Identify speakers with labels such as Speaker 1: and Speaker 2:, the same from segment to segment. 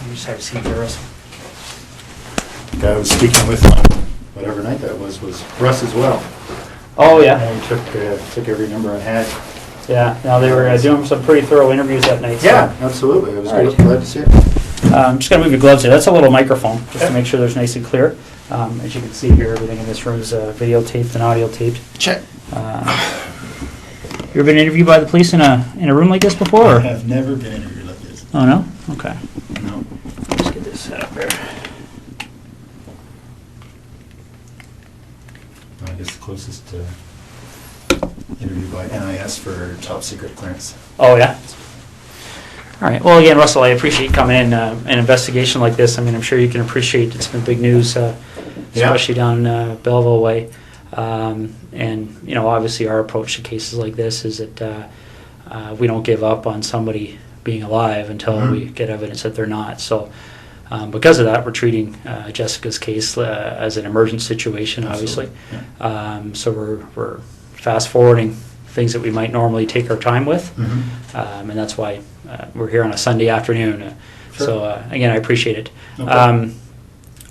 Speaker 1: You just have a seat there, Russell.
Speaker 2: The guy I was speaking with on whatever night that was Russ as well.
Speaker 1: Oh, yeah.
Speaker 2: And he took every number I had.
Speaker 1: Yeah, no, they were doing some pretty thorough interviews that night. So.
Speaker 2: Yeah, absolutely. I was
Speaker 1: All right.
Speaker 2: glad to see it.
Speaker 1: I'm just going to move your gloves here. That's a little microphone, just to make sure there's nice and clear. As you can see here, everything in this room is videotaped and audio taped.
Speaker 2: Check.
Speaker 1: You ever been interviewed by the police in a room like this before?
Speaker 2: I
Speaker 1: Or?
Speaker 2: have never been interviewed like this.
Speaker 1: Oh, no? Okay.
Speaker 2: No.
Speaker 1: Let's get this set up here.
Speaker 2: I guess the closest interview by NIS for top secret clearance.
Speaker 1: Oh, yeah? All right. Well, again, Russell, I appreciate coming in. An investigation like this, I mean, I'm sure you can appreciate it's been big news, especially down Belleville way. And, you know, obviously our approach to cases like this is that we don't give up on somebody being alive until we get evidence that they're not. So because of that, we're treating Jessica's case as an emergent situation, obviously. Yeah. So we're fast forwarding things that we might normally take our time with. And that's why we're here on a Sunday afternoon.
Speaker 2: Sure.
Speaker 1: So again, I appreciate it.
Speaker 2: Okay.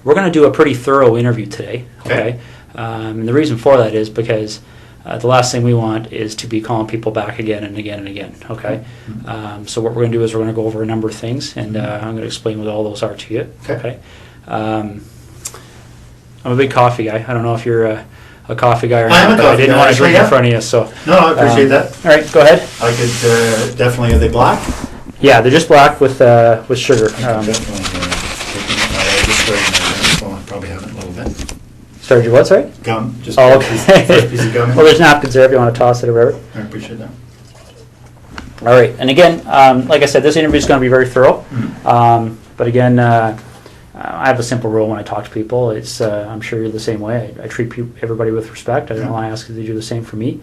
Speaker 1: We're going to do a pretty thorough interview today. Okay. And the reason for that is because the last thing we want is to be calling people back again and again and again. Okay. So what we're going to do is we're going to go over a number of things, and I'm going to explain what all those are to you. Okay. I'm a big coffee guy. I don't know if you're a coffee guy or not, but I didn't want to drink in front of you. So
Speaker 2: no, I appreciate that.
Speaker 1: All right, go ahead.
Speaker 2: I could definitely. Are they black?
Speaker 1: Yeah, they're just black with sugar.
Speaker 2: Definitely. I just started my probably haven't a little bit.
Speaker 1: Started your what, sorry?
Speaker 2: Gum. Just
Speaker 1: oh,
Speaker 2: okay.
Speaker 1: okay.
Speaker 2: Piece of gum.
Speaker 1: Well, there's napkins there if you want to toss it or whatever.
Speaker 2: I appreciate that.
Speaker 1: All right, and again, like I said, this interview is going to be very thorough. But again, I have a simple rule when I talk to people. It's I'm sure you're the same way. I treat everybody with respect. I don't want to ask you to do the same for me.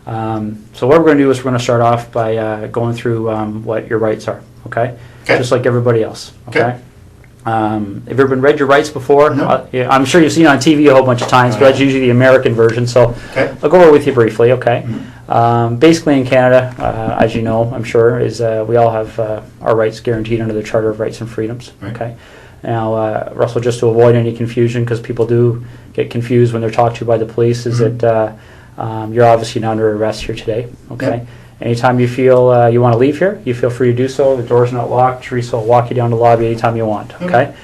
Speaker 1: So what we're going to do is we're going to start off by going through what your rights are. Okay? Just like everybody else. Okay. Have you ever read your rights before?
Speaker 2: No.
Speaker 1: Yeah, I'm sure you've seen it on TV a whole bunch of times, but that's usually the American version. So I'll go over with you briefly. Okay. Basically, in Canada, as you know, I'm sure, is we all have our rights guaranteed under the Charter of Rights and Freedoms.
Speaker 2: Right.
Speaker 1: Okay. Now, Russell, just to avoid any confusion, because people do get confused when they're talked to by the police, is that you're obviously not under arrest here today. Okay. Anytime you feel you want to leave here, you feel free to do so. The door's not locked. Teresa will walk you down the lobby anytime you want. Okay.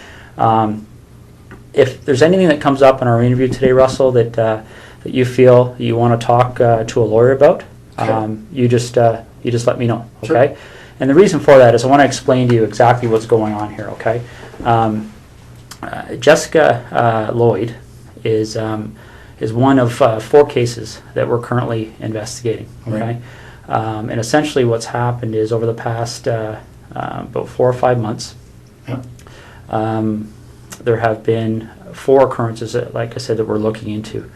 Speaker 1: If there's anything that comes up in our interview today, Russell, that you feel you want to talk to a lawyer about, you just let me know. Okay. Sure. And the reason for that is I want to explain to you exactly what's going on here. Okay. Jessica Lloyd is one of 4 cases that we're currently investigating. Okay. Right. And essentially what's happened is over the past about 4 or 5 months, there have been 4 occurrences that, like I said, that we're looking into.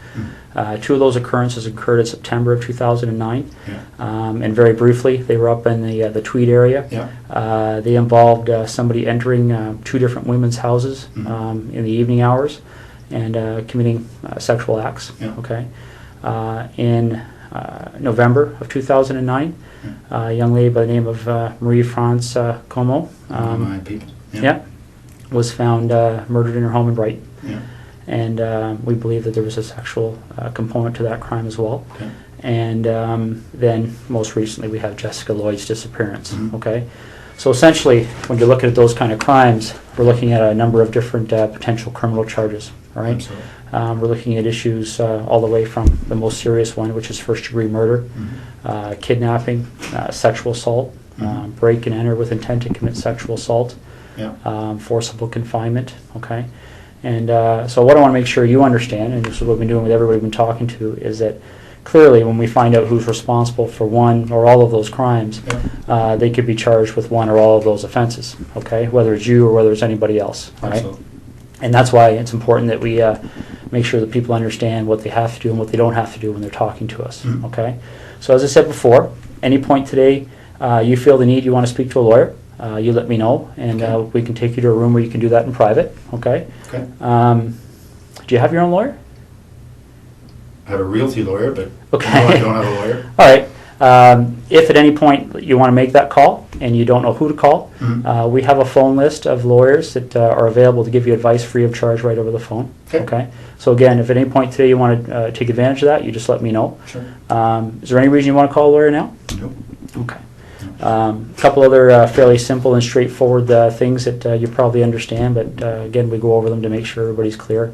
Speaker 1: 2 of those occurrences occurred in September of 2009. And very briefly, they were up in the Tweed area. They involved somebody entering 2 different women's houses in the evening hours and committing sexual acts. Okay. In November of 2009, a young lady by the name of Marie-France Como was found murdered in her home in Brighton. And we believe that there was a sexual component to that crime as well. And then most recently we have Jessica Lloyd's disappearance. Okay, so essentially when you're looking at those kind of crimes, we're looking at a number of different potential criminal charges. All right. We're looking at issues all the way from the most serious one, which is first-degree murder, kidnapping, sexual assault, break and enter with intent to commit sexual assault, forcible confinement. Okay, and so what I want to make sure you understand, and this is what we've been doing with everybody we've been talking to, is that clearly when we find out who's responsible for one or all of those crimes, they could be charged with one or all of those offenses. Okay, whether it's you or whether it's anybody else. All right. And that's why it's important that we make sure that people understand what they have to do and what they don't have to do when they're talking to us. Okay. So as I said before, any point today you feel the need, you want to speak to a lawyer, you let me know, and we can take you to a room where you can do that in private. Okay. Do you have your own lawyer?
Speaker 2: I have a realty lawyer, but
Speaker 1: no,
Speaker 2: I don't have a lawyer.
Speaker 1: All right. If at any point you want to make that call and you don't know who to call, we have a phone list of lawyers that are available to give you advice free of charge right over the phone. Okay. So again, if at any point today you want to take advantage of that, you just let me know.
Speaker 2: Sure.
Speaker 1: Is there any reason you want to call a lawyer now?
Speaker 2: Nope.
Speaker 1: Okay. A couple other fairly simple and straightforward things that you probably understand, but again, we go over them to make sure everybody's clear,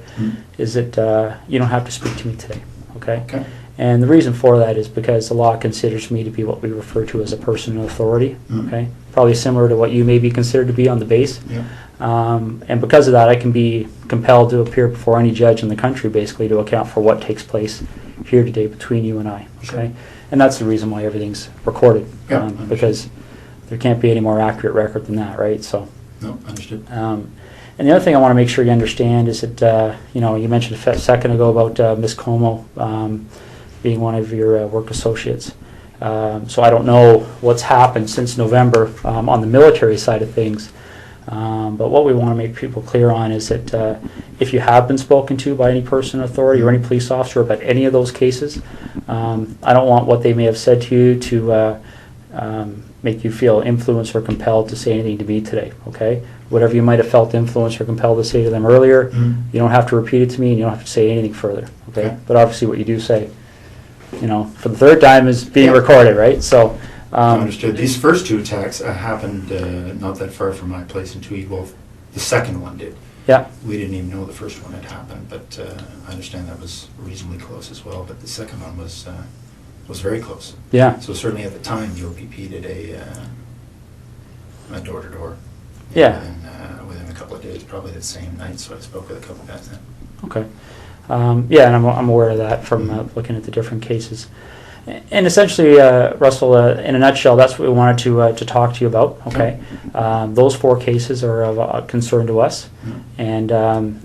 Speaker 1: is that you don't have to speak to me today, okay?
Speaker 2: Okay.
Speaker 1: And the reason for that is because the law considers me to be what we refer to as a person of authority, okay? Probably similar to what you may be considered to be on the base.
Speaker 2: Yeah.
Speaker 1: And because of that, I can be compelled to appear before any judge in the country, basically, to account for what takes place here today between you and I, okay?
Speaker 2: Sure.
Speaker 1: And that's the reason why everything's recorded,
Speaker 2: Yeah,
Speaker 1: because there can't be any more accurate record than that, right? So,
Speaker 2: No, understood.
Speaker 1: and the other thing I want to make sure you understand is that, you know, you mentioned a second ago about Ms. Como being one of your work associates. So I don't know what's happened since November on the military side of things. But what we want to make people clear on is that if you have been spoken to by any person in authority or any police officer about any of those cases, I don't want what they may have said to you to make you feel influenced or compelled to say anything to me today, okay? Whatever you might have felt influenced or compelled to say to them earlier, you don't have to repeat it to me and you don't have to say anything further, okay?
Speaker 2: Okay.
Speaker 1: But obviously what you do say, you know, for the third time is being recorded, right? So,
Speaker 2: Understood. These first two attacks happened not that far from my place in Tweed. Well, the second one did.
Speaker 1: yeah,
Speaker 2: We didn't even know the first one had happened, but I understand that was reasonably close as well. But the second one was very close.
Speaker 1: yeah,
Speaker 2: So certainly at the time, the OPP did a door-to-door.
Speaker 1: Yeah.
Speaker 2: Within a couple of days, probably the same night. So I spoke with a couple of guys then.
Speaker 1: okay. Yeah, and I'm aware of that from looking at the different cases. And essentially, Russell, in a nutshell, that's what we wanted to talk to you about, okay? Those four cases are of concern to us. And,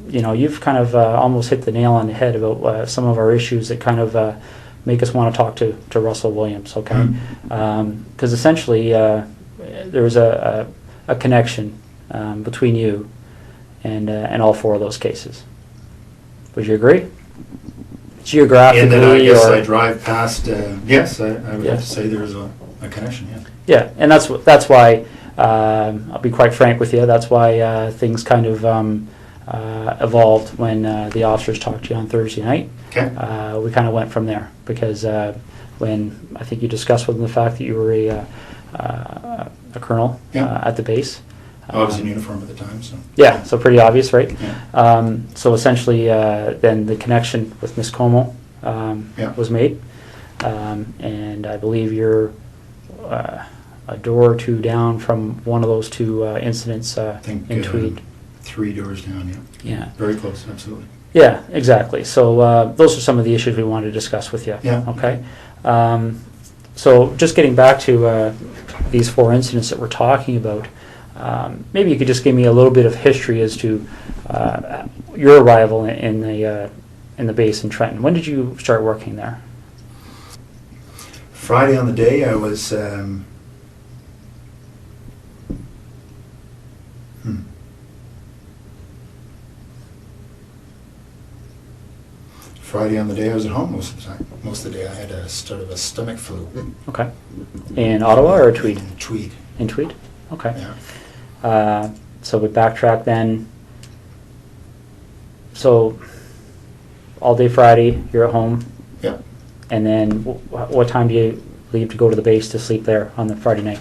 Speaker 1: you know, you've kind of almost hit the nail on the head about some of our issues that kind of make us want to talk to Russell Williams, okay? Because essentially, there was a connection between you and all four of those cases. Would you agree? Geographically,
Speaker 2: And then I guess
Speaker 1: or
Speaker 2: I drive past. Yes, I would
Speaker 1: Yeah.
Speaker 2: have to say there's a connection. Yeah.
Speaker 1: yeah, and that's why I'll be quite frank with you. That's why things kind of evolved when the officers talked to you on Thursday night.
Speaker 2: Okay.
Speaker 1: We kind of went from there because when I think you discussed with them the fact that you were a colonel
Speaker 2: Yeah.
Speaker 1: at the base.
Speaker 2: I was in uniform at the time, so.
Speaker 1: Yeah, so pretty obvious, right?
Speaker 2: Yeah.
Speaker 1: So essentially, then the connection with Miss Como
Speaker 2: Yeah.
Speaker 1: was made, and I believe you're a door or two down from one of those two incidents
Speaker 2: I think
Speaker 1: in Tweed.
Speaker 2: 3 doors down. Yeah.
Speaker 1: Yeah,
Speaker 2: Very close. Absolutely.
Speaker 1: yeah, exactly. So those are some of the issues we wanted to discuss with you.
Speaker 2: Yeah.
Speaker 1: Okay. So just getting back to these four incidents that we're talking about. Maybe you could just give me a little bit of history as to your arrival in the base in Trenton. When did you start working there?
Speaker 2: Friday on the day I was. Friday on the day I was at home most of the time. Most of the day I had a sort of a stomach flu.
Speaker 1: Okay. In Ottawa or Tweed?
Speaker 2: In Tweed.
Speaker 1: In Tweed? Okay.
Speaker 2: Yeah.
Speaker 1: So we backtrack then. So all day Friday, you're at home,
Speaker 2: Yeah.
Speaker 1: and then what time do you leave to go to the base to sleep there on the Friday night?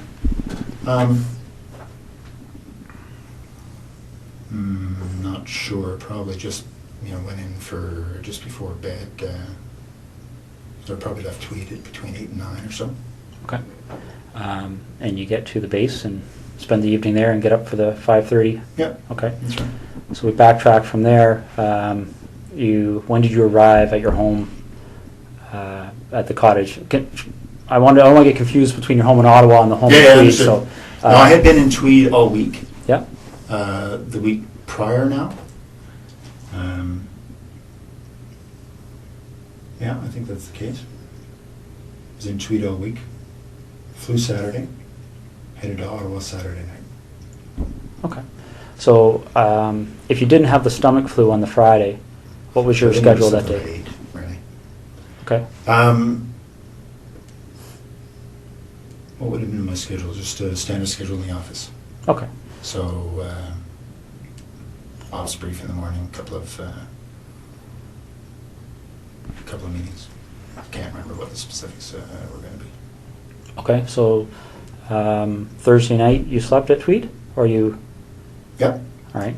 Speaker 2: Not sure. Probably just went in for just before bed. So I probably left Tweed at between 8 and 9 or so.
Speaker 1: Okay. And you get to the base and spend the evening there and get up for the 5:30?
Speaker 2: Yeah.
Speaker 1: Okay.
Speaker 2: That's right.
Speaker 1: So we backtrack from there. When did you arrive at your home at the cottage? I don't want to get confused between your home in Ottawa and the home in Tweed.
Speaker 2: Understood.
Speaker 1: So,
Speaker 2: No, I had been in Tweed all week.
Speaker 1: yeah.
Speaker 2: The week prior now. Yeah, I think that's the case. Was in Tweed all week. Flew Saturday. Headed to Ottawa Saturday night.
Speaker 1: Okay. So if you didn't have the stomach flu on the Friday, what was your
Speaker 2: I think it was
Speaker 1: schedule that
Speaker 2: 7 or
Speaker 1: day?
Speaker 2: 8, really.
Speaker 1: Okay.
Speaker 2: Um, What would have been my schedule? Just a standard schedule in the office.
Speaker 1: Okay.
Speaker 2: So, ops brief in the morning, a couple of meetings. I can't remember what the specifics were going to be.
Speaker 1: Okay, so Thursday night you slept at Tweed, or you?
Speaker 2: Yep.
Speaker 1: All right.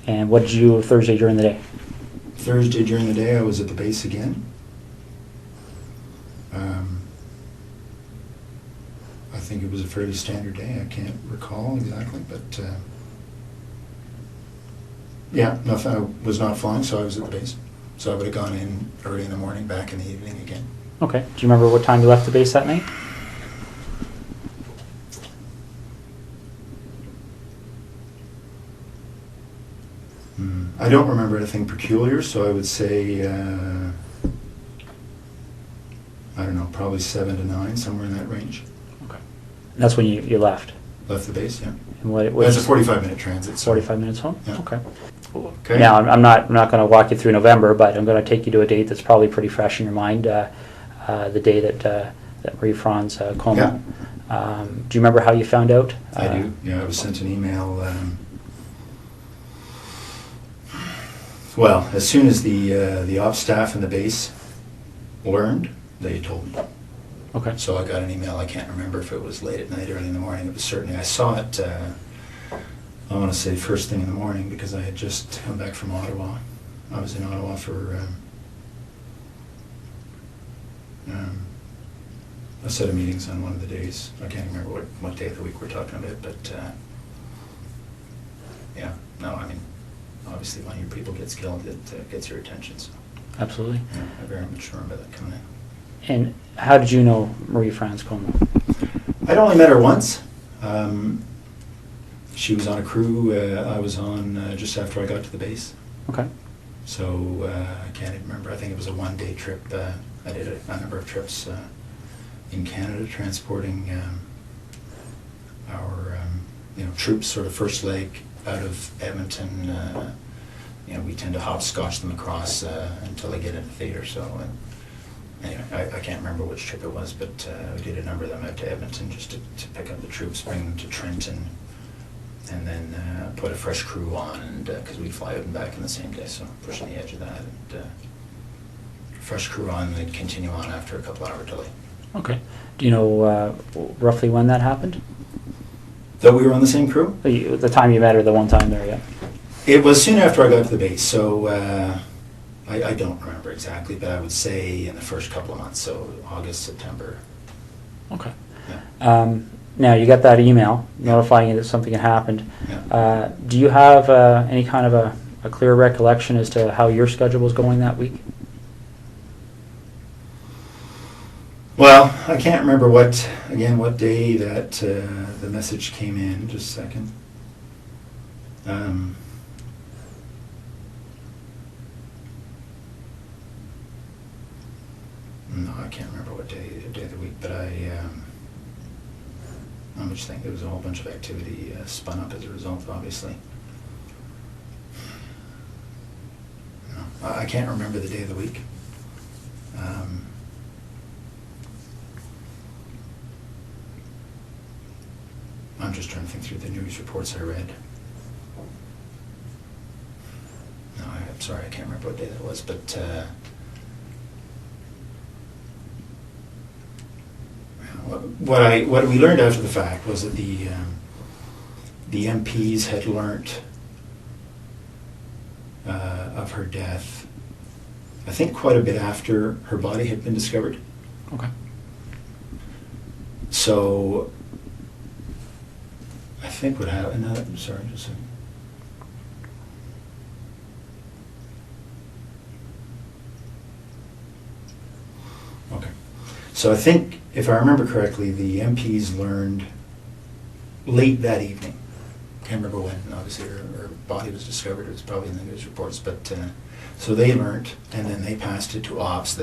Speaker 1: And what did you do Thursday during the day?
Speaker 2: Thursday during the day I was at the base again. I think it was a fairly standard day. I can't recall exactly, but yeah, nothing. I was not flying, so I was at the base. So I would have gone in early in the morning, back in the evening again.
Speaker 1: Okay. Do you remember what time you left the base that night?
Speaker 2: I don't remember anything peculiar, so I would say, I don't know, probably 7 to 9, somewhere in that range.
Speaker 1: Okay. And that's when you left?
Speaker 2: Left the base, yeah.
Speaker 1: And what
Speaker 2: That's a 45-minute transit. So
Speaker 1: 45 minutes home?
Speaker 2: Yeah.
Speaker 1: Okay.
Speaker 2: Okay.
Speaker 1: Now, I'm not going to walk you through November, but I'm going to take you to a date that's probably pretty fresh in your mind, the day that Marie Franz coma.
Speaker 2: Yeah.
Speaker 1: Do you remember how you found out?
Speaker 2: I do. Yeah, I was sent an email. Well, as soon as the ops staff and the base learned, they told me.
Speaker 1: Okay.
Speaker 2: So I got an email. I can't remember if it was late at night or early in the morning. It was certainly, I saw it, I want to say first thing in the morning, because I had just come back from Ottawa. I was in Ottawa for a set of meetings on one of the days. I can't remember what day of the week we're talking about, but yeah, no, I mean, obviously when your people gets killed, it gets your attention. So
Speaker 1: Absolutely.
Speaker 2: yeah, I very much remember that coming in.
Speaker 1: And how did you know Marie Franz coma?
Speaker 2: I'd only met her once. She was on a crew I was on just after I got to the base.
Speaker 1: Okay.
Speaker 2: So I can't even remember. I think it was a one-day trip. I did a number of trips in Canada, transporting our troops, sort of first leg out of Edmonton. We tend to hopscotch them across until they get into theater. So anyway, I can't remember which trip it was, but we did a number of them out to Edmonton just to pick up the troops, bring them to Trenton, and then put a fresh crew on, and because we'd fly out and back in the same day, so pushing the edge of that, and fresh crew on, and then continue on after a couple hour delay.
Speaker 1: Okay. Do you know roughly when that happened?
Speaker 2: That we were on the same crew?
Speaker 1: The time you met her, the one time there, yeah.
Speaker 2: It was soon after I got to the base, so I don't remember exactly, but I would say in the first couple of months, so August, September.
Speaker 1: Okay.
Speaker 2: Yeah.
Speaker 1: Now, you got that email notifying you that something had happened.
Speaker 2: Yeah.
Speaker 1: Do you have any kind of a clear recollection as to how your schedule was going that week?
Speaker 2: Well, I can't remember what day that the message came in. Just a second. No, I can't remember what day of the week, but I'm just thinking there was a whole bunch of activity spun up as a result, obviously. No, I can't remember the day of the week. I'm just trying to think through the news reports I read. No, I'm sorry, I can't remember what day that was, but what we learned after the fact was that the MPs had learnt of her death, I think quite a bit after her body had been discovered.
Speaker 1: Okay.
Speaker 2: So I think what happened, sorry, just a second. Okay. So I think, if I remember correctly, the MPs learned late that evening. Can't remember when, obviously her body was discovered. It was probably in the news reports. But so they learned, and then they passed it to ops.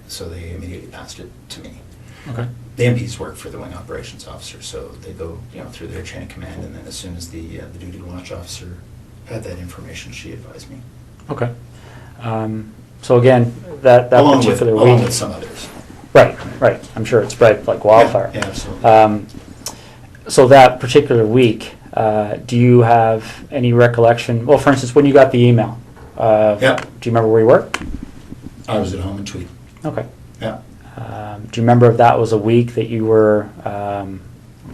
Speaker 2: So they immediately passed it to me.
Speaker 1: Okay.
Speaker 2: The MPs work for the wing operations officer, so they go through their chain of command, and then as soon as the duty watch officer had that information, she advised me.
Speaker 1: Okay. So again, that
Speaker 2: along
Speaker 1: particular
Speaker 2: with,
Speaker 1: week.
Speaker 2: along with some others.
Speaker 1: Right, right. I'm sure it spread like wildfire.
Speaker 2: Yeah, absolutely.
Speaker 1: So that particular week, do you have any recollection? Well, for instance, when you got the email,
Speaker 2: Yeah.
Speaker 1: do you remember where you were?
Speaker 2: I was at home in Tweed.
Speaker 1: Okay.
Speaker 2: Yeah.
Speaker 1: Do you remember if that was a week that you were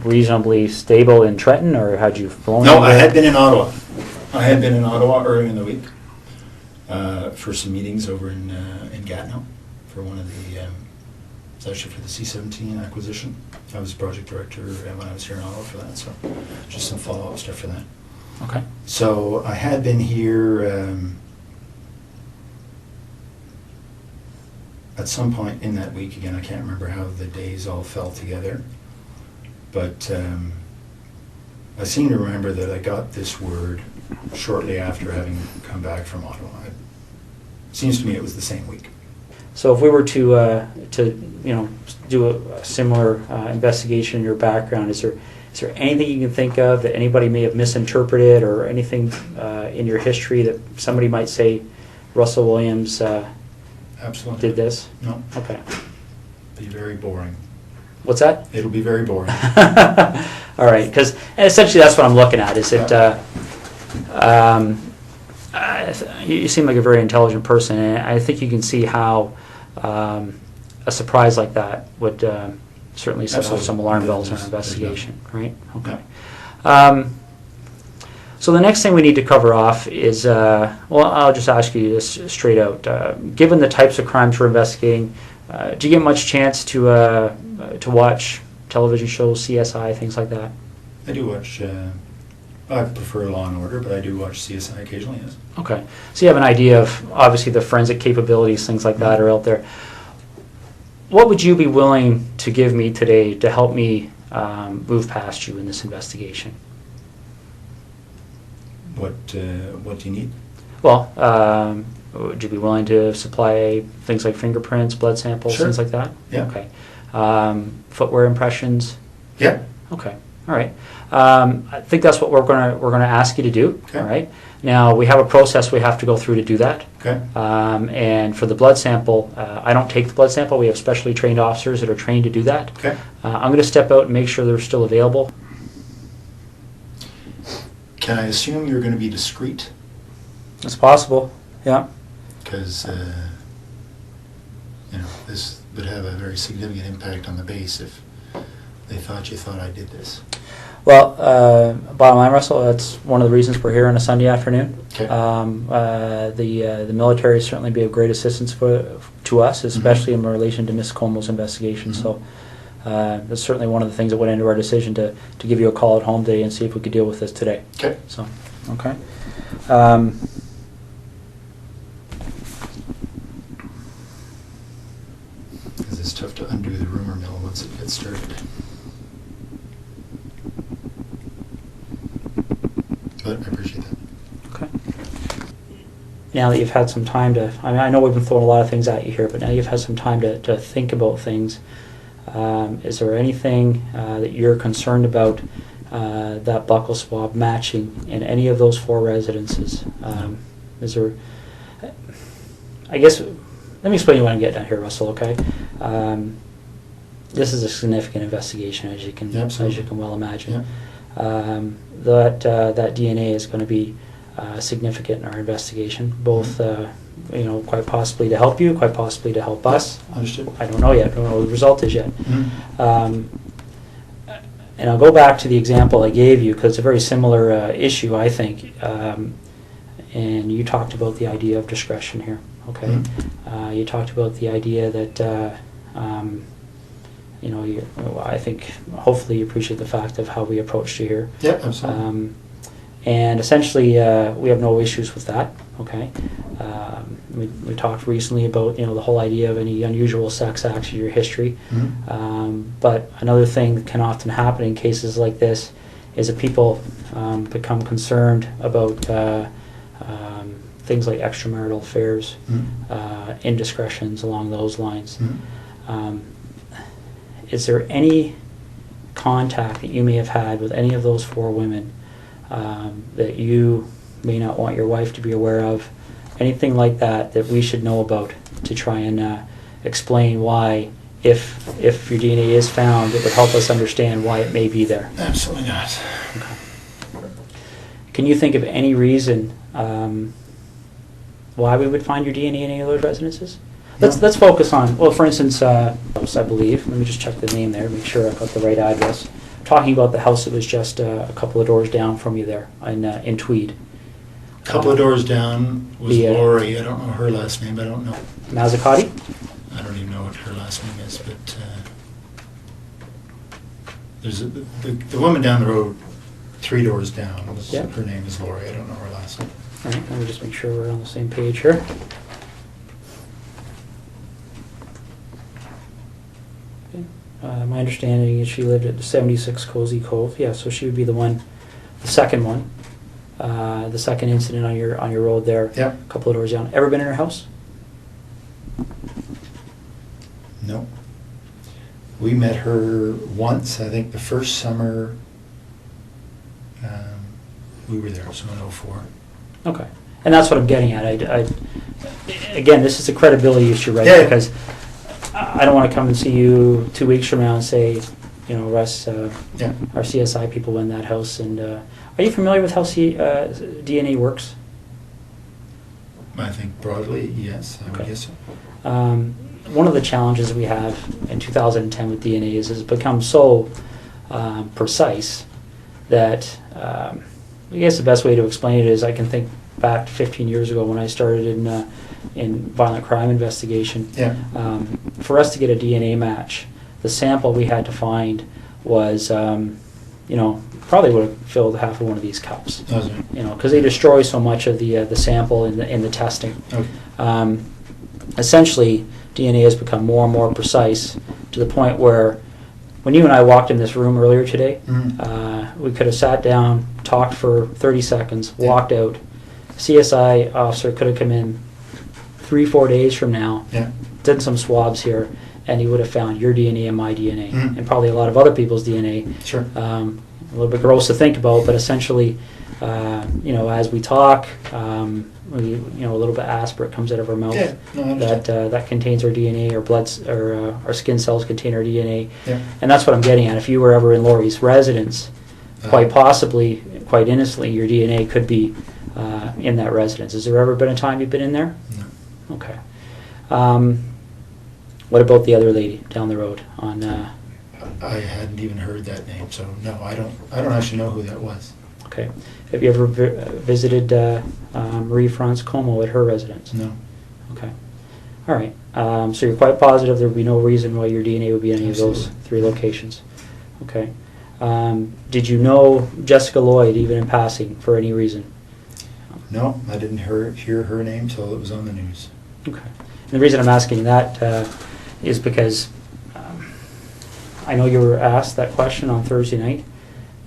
Speaker 1: reasonably stable in Trenton, or had you flown?
Speaker 2: No,
Speaker 1: over?
Speaker 2: I had been in Ottawa. I had been in Ottawa early in the week for some meetings over in Gatineau for one of the, it's actually for the C-17 acquisition. I was project director when I was here in Ottawa for that, so just some follow-up stuff for that.
Speaker 1: Okay.
Speaker 2: So I had been here at some point in that week. Again, I can't remember how the days all fell together, but I seem to remember that I got this word shortly after having come back from Ottawa. It seems to me it was the same week.
Speaker 1: So if we were to do a similar investigation in your background, is there anything you can think of that anybody may have misinterpreted, or anything in your history that somebody might say Russel Williams
Speaker 2: Absolutely
Speaker 1: did this?
Speaker 2: No.
Speaker 1: Okay.
Speaker 2: Be very boring.
Speaker 1: What's that?
Speaker 2: It'll be very boring.
Speaker 1: All right, because essentially that's what I'm looking at. Is it? You seem like a very intelligent person, and I think you can see how a surprise like that would certainly set off
Speaker 2: Absolutely.
Speaker 1: some alarm bells in our
Speaker 2: There's
Speaker 1: investigation, right? Okay.
Speaker 2: Yeah.
Speaker 1: So the next thing we need to cover off is, well, I'll just ask you this straight out. Given the types of crimes we're investigating, do you get much chance to watch television shows, CSI, things like that?
Speaker 2: I do watch, I prefer Law and Order, but I do watch CSI occasionally, yes.
Speaker 1: Okay. So you have an idea of, obviously, the forensic capabilities, things like that are out there. What would you be willing to give me today to help me move past you in this investigation?
Speaker 2: What do you need?
Speaker 1: Well, would you be willing to supply things like fingerprints, blood samples,
Speaker 2: Sure.
Speaker 1: things like that?
Speaker 2: Yeah.
Speaker 1: Okay. Footwear impressions?
Speaker 2: Yeah.
Speaker 1: Okay. All right. I think that's what we're gonna ask you to do.
Speaker 2: Okay.
Speaker 1: All right. Now we have a process we have to go through to do that.
Speaker 2: Okay.
Speaker 1: And for the blood sample, I don't take the blood sample. We have specially trained officers that are trained to do that.
Speaker 2: Okay.
Speaker 1: I'm going to step out and make sure they're still available.
Speaker 2: Can I assume you're going to be discreet?
Speaker 1: It's possible. Yeah.
Speaker 2: Because, this would have a very significant impact on the base if they thought you thought I did this.
Speaker 1: Well, bottom line, Russell, that's one of the reasons we're here on a Sunday afternoon.
Speaker 2: Okay.
Speaker 1: The military certainly be of great assistance to us, especially in relation to Ms. Como's investigation.
Speaker 2: Mm-hmm.
Speaker 1: So that's certainly one of the things that went into our decision to give you a call at home today and see if we could deal with this today.
Speaker 2: Okay.
Speaker 1: So, okay.
Speaker 2: Because it's tough to undo the rumor mill once it gets started. But I appreciate that.
Speaker 1: Okay. Now that you've had some time to, I know we've been throwing a lot of things at you here, but now you've had some time to think about things. Is there anything that you're concerned about that buccal swab matching in any of those 4 residences? Is there, I guess, let me explain you what I'm getting at here, Russell, okay? This is a significant investigation, as you can well imagine.
Speaker 2: Yeah.
Speaker 1: That DNA is going to be significant in our investigation, both quite possibly to help you, quite possibly to help us.
Speaker 2: Understood.
Speaker 1: I don't know yet. I don't know what the result is yet.
Speaker 2: Mm-hmm.
Speaker 1: And I'll go back to the example I gave you because it's a very similar issue, I think. And you talked about the idea of discretion here. Okay.
Speaker 2: Mm-hmm.
Speaker 1: You talked about the idea that I think hopefully you appreciate the fact of how we approached you here.
Speaker 2: Yeah, absolutely.
Speaker 1: And essentially, we have no issues with that. Okay. We talked recently about the whole idea of any unusual sex acts in your history.
Speaker 2: Mm-hmm.
Speaker 1: But another thing that can often happen in cases like this is that people become concerned about things like extramarital affairs, indiscretions along those lines.
Speaker 2: Mm-hmm.
Speaker 1: Is there any contact that you may have had with any of those 4 women that you may not want your wife to be aware of? Anything like that that we should know about to try and explain why if your DNA is found, it would help us understand why it may be there.
Speaker 2: Absolutely not.
Speaker 1: Okay. Can you think of any reason why we would find your DNA in any of those residences? Let's focus on, well, for instance, I believe, let me just check the name there, make sure I've got the right address. I'm talking about the house that was just a couple of doors down from you there in Tweed.
Speaker 2: A couple of doors down was Lori. I don't know her last name. I don't know.
Speaker 1: Mazzacati?
Speaker 2: I don't even know what her last name is, but there's the woman down the road, 3 doors down.
Speaker 1: Yep.
Speaker 2: Her name is Lori. I don't know her last name.
Speaker 1: All right, let me just make sure we're on the same page here. Okay. My understanding is she lived at 76 Cozy Cove. Yeah, so she would be the second one. The second incident on your road there.
Speaker 2: Yeah.
Speaker 1: A couple of doors down. Ever been in her house?
Speaker 2: No. We met her once, I think the first summer we were there, so in 2004.
Speaker 1: Okay. And that's what I'm getting at. Again, this is a credibility issue, right?
Speaker 2: Yeah.
Speaker 1: Because I don't want to come and see you 2 weeks from now and say, Russ, our CSI people went in that house. And are you familiar with how DNA works?
Speaker 2: I think broadly, yes. I would guess so.
Speaker 1: One of the challenges we have in 2010 with DNA is it's become so precise that I guess the best way to explain it is I can think back 15 years ago when I started in violent crime investigation.
Speaker 2: Yeah.
Speaker 1: For us to get a DNA match, the sample we had to find was, probably would have filled half of one of these cups. Because they destroy so much of the sample in the testing.
Speaker 2: Okay.
Speaker 1: Essentially, DNA has become more and more precise to the point where when you and I walked in this room earlier today, we could have sat down, talked for 30 seconds, walked out. CSI officer could have come in 3-4 days from now, did some swabs here, and he would have found your DNA and my DNA, and probably a lot of other people's DNA.
Speaker 2: Sure.
Speaker 1: A little bit gross to think about, but essentially, as we talk, a little bit aspirate comes out of our mouth that contains our DNA, or or our skin cells contain our DNA, and that's what I'm getting at. If you were ever in Lori's residence, quite possibly, quite innocently, your DNA could be in that residence. Has there ever been a time you've been in there?
Speaker 2: No.
Speaker 1: Okay. What about the other lady down the road on?
Speaker 2: I hadn't even heard that name, so no, I don't actually know who that was.
Speaker 1: Okay. Have you ever visited Marie France Como at her residence?
Speaker 2: No.
Speaker 1: Okay. All right. So you're quite positive there would be no reason why your DNA would be in any of those 3 locations. Okay. Did you know Jessica Lloyd even in passing for any reason?
Speaker 2: No, I didn't hear her name till it was on the news.
Speaker 1: Okay. And the reason I'm asking that is because I know you were asked that question on Thursday night,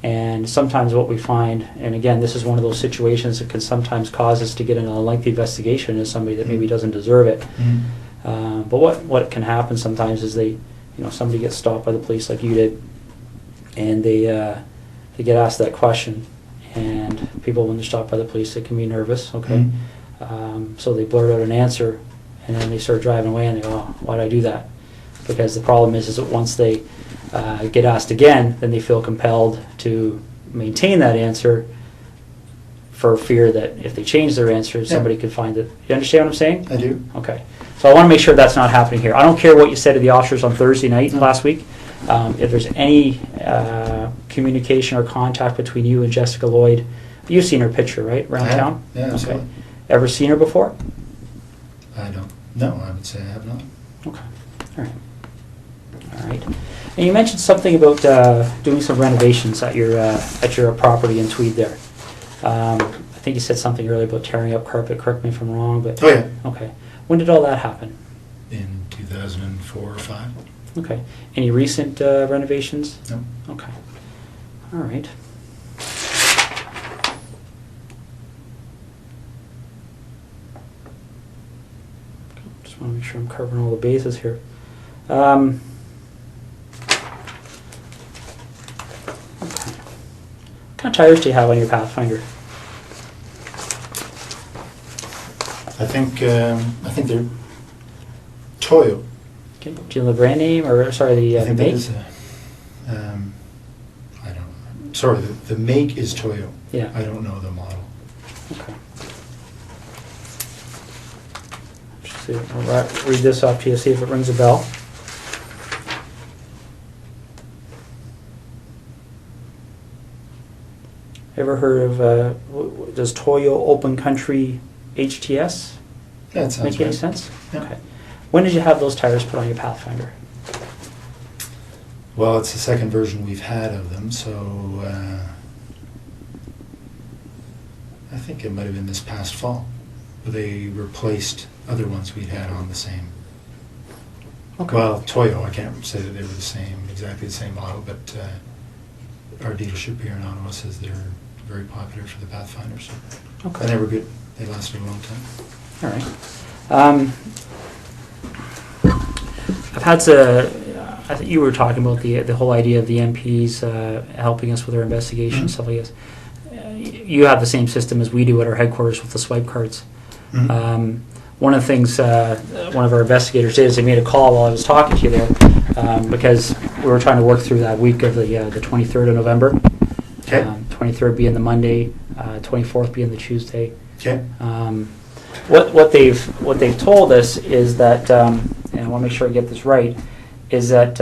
Speaker 1: and sometimes what we find, and again, this is one of those situations that can sometimes cause us to get in a lengthy investigation as somebody that maybe doesn't deserve it. But what can happen sometimes is somebody gets stopped by the police like you did, and they get asked that question, and people, when they're stopped by the police, they can be nervous, okay? So they blurt out an answer, and then they start driving away, and they go, oh, why'd I do that? Because the problem is that once they get asked again, then they feel compelled to maintain that answer for fear that if they change their answer, somebody could find it. You understand what I'm saying?
Speaker 2: I do.
Speaker 1: Okay. So I want to make sure that's not happening here. I don't care what you said to the officers on Thursday night last week. If there's any communication or contact between you and Jessica Lloyd, you've seen her picture, right, around town?
Speaker 2: Yeah, absolutely.
Speaker 1: Okay. Ever seen her before?
Speaker 2: I don't. No, I would say I have not.
Speaker 1: Okay. All right. All right. And you mentioned something about doing some renovations at your property in Tweed there. I think you said something earlier about tearing up carpet. Correct me if I'm wrong, but
Speaker 2: oh yeah.
Speaker 1: Okay. When did all that happen?
Speaker 2: In 2004 or 5.
Speaker 1: Okay. Any recent renovations?
Speaker 2: No.
Speaker 1: Okay. All right. Just want to make sure I'm covering all the bases here. Okay. What kind of tires do you have on your Pathfinder?
Speaker 2: I think they're Toyo.
Speaker 1: Okay. Do you know the brand name, or sorry, the
Speaker 2: I think
Speaker 1: make?
Speaker 2: that is I don't know. Sorry, the make is Toyo.
Speaker 1: Yeah.
Speaker 2: I don't know the model.
Speaker 1: Okay. Just see, I'll read this off to you, see if it rings a bell. Ever heard of, does Toyo Open Country HTS
Speaker 2: That sounds
Speaker 1: make any
Speaker 2: right.
Speaker 1: sense?
Speaker 2: Yeah.
Speaker 1: Okay. When did you have those tires put on your Pathfinder?
Speaker 2: Well, it's the second version we've had of them, so I think it might have been this past fall. They replaced other ones we'd had on the same.
Speaker 1: Okay.
Speaker 2: Well, Toyo, I can't say that they were exactly the same model, but our dealership here in Ottawa says they're very popular for the Pathfinder. So.
Speaker 1: Okay.
Speaker 2: And they were good. They lasted a long time.
Speaker 1: All right. I've had to. I think you were talking about the whole idea of the MPs helping us with our investigation, stuff like this. You have the same system as we do at our headquarters with the swipe cards. One of the things one of our investigators did is they made a call while I was talking to you there because we were trying to work through that week of the 23rd of November.
Speaker 2: Okay.
Speaker 1: 23rd being the Monday, 24th being the Tuesday.
Speaker 2: Okay.
Speaker 1: What they've told us is that, and I want to make sure I get this right, is that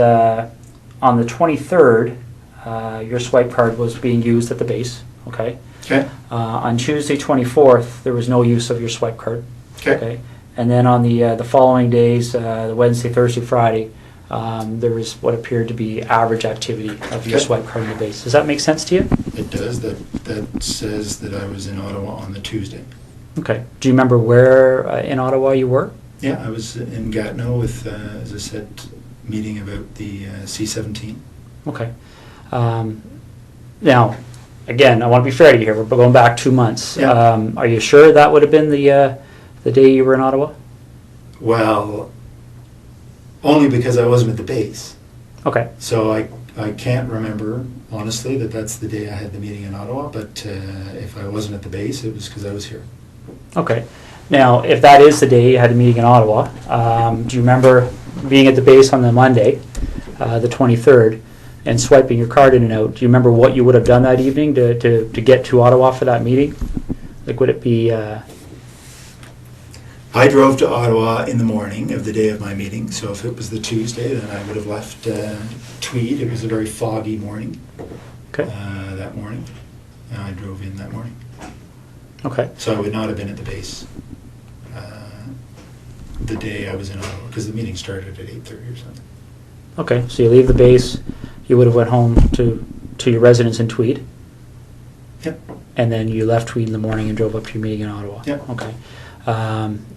Speaker 1: on the 23rd, your swipe card was being used at the base. Okay.
Speaker 2: Okay.
Speaker 1: On Tuesday 24th, there was no use of your swipe card.
Speaker 2: Okay.
Speaker 1: And then on the following days, the Wednesday, Thursday, Friday, there was what appeared to be average activity of your
Speaker 2: Okay.
Speaker 1: swipe card in the base. Does that make sense to you?
Speaker 2: It does. That says that I was in Ottawa on the Tuesday.
Speaker 1: Okay. Do you remember where in Ottawa you were?
Speaker 2: Yeah, I was in Gatineau with, as I said, meeting about the C-17.
Speaker 1: Okay. Now, again, I want to be fair to you here. We're going back 2 months.
Speaker 2: Yeah.
Speaker 1: Are you sure that would have been the day you were in Ottawa?
Speaker 2: Well, only because I wasn't at the base.
Speaker 1: Okay.
Speaker 2: So I can't remember, honestly, that's the day I had the meeting in Ottawa, but if I wasn't at the base, it was because I was here.
Speaker 1: Okay. Now, if that is the day you had a meeting in Ottawa, do you remember being at the base on the Monday, the 23rd, and swiping your card in and out? Do you remember what you would have done that evening to get to Ottawa for that meeting? Like, would it be...
Speaker 2: I drove to Ottawa in the morning of the day of my meeting, so if it was the Tuesday, then I would have left Tweed. It was a very foggy morning.
Speaker 1: Okay.
Speaker 2: That morning. And I drove in that morning.
Speaker 1: Okay.
Speaker 2: So I would not have been at the base the day I was in Ottawa, because the meeting started at 8:30 or something.
Speaker 1: Okay, so you leave the base, you would have went home to your residence in Tweed,
Speaker 2: Yep.
Speaker 1: and then you left Tweed in the morning and drove up to your meeting in Ottawa.
Speaker 2: Yep.
Speaker 1: Okay.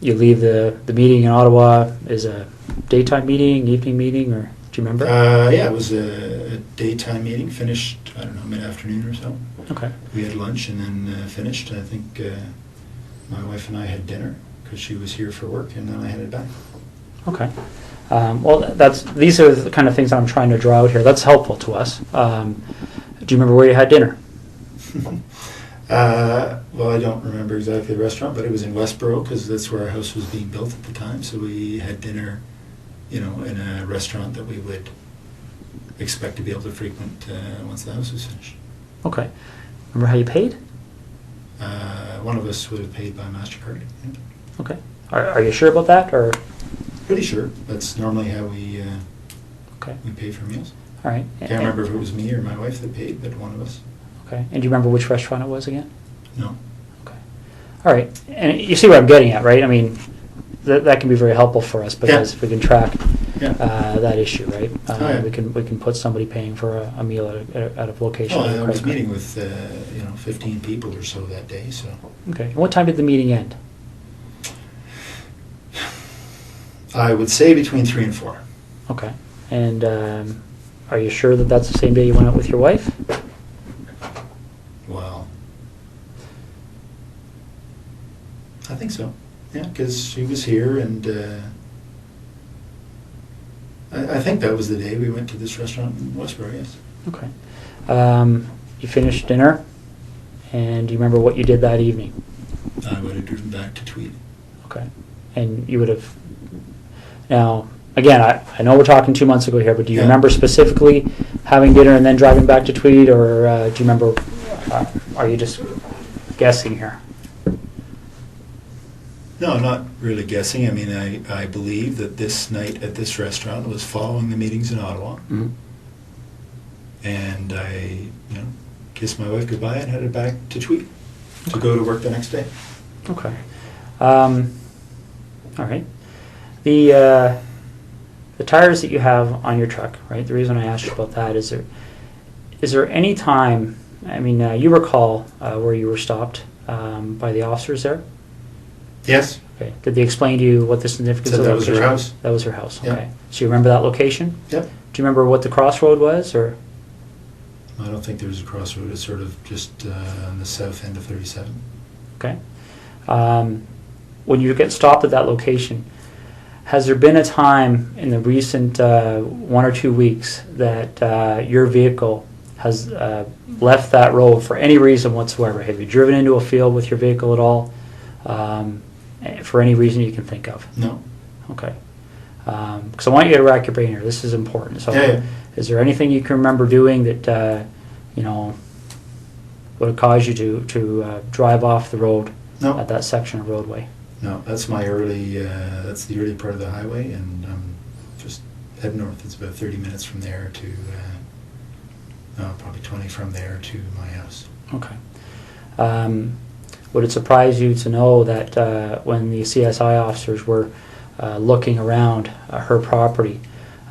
Speaker 1: You leave the meeting in Ottawa is a daytime meeting, evening meeting, or do you remember?
Speaker 2: Yeah, it was a daytime meeting, finished, I don't know, mid-afternoon or so.
Speaker 1: Okay.
Speaker 2: We had lunch and then finished. I think my wife and I had dinner because she was here for work, and then I headed back.
Speaker 1: Okay. Well, these are the kind of things I'm trying to draw out here. That's helpful to us. Do you remember where you had dinner?
Speaker 2: Well, I don't remember exactly the restaurant, but it was in Westboro because that's where our house was being built at the time. So we had dinner, in a restaurant that we would expect to be able to frequent once the house was finished.
Speaker 1: Okay. Remember how you paid?
Speaker 2: One of us would have paid by MasterCard. Yeah.
Speaker 1: Okay. Are you sure about that, or?
Speaker 2: Pretty sure. That's normally how we
Speaker 1: Okay.
Speaker 2: we pay for meals.
Speaker 1: All right.
Speaker 2: Can't remember if it was me or my wife that paid, but one of us.
Speaker 1: Okay. And do you remember which restaurant it was again?
Speaker 2: No.
Speaker 1: Okay. All right. And you see what I'm getting at, right? I mean, that can be very helpful for us because if we can track that issue, right?
Speaker 2: Yeah.
Speaker 1: We can put somebody paying for a meal at a location.
Speaker 2: Well,
Speaker 1: with a
Speaker 2: I was
Speaker 1: credit card.
Speaker 2: meeting with 15 people or so that day. So
Speaker 1: Okay. And what time did the meeting end?
Speaker 2: I would say between 3 and 4.
Speaker 1: Okay. And are you sure that that's the same day you went out with your wife?
Speaker 2: Well, I think so. Yeah, because she was here, and I think that was the day we went to this restaurant in Westboro. Yes.
Speaker 1: Okay. You finished dinner, and do you remember what you did that evening?
Speaker 2: I would have driven back to Tweed.
Speaker 1: Okay. And you would have... Now, again, I know we're talking 2 months ago here, but do you
Speaker 2: Yeah.
Speaker 1: remember specifically having dinner and then driving back to Tweed, or do you remember, are you just guessing here?
Speaker 2: No, I'm not really guessing. I mean, I believe that this night at this restaurant was following the meetings in Ottawa.
Speaker 1: Mhm.
Speaker 2: And I, kissed my wife goodbye and headed back to Tweed to go to work the next day.
Speaker 1: Okay. All right. The tires that you have on your truck, right? The reason I asked you about that is there any time, I mean, you recall where you were stopped by the officers there?
Speaker 2: Yes.
Speaker 1: Okay. Did they explain to you what the significance
Speaker 2: Said
Speaker 1: of the
Speaker 2: that was her
Speaker 1: location
Speaker 2: house.
Speaker 1: That was her house.
Speaker 2: Yeah.
Speaker 1: Okay. So you remember that location?
Speaker 2: Yep.
Speaker 1: Do you remember what the crossroad was, or?
Speaker 2: I don't think there was a crossroad. It's sort of just on the south end of 37.
Speaker 1: Okay. When you get stopped at that location, has there been a time in the recent 1 or 2 weeks that your vehicle has left that road for any reason whatsoever? Have you driven into a field with your vehicle at all, for any reason you can think of?
Speaker 2: No.
Speaker 1: Okay. Because I want you to rack your brain here. This is important. So,
Speaker 2: Yeah.
Speaker 1: is there anything you can remember doing that would have caused you to drive off the road
Speaker 2: No.
Speaker 1: at that section of roadway?
Speaker 2: No, that's my early. That's the early part of the highway, and just head north. It's about 30 minutes from there to. Probably 20 from there to my house.
Speaker 1: Okay. Would it surprise you to know that when the CSI officers were looking around her property,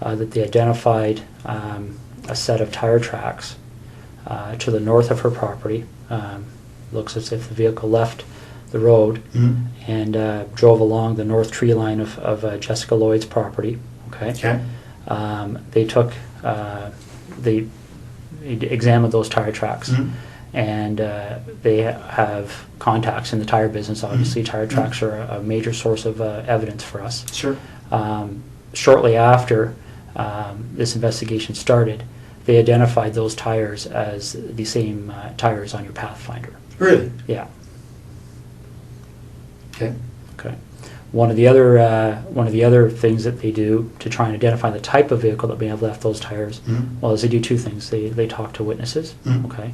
Speaker 1: that they identified a set of tire tracks to the north of her property? Looks as if the vehicle left the road and drove along the north tree line of Jessica Lloyd's property. Okay.
Speaker 2: Okay.
Speaker 1: They took they examined those tire tracks, and they have contacts in the tire business. Obviously, tire tracks are a major source of evidence for us.
Speaker 2: Sure.
Speaker 1: Shortly after this investigation started, they identified those tires as the same tires on your Pathfinder.
Speaker 2: Really?
Speaker 1: Yeah.
Speaker 2: Okay.
Speaker 1: Okay. One of the other things that they do to try and identify the type of vehicle that may have left those tires, well, is they do two things. They talk to witnesses. Okay.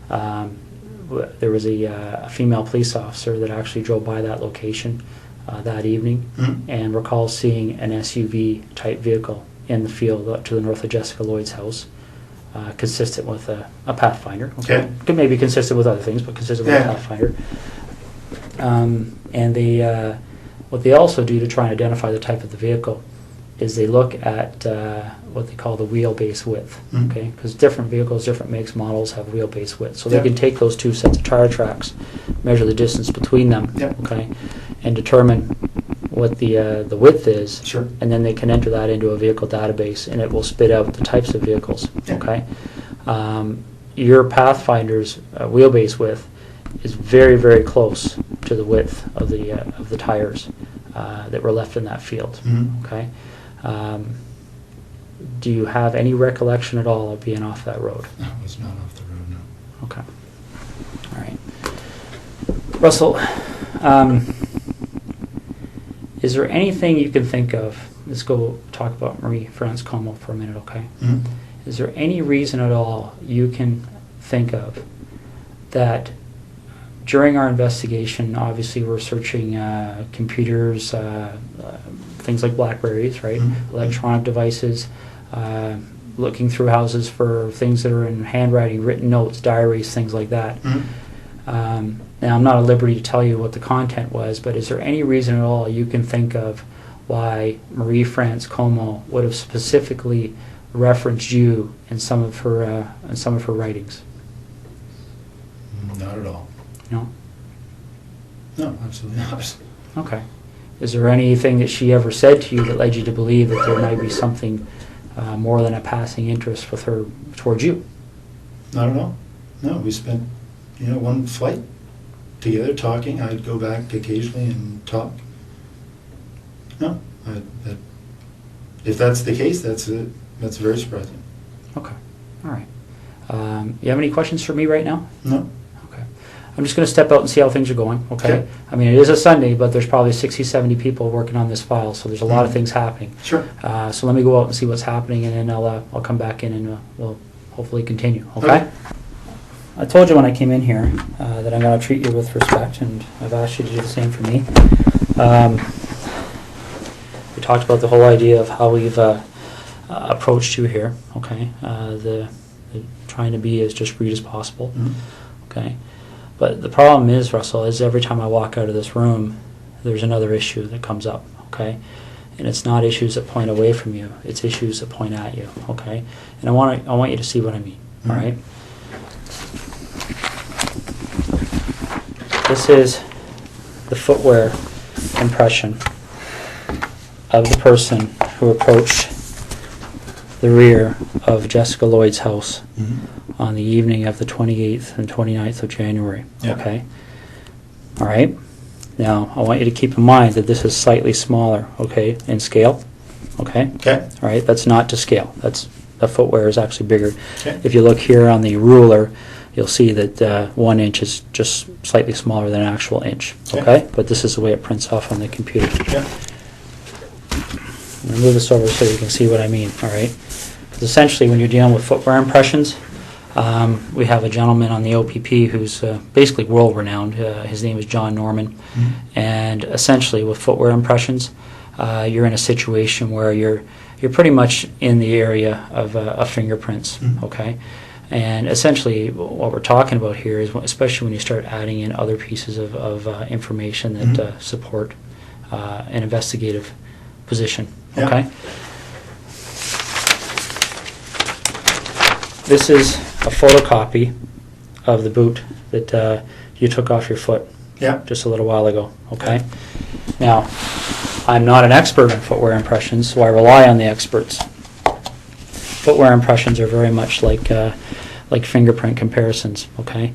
Speaker 1: There was a female police officer that actually drove by that location that evening and recalls seeing an SUV type vehicle in the field to the north of Jessica Lloyd's house, consistent with a Pathfinder.
Speaker 2: Okay.
Speaker 1: Could maybe consistent with other things, but consistent with a Pathfinder. And they what they also do to try and identify the type of the vehicle is they look at what they call the wheelbase width. Okay, because different vehicles, different makes, models have wheelbase width, so they can take those two sets of tire tracks, measure the distance between them. Okay, and determine what the width is.
Speaker 2: Sure.
Speaker 1: And then they can enter that into a vehicle database, and it will spit out the types of vehicles. Okay, your Pathfinder's wheelbase width is very, very close to the width of the tires that were left in that field. Okay. Do you have any recollection at all of being off that road?
Speaker 2: I was not off the road, no.
Speaker 1: Okay. All right. Russell, is there anything you can think of? Let's go talk about Marie-France Como for a minute, okay? Is there any reason at all you can think of that during our investigation, obviously we're searching computers, things like Blackberries, right? Electronic devices, looking through houses for things that are in handwriting, written notes, diaries, things like that. Now, I'm not at liberty to tell you what the content was, but is there any reason at all you can think of why Marie-France Como would have specifically referenced you in some of her writings?
Speaker 2: Not at all.
Speaker 1: No?
Speaker 2: No, absolutely not.
Speaker 1: Okay. Is there anything that she ever said to you that led you to believe that there might be something more than a passing interest with her towards you?
Speaker 2: Not at all. No, we spent, one flight together talking. I'd go back occasionally and talk. No, if that's the case, that's very surprising.
Speaker 1: Okay. All right. You have any questions for me right now?
Speaker 2: No.
Speaker 1: Okay. I'm just going to step out and see how things are going, okay?
Speaker 2: Okay.
Speaker 1: I mean, it is a Sunday, but there's probably 60, 70 people working on this file, so there's a lot of things happening.
Speaker 2: Sure.
Speaker 1: So let me go out and see what's happening, and then I'll come back in and we'll hopefully continue, okay? I told you when I came in here that I'm going to treat you with respect, and I've asked you to do the same for me. We talked about the whole idea of how we've approached you here, okay? The trying to be as discreet as possible, okay? But the problem is, Russell, is every time I walk out of this room, there's another issue that comes up, okay? And it's not issues that point away from you, it's issues that point at you, okay? And I want you to see what I mean, all right? This is the footwear impression of the person who approached the rear of Jessica Lloyd's house on the evening of the 28th and 29th of January, okay? All right? Now, I want you to keep in mind that this is slightly smaller, okay, in scale, okay?
Speaker 2: Okay.
Speaker 1: All right, that's not to scale. That's the footwear is actually bigger.
Speaker 2: Okay.
Speaker 1: If you look here on the ruler, you'll see that 1 inch is just slightly smaller than an actual inch, okay? But this is the way it prints off on the computer.
Speaker 2: Yeah.
Speaker 1: I'm going to move this over so you can see what I mean, all right? Because essentially when you're dealing with footwear impressions, we have a gentleman on the OPP who's basically world-renowned. His name is John Norman. And essentially with footwear impressions, you're in a situation where you're pretty much in the area of fingerprints, okay? And essentially what we're talking about here is, especially when you start adding in other pieces of information that support an investigative position, okay? This is a photocopy of the boot that you took off your foot just a little while ago, okay? Now, I'm not an expert in footwear impressions, so I rely on the experts. Footwear impressions are very much like fingerprint comparisons, okay?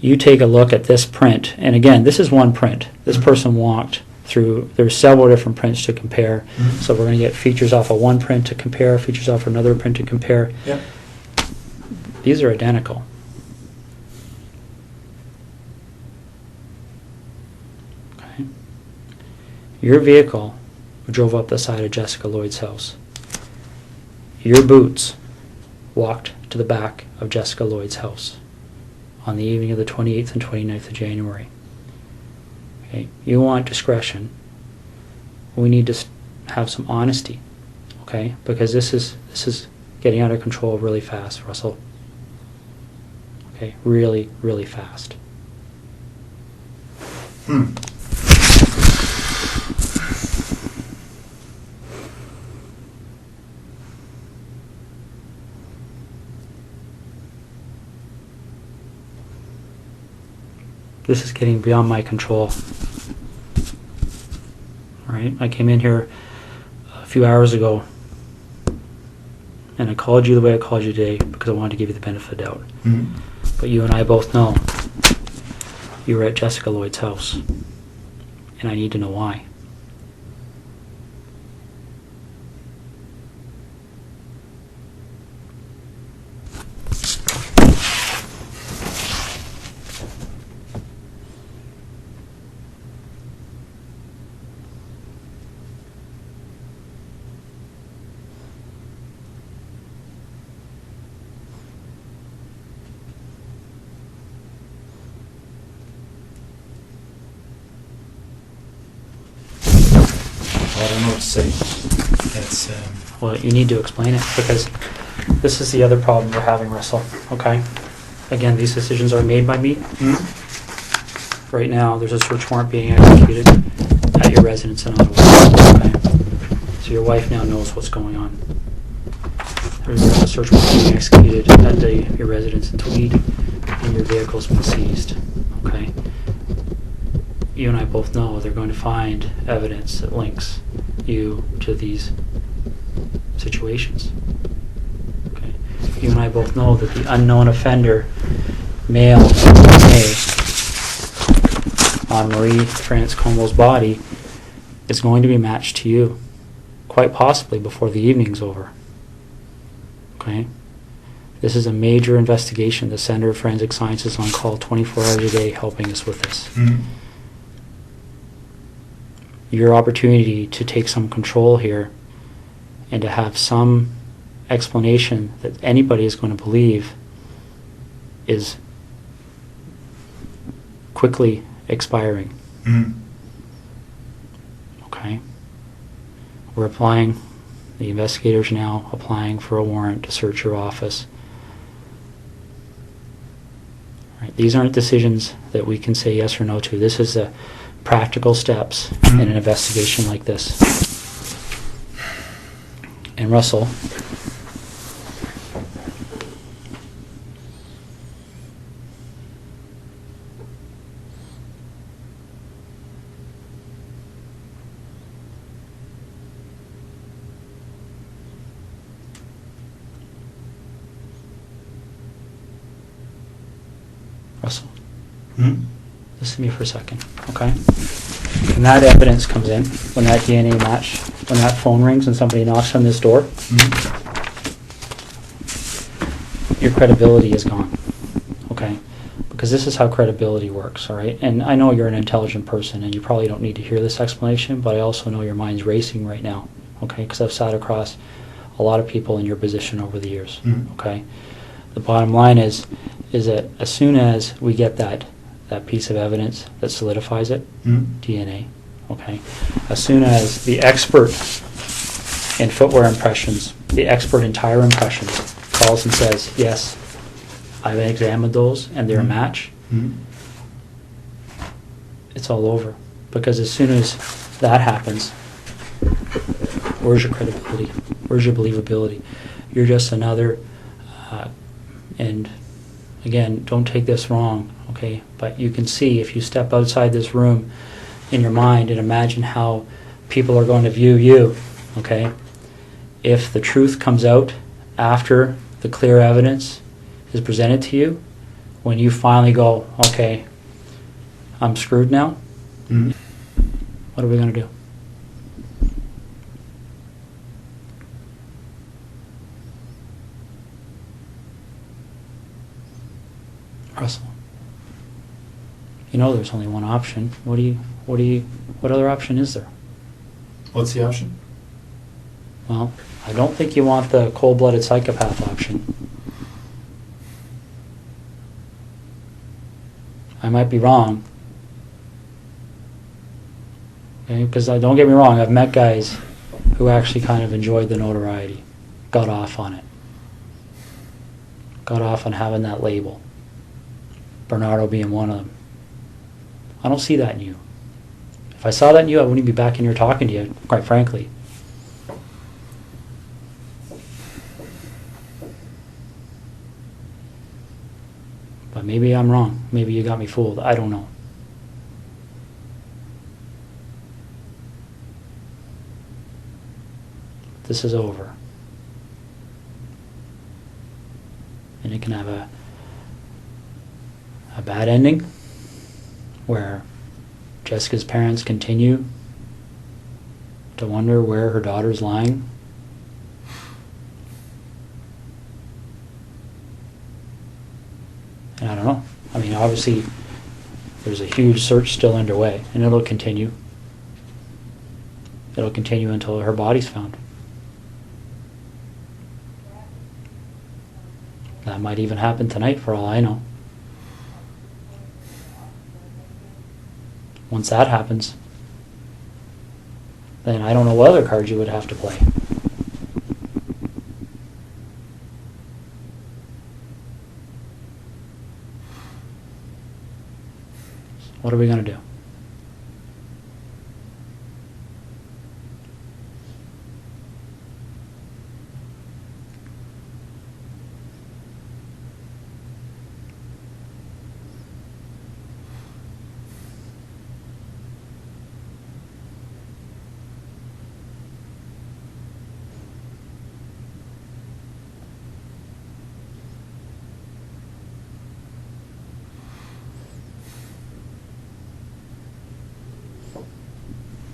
Speaker 1: You take a look at this print, and again, this is one print. This person walked through, there's several different prints to compare, so we're going to get features off of one print to compare, features off another print to compare. These are identical. Okay. Your vehicle drove up the side of Jessica Lloyd's house. Your boots walked to the back of Jessica Lloyd's house on the evening of the 28th and 29th of January. Okay. You want discretion. We need to have some honesty, okay? Because this is getting out of control really fast, Russell. Okay, really, really fast. This is getting beyond my control. All right, I came in here a few hours ago and I called you the way I called you today because I wanted to give you the benefit of the doubt. But you and I both know you were at Jessica Lloyd's house, and I need to know why.
Speaker 2: I don't know what to say. It's
Speaker 1: Well, you need to explain it because this is the other problem we're having, Russell, okay? Again, these decisions are made by me. Right now, there's a search warrant being executed at your residence in Ottawa, okay? So your wife now knows what's going on. There's a search warrant being executed at your residence in Tweed, and your vehicle's been seized, okay? You and I both know they're going to find evidence that links you to these situations. Okay. You and I both know that the unknown offender mailed DNA on Marie France Comeau's body is going to be matched to you, quite possibly before the evening's over. Okay? This is a major investigation. The Center of Forensic Science is on call 24 hours a day helping us with this. Your opportunity to take some control here and to have some explanation that anybody is going to believe is quickly expiring. Okay? We're applying, the investigators now applying for a warrant to search your office. Right? These aren't decisions that we can say yes or no to. This is the practical steps in an investigation like this. And Russell, listen to me for a second, okay? When that evidence comes in, when that DNA match, when that phone rings and somebody knocks on this door, your credibility is gone, okay? Because this is how credibility works, all right? And I know you're an intelligent person and you probably don't need to hear this explanation, but I also know your mind's racing right now, okay? Because I've sat across a lot of people in your position over the years, okay? The bottom line is that as soon as we get that piece of evidence that solidifies it, DNA, okay? As soon as the expert in footwear impressions, the expert in tire impressions calls and says, yes, I've examined those and they're a match, it's all over. Because as soon as that happens, where's your credibility? Where's your believability? You're just another, and again, don't take this wrong, okay? But you can see if you step outside this room in your mind and imagine how people are going to view you, okay? If the truth comes out after the clear evidence is presented to you, when you finally go, okay, I'm screwed now, what are we going to do? Russell, you know there's only one option. What other option is there?
Speaker 2: What's the option?
Speaker 1: Well, I don't think you want the cold-blooded psychopath option. I might be wrong. Okay, because don't get me wrong, I've met guys who actually kind of enjoyed the notoriety, got off on it, got off on having that label. Bernardo being one of them. I don't see that in you. If I saw that in you, I wouldn't be back in here talking to you, quite frankly. But maybe I'm wrong. Maybe you got me fooled. I don't know. This is over. And it can have a bad ending where Jessica's parents continue to wonder where her daughter's lying. And I don't know. I mean, obviously there's a huge search still underway and it'll continue. It'll continue until her body's found. That might even happen tonight for all I know. Once that happens, then I don't know what other cards you would have to play. What are we going to do?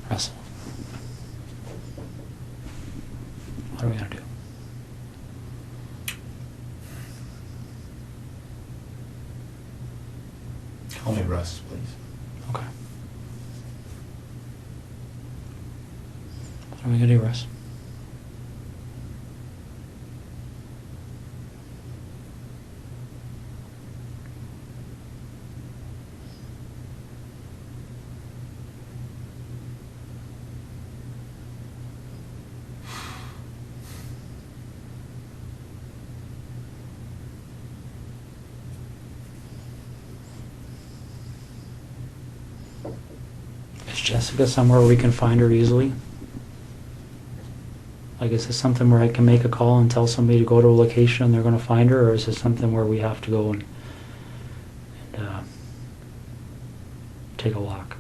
Speaker 1: Russell, what are we going to do?
Speaker 2: requests, please.
Speaker 1: Okay. What are we gonna do, Russ? Is Jessica somewhere we can find her easily? Like, is this something where I can make a call and tell somebody to go to a location and they're gonna find her, or is this something where we have to go and take a walk?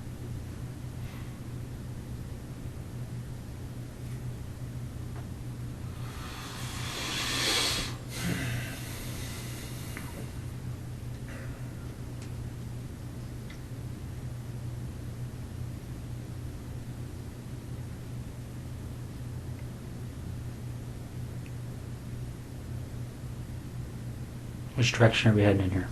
Speaker 1: Which direction are we heading in here?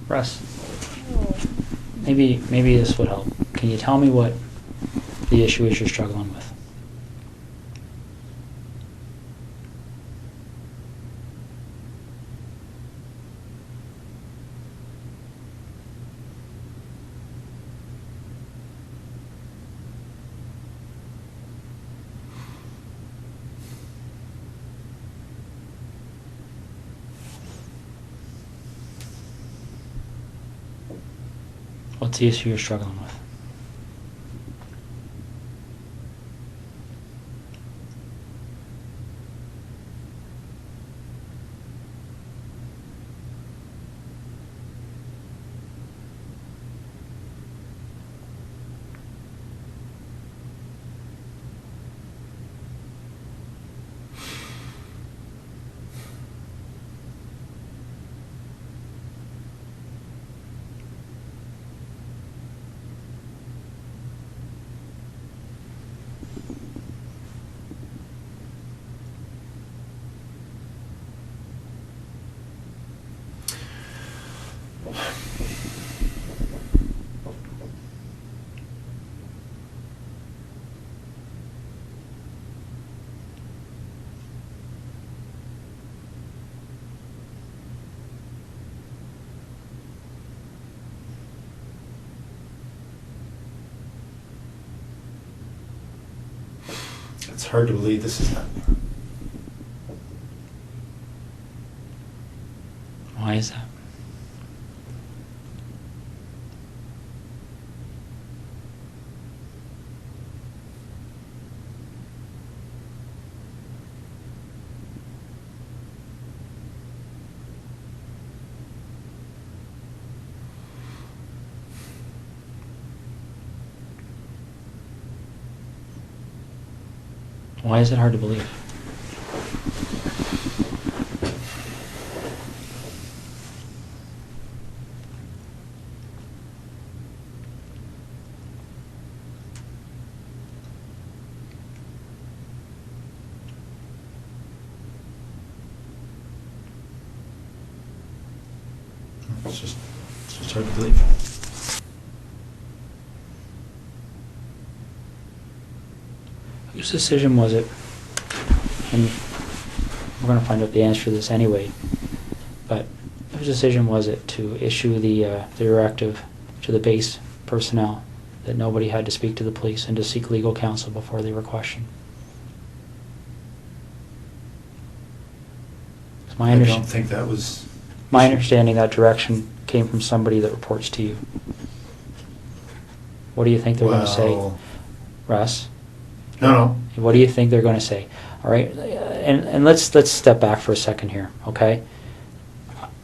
Speaker 1: Russ, maybe this would help. Can you tell me what the issue is you're struggling with? What's the issue you're struggling with?
Speaker 2: It's hard to believe this is happening.
Speaker 1: Why is that? Why is it hard to believe?
Speaker 2: It's just hard to believe.
Speaker 1: Whose decision was it? And we're going to find out the answer to this anyway. But whose decision was it to issue the directive to the base personnel that nobody had to speak to the police and to seek legal counsel before they were questioned?
Speaker 2: I don't think that was...
Speaker 1: My understanding, that direction came from somebody that reports to you. What do you think they're going to say,
Speaker 2: Well,
Speaker 1: Russ?
Speaker 2: no.
Speaker 1: What do you think they're going to say? All right, and let's step back for a second here, okay?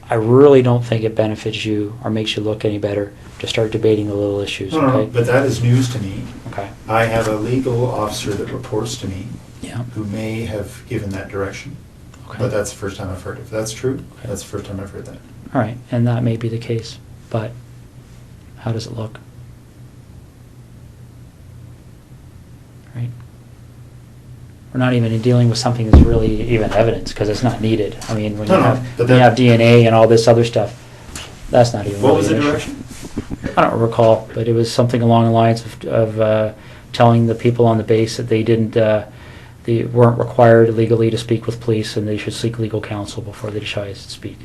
Speaker 1: I really don't think it benefits you or makes you look any better to start debating the little issues,
Speaker 2: No,
Speaker 1: okay?
Speaker 2: but that is news to me.
Speaker 1: Okay.
Speaker 2: I have a legal officer that reports to me
Speaker 1: Yeah.
Speaker 2: who may have given that direction.
Speaker 1: Okay.
Speaker 2: But that's the first time I've heard it. If that's true,
Speaker 1: Okay.
Speaker 2: that's the first time I've heard that.
Speaker 1: All right, and that may be the case, but how does it look? Right? We're not even dealing with something that's really even evidence because it's not needed. I mean, when
Speaker 2: No,
Speaker 1: you
Speaker 2: no,
Speaker 1: have
Speaker 2: but
Speaker 1: when you
Speaker 2: that-
Speaker 1: have DNA and all this other stuff, that's not even
Speaker 2: What
Speaker 1: really
Speaker 2: was the
Speaker 1: an issue.
Speaker 2: direction?
Speaker 1: I don't recall, but it was something along the lines of telling the people on the base that they weren't required legally to speak with police and they should seek legal counsel before they decided to speak.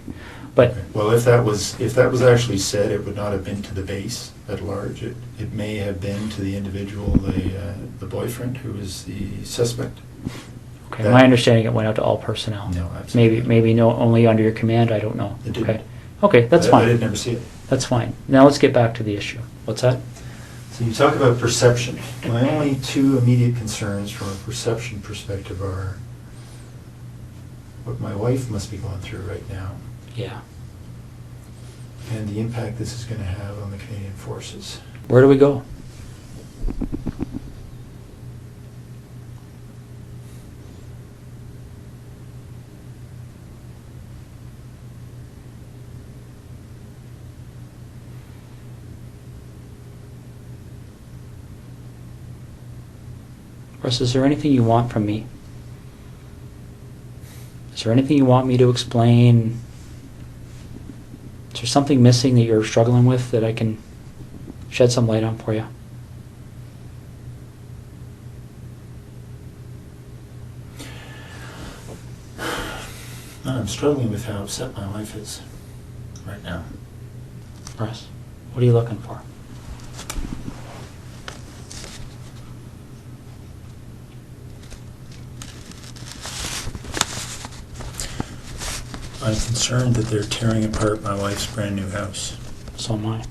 Speaker 1: But
Speaker 2: Okay. Well, if that was actually said, it would not have been to the base at large. It may have been to the individual, the boyfriend who is the suspect.
Speaker 1: okay,
Speaker 2: that-
Speaker 1: my understanding it went out to all personnel.
Speaker 2: No, absolutely.
Speaker 1: Maybe no, only under your command. I don't know.
Speaker 2: It didn't.
Speaker 1: Okay, okay, that's
Speaker 2: I
Speaker 1: fine.
Speaker 2: did never see it.
Speaker 1: That's fine. Now let's get back to the issue. What's that?
Speaker 2: So you talk about perception. My only two immediate concerns from a perception perspective are what my wife must be going through right now
Speaker 1: Yeah.
Speaker 2: and the impact this is going to have on the Canadian Forces.
Speaker 1: Where do we go? Russ, is there anything you want from me? Is there anything you want me to explain? Is there something missing that you're struggling with that I can shed some light on for you?
Speaker 2: I'm struggling with how upset my wife is right now.
Speaker 1: Russ, what are you looking for?
Speaker 2: I'm concerned that they're tearing apart my wife's brand new house.
Speaker 1: So am I.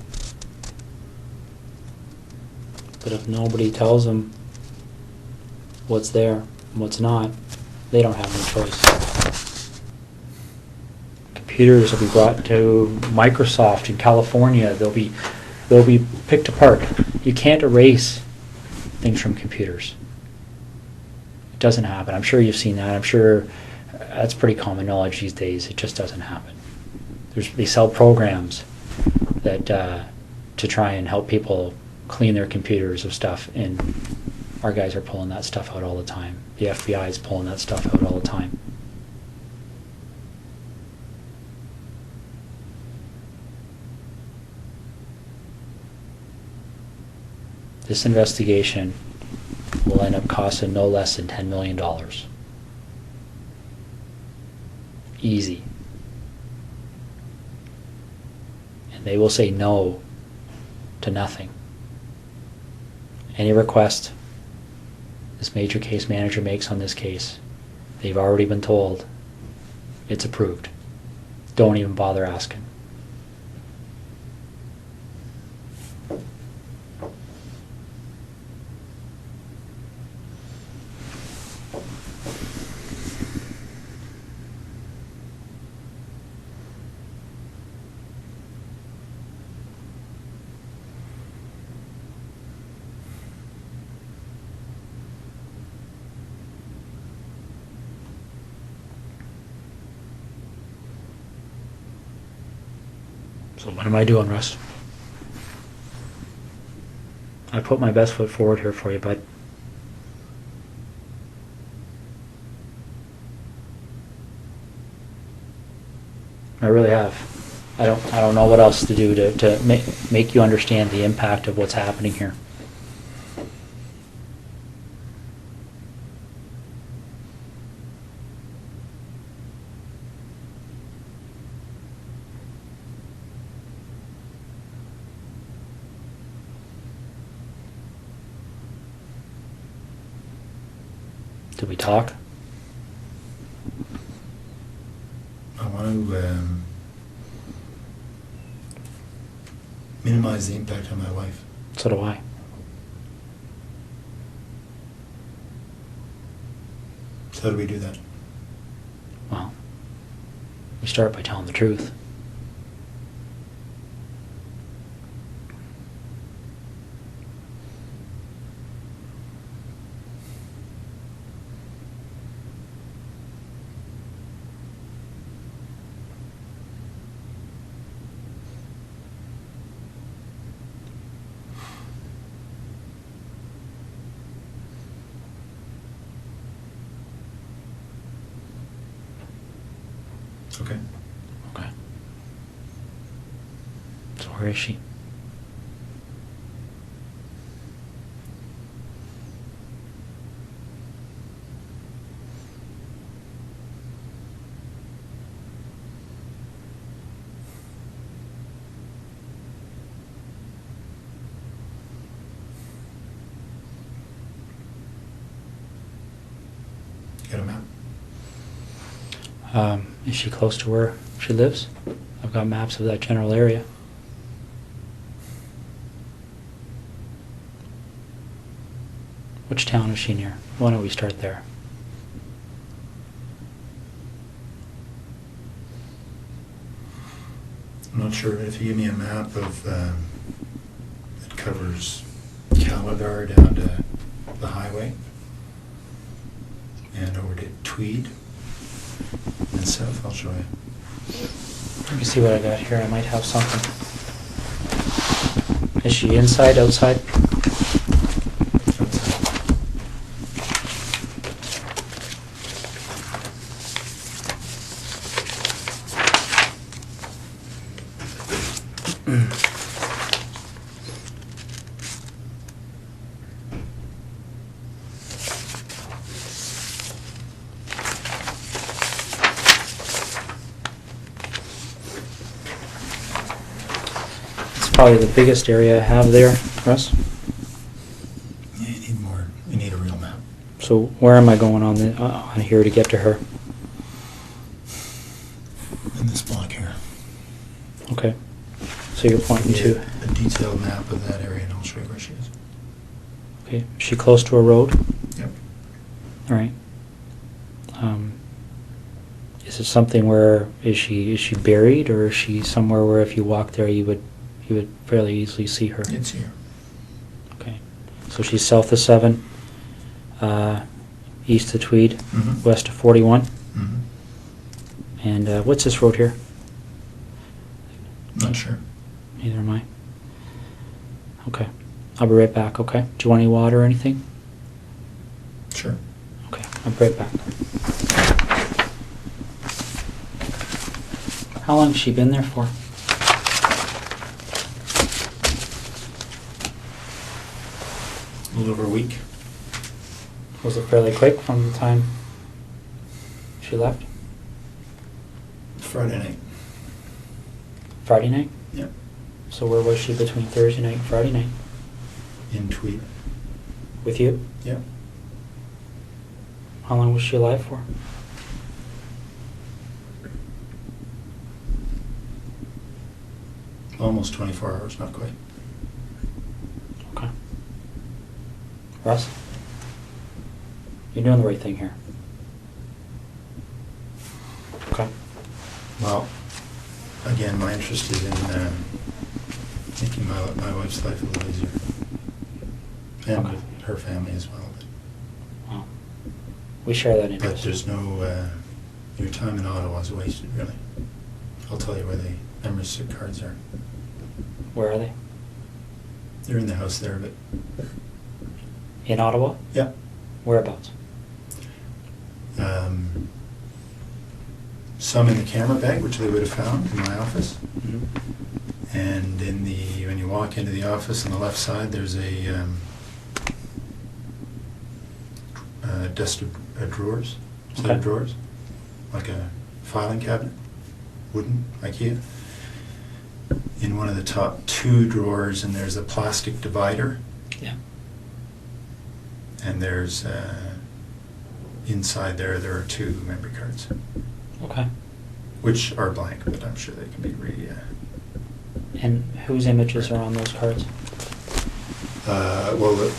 Speaker 1: But if nobody tells them what's there and what's not, they don't have any choice. Computers will be brought to Microsoft in California. They'll be picked apart. You can't erase things from computers. It doesn't happen. I'm sure you've seen that. I'm sure that's pretty common knowledge these days. It just doesn't happen. They sell programs that to try and help people clean their computers of stuff, and our guys are pulling that stuff out all the time. The FBI is pulling that stuff out all the time. This investigation will end up costing no less than $10 million. Easy. And they will say no to nothing. Any request this major case manager makes on this case, they've already been told it's approved. Don't even bother asking. So what am I doing, Russ? I put my best foot forward here for you, bud. I really have. I don't know what else to do to make you understand the impact of what's happening here. Did we talk?
Speaker 2: I want to minimize the impact on my wife.
Speaker 1: So do I.
Speaker 2: So how do we do that?
Speaker 1: Well, we start by telling the truth.
Speaker 2: Okay.
Speaker 1: Okay. So where is she?
Speaker 2: Got a map?
Speaker 1: Is she close to where she lives? I've got maps of that general area. Which town is she near? Why don't we start there?
Speaker 2: I'm not sure if you give me a map of that covers Calabar down to the highway and over to Tweed and south, I'll show you.
Speaker 1: Let me see what I got here. I might have something. Is she inside, outside? Probably the biggest area I have there, Russ.
Speaker 2: Yeah, you need more. You need a real map.
Speaker 1: So where am I going on here to get to her?
Speaker 2: In this block here.
Speaker 1: Okay. So you're pointing to
Speaker 2: a detailed map of that area, and I'll show you where she is.
Speaker 1: Okay. Is she close to a road?
Speaker 2: Yep.
Speaker 1: All right. Is it something where is she buried, or is she somewhere where if you walk there you would fairly easily see her?
Speaker 2: It's here.
Speaker 1: Okay. So she's south of 7, east of Tweed, west of 41. And what's this road here?
Speaker 2: Not sure.
Speaker 1: Neither am I. Okay. I'll be right back, okay? Do you want any water or anything?
Speaker 2: Sure.
Speaker 1: Okay, I'll be right back. How long has she been there for?
Speaker 2: A little over a week.
Speaker 1: Was it fairly quick from the time she left?
Speaker 2: Friday night.
Speaker 1: Friday night?
Speaker 2: Yep.
Speaker 1: So where was she between Thursday night and Friday night?
Speaker 2: In Tweed.
Speaker 1: With you?
Speaker 2: Yep.
Speaker 1: How long was she alive for?
Speaker 2: Almost 24 hours, not quite.
Speaker 1: Okay. Russ? You're doing the right thing here. Okay.
Speaker 2: Well, again, my interest is in making my wife's life a little easier. And
Speaker 1: Okay.
Speaker 2: with her family as well.
Speaker 1: Well, we share that
Speaker 2: But
Speaker 1: interest.
Speaker 2: there's no, your time in Ottawa is wasted, really. I'll tell you where the membership cards are.
Speaker 1: Where are they?
Speaker 2: They're in the house there, but
Speaker 1: In Ottawa?
Speaker 2: yeah.
Speaker 1: Whereabouts?
Speaker 2: Some in the camera bag, which they would have found in my office.
Speaker 1: Mm-hmm.
Speaker 2: And when you walk into the office on the left side, there's a desk of drawers, set
Speaker 1: Okay.
Speaker 2: of drawers, like a filing cabinet, wooden, IKEA. In one of the top 2 drawers, and there's a plastic divider,
Speaker 1: Yeah.
Speaker 2: and there's inside there are 2 memory cards,
Speaker 1: Okay.
Speaker 2: which are blank, but I'm sure they can be
Speaker 1: And whose images are on those cards?
Speaker 2: well,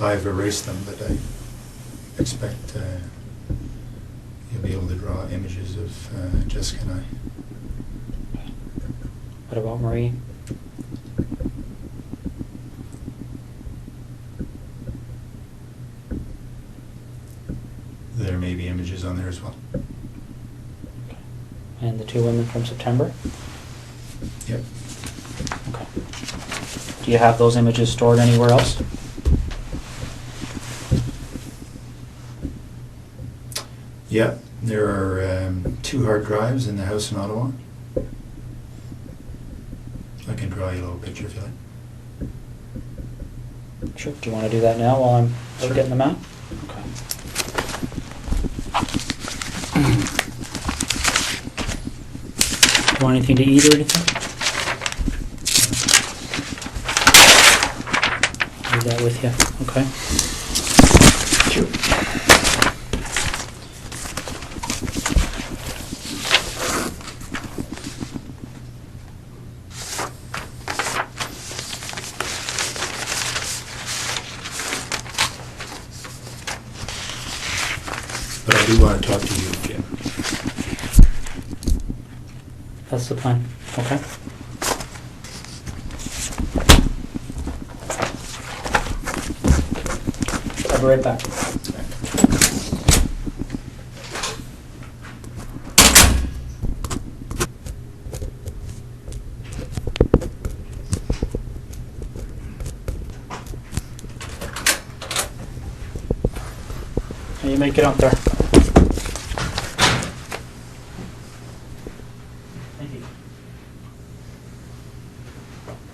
Speaker 2: I've erased them, but I expect be able to draw images of Jessica and I.
Speaker 1: What about Marie?
Speaker 2: There may be images on there as well.
Speaker 1: And the two women from September?
Speaker 2: Yep.
Speaker 1: Okay. Do you have those images stored anywhere else?
Speaker 2: Yep. There are 2 hard drives in the house in Ottawa. I can draw you a little picture if you like.
Speaker 1: Sure. Do you want to do that now while I'm
Speaker 2: Sure.
Speaker 1: getting them out? Okay. Do you want anything to eat or anything? Leave that with you. Okay.
Speaker 2: Sure. But I do want to talk to you, Jim.
Speaker 1: That's the plan. Okay. I'll be right back. Can you make it up there? Thank you.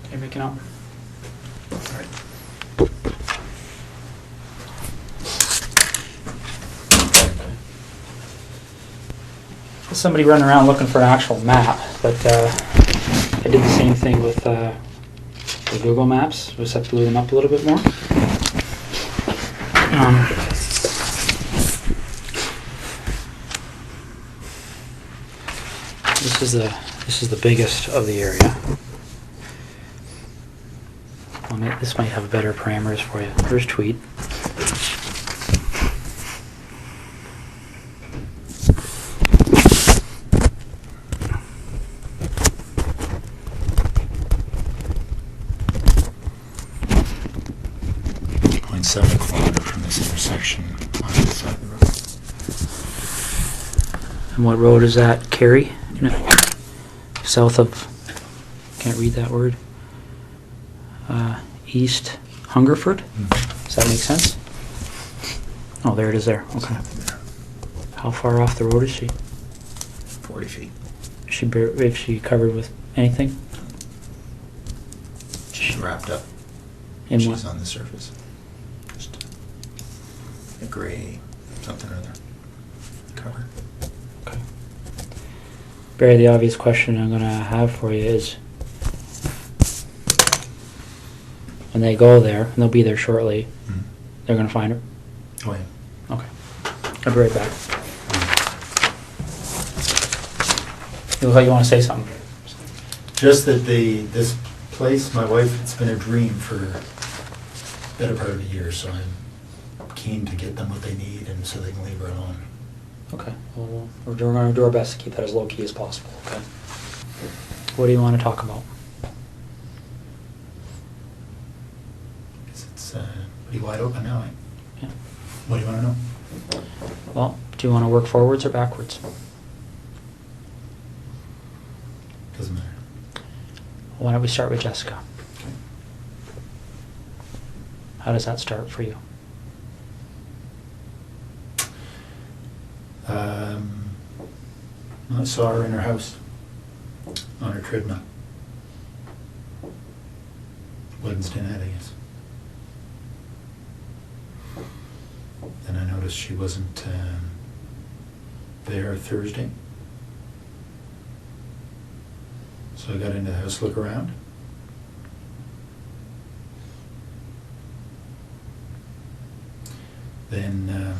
Speaker 1: Can you make it up?
Speaker 2: All right.
Speaker 1: Somebody running around looking for an actual map, but I did the same thing with the Google Maps. Just have to blew them up a little bit more. This is the biggest of the area. Well, this might have better parameters for you. Here's Tweed.
Speaker 2: .7 kilometer from this intersection on this side of the road.
Speaker 1: And what road is that? Kerry? South of, can't read that word. East Hungerford? Does that make sense? Oh, there it is there. Okay. How far off the road is she?
Speaker 2: 40 feet.
Speaker 1: Is she covered with anything?
Speaker 2: She's wrapped up.
Speaker 1: In
Speaker 2: She's
Speaker 1: what?
Speaker 2: on the surface. Just a gray something or other cover.
Speaker 1: Okay. Barry, the obvious question I'm going to have for you is, when they go there, and they'll be there shortly, they're going to find her?
Speaker 2: Oh, yeah.
Speaker 1: Okay. I'll be right back. You look like you want to say something.
Speaker 2: Just that this place, my wife, it's been a dream for the better part of a year, so I'm keen to get them what they need and so they can leave her alone.
Speaker 1: Okay. Well, we're going to do our best to keep that as low key as possible, okay? What do you want to talk about?
Speaker 2: It's pretty wide open now, eh?
Speaker 1: Yeah.
Speaker 2: What do you want to know?
Speaker 1: Well, do you want to work forwards or backwards?
Speaker 2: Doesn't matter.
Speaker 1: Why don't we start with Jessica?
Speaker 2: Okay.
Speaker 1: How does that start for you?
Speaker 2: I saw her in her house on her treadmill. Wednesday night, I guess. Then I noticed she wasn't there Thursday. So I got into the house to look around. Then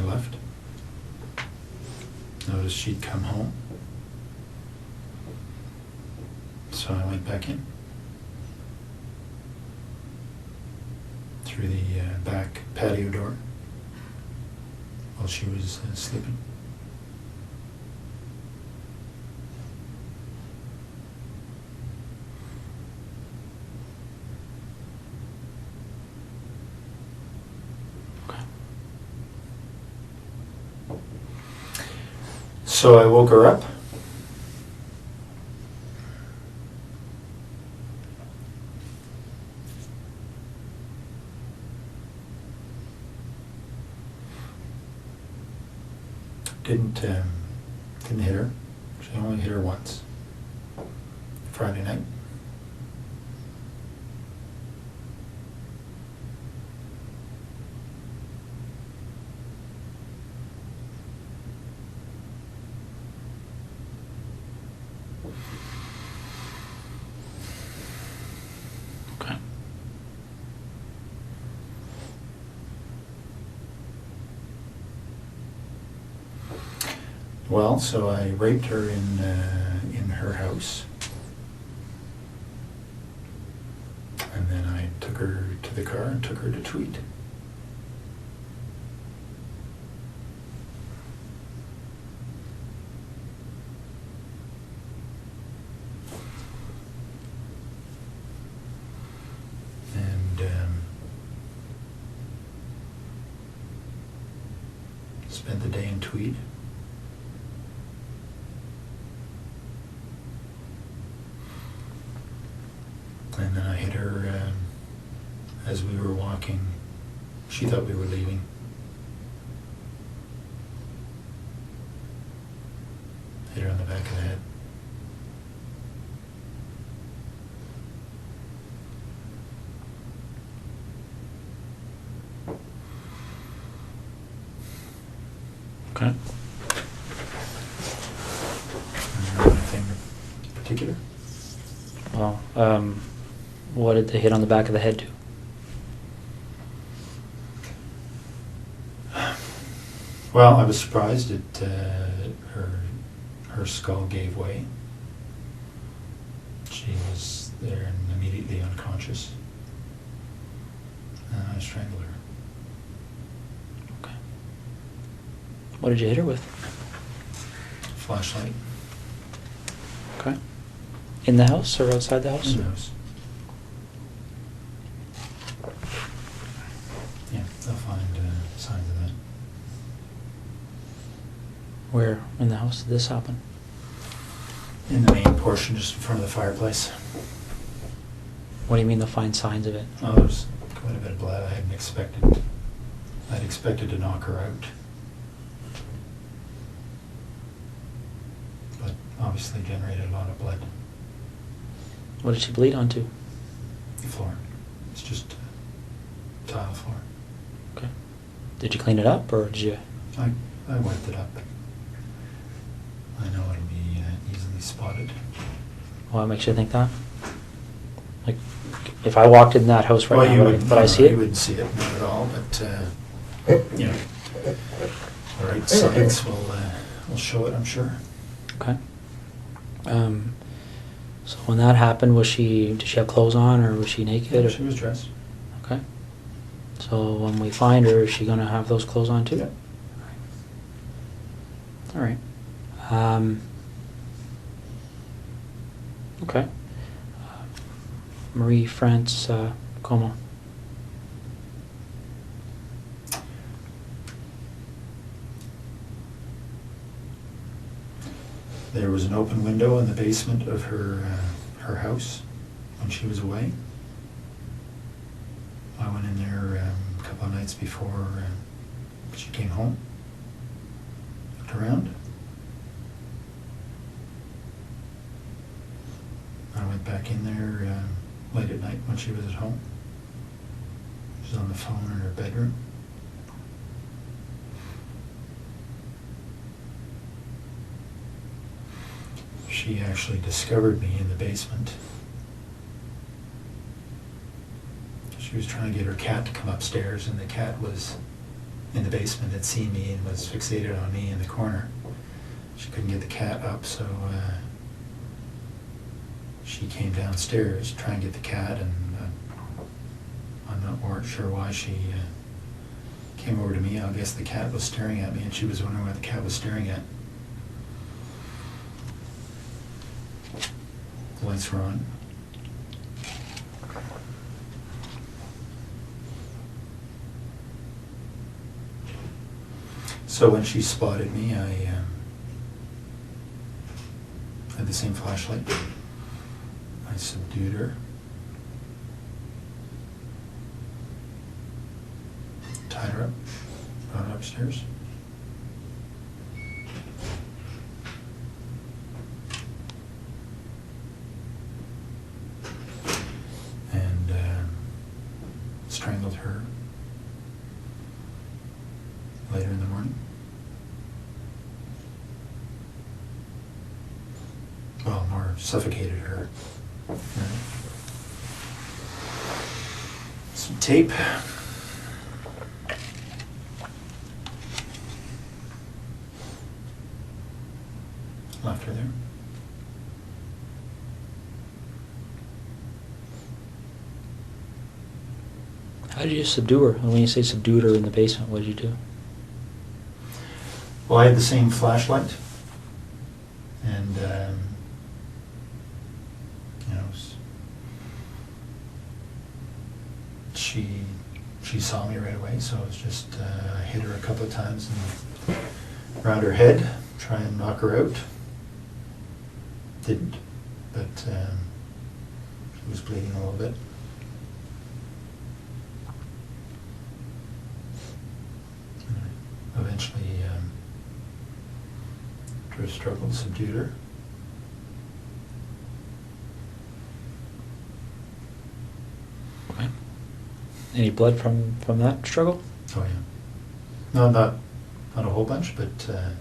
Speaker 2: left. Noticed she'd come home. So I went back in. Through the back patio door. while she was sleeping.
Speaker 1: Okay.
Speaker 2: So I woke her up. Didn't hit her. She only hit her once. Friday night.
Speaker 1: Okay.
Speaker 2: Well, so I raped her in her house, and then I took her to the car and took her to Tweed. And spent the day in Tweed. And then I hit her as we were walking. She thought we were leaving. Hit her on the back of the head.
Speaker 1: Okay.
Speaker 2: Anything particular?
Speaker 1: Well, what did the hit on the back of the head do?
Speaker 2: Well, I was surprised that her skull gave way. She was there and immediately unconscious. And I strangled her.
Speaker 1: Okay. What did you hit her with?
Speaker 2: Flashlight.
Speaker 1: Okay. In the house or outside the house?
Speaker 2: In the house. Yeah, they'll find signs of that.
Speaker 1: Where in the house did this happen?
Speaker 2: In the main portion, just in front of the fireplace.
Speaker 1: What do you mean they'll find signs of it?
Speaker 2: Oh, there's quite a bit of blood. I hadn't expected. I'd expected to knock her out. But obviously generated a lot of blood.
Speaker 1: What did she bleed onto?
Speaker 2: The floor. It's just tile floor.
Speaker 1: Okay. Did you clean it up or did you?
Speaker 2: I wiped it up. I know it'll be easily spotted.
Speaker 1: What makes you think that? Like, if I walked in that house right
Speaker 2: Well,
Speaker 1: now,
Speaker 2: you
Speaker 1: would
Speaker 2: wouldn't,
Speaker 1: I see it?
Speaker 2: You wouldn't see it, not at all, but, you know, the right signs will show it, I'm sure.
Speaker 1: Okay. So when that happened, did she have clothes on or was she naked?
Speaker 2: Yeah,
Speaker 1: or?
Speaker 2: she was dressed.
Speaker 1: Okay. So when we find her, is she going to have those clothes on too?
Speaker 2: Yeah.
Speaker 1: All right. Okay. Marie France Como.
Speaker 2: There was an open window in the basement of her house when she was away. I went in there a couple of nights before she came home. Looked around. I went back in there late at night when she was at home. She was on the phone in her bedroom. She actually discovered me in the basement. She was trying to get her cat to come upstairs, and the cat was in the basement, had seen me and was fixated on me in the corner. She couldn't get the cat up, so she came downstairs to try and get the cat, and I'm not sure why she came over to me. I guess the cat was staring at me, and she was wondering what the cat was staring at. The lights were on. So when she spotted me, I had the same flashlight. I subdued her. Tied her up, brought her upstairs. And strangled her later in the morning. Well, more suffocated her. Right. Some tape. Left her there.
Speaker 1: How did you subdue her? And when you say subdued her in the basement, what did you do?
Speaker 2: Well, I had the same flashlight, and you know, she saw me right away. So it was just I hit her a couple of times and around her head, try and knock her out. Didn't, but she was bleeding a little bit. And I eventually, after a struggle, subdued her.
Speaker 1: Okay. Any blood from that struggle?
Speaker 2: Oh yeah. No, not a whole bunch, but a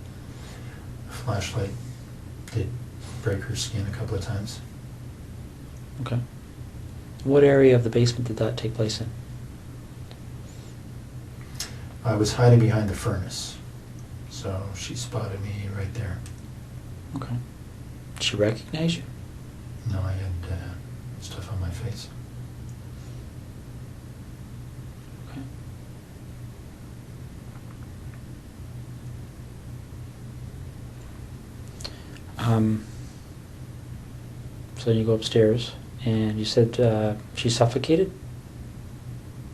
Speaker 2: flashlight did break her skin a couple of times.
Speaker 1: Okay. What area of the basement did that take place in?
Speaker 2: I was hiding behind the furnace, so she spotted me right there.
Speaker 1: Okay. Did she recognize you?
Speaker 2: No, I had stuff on my face.
Speaker 1: Okay. So then you go upstairs, and you said she suffocated?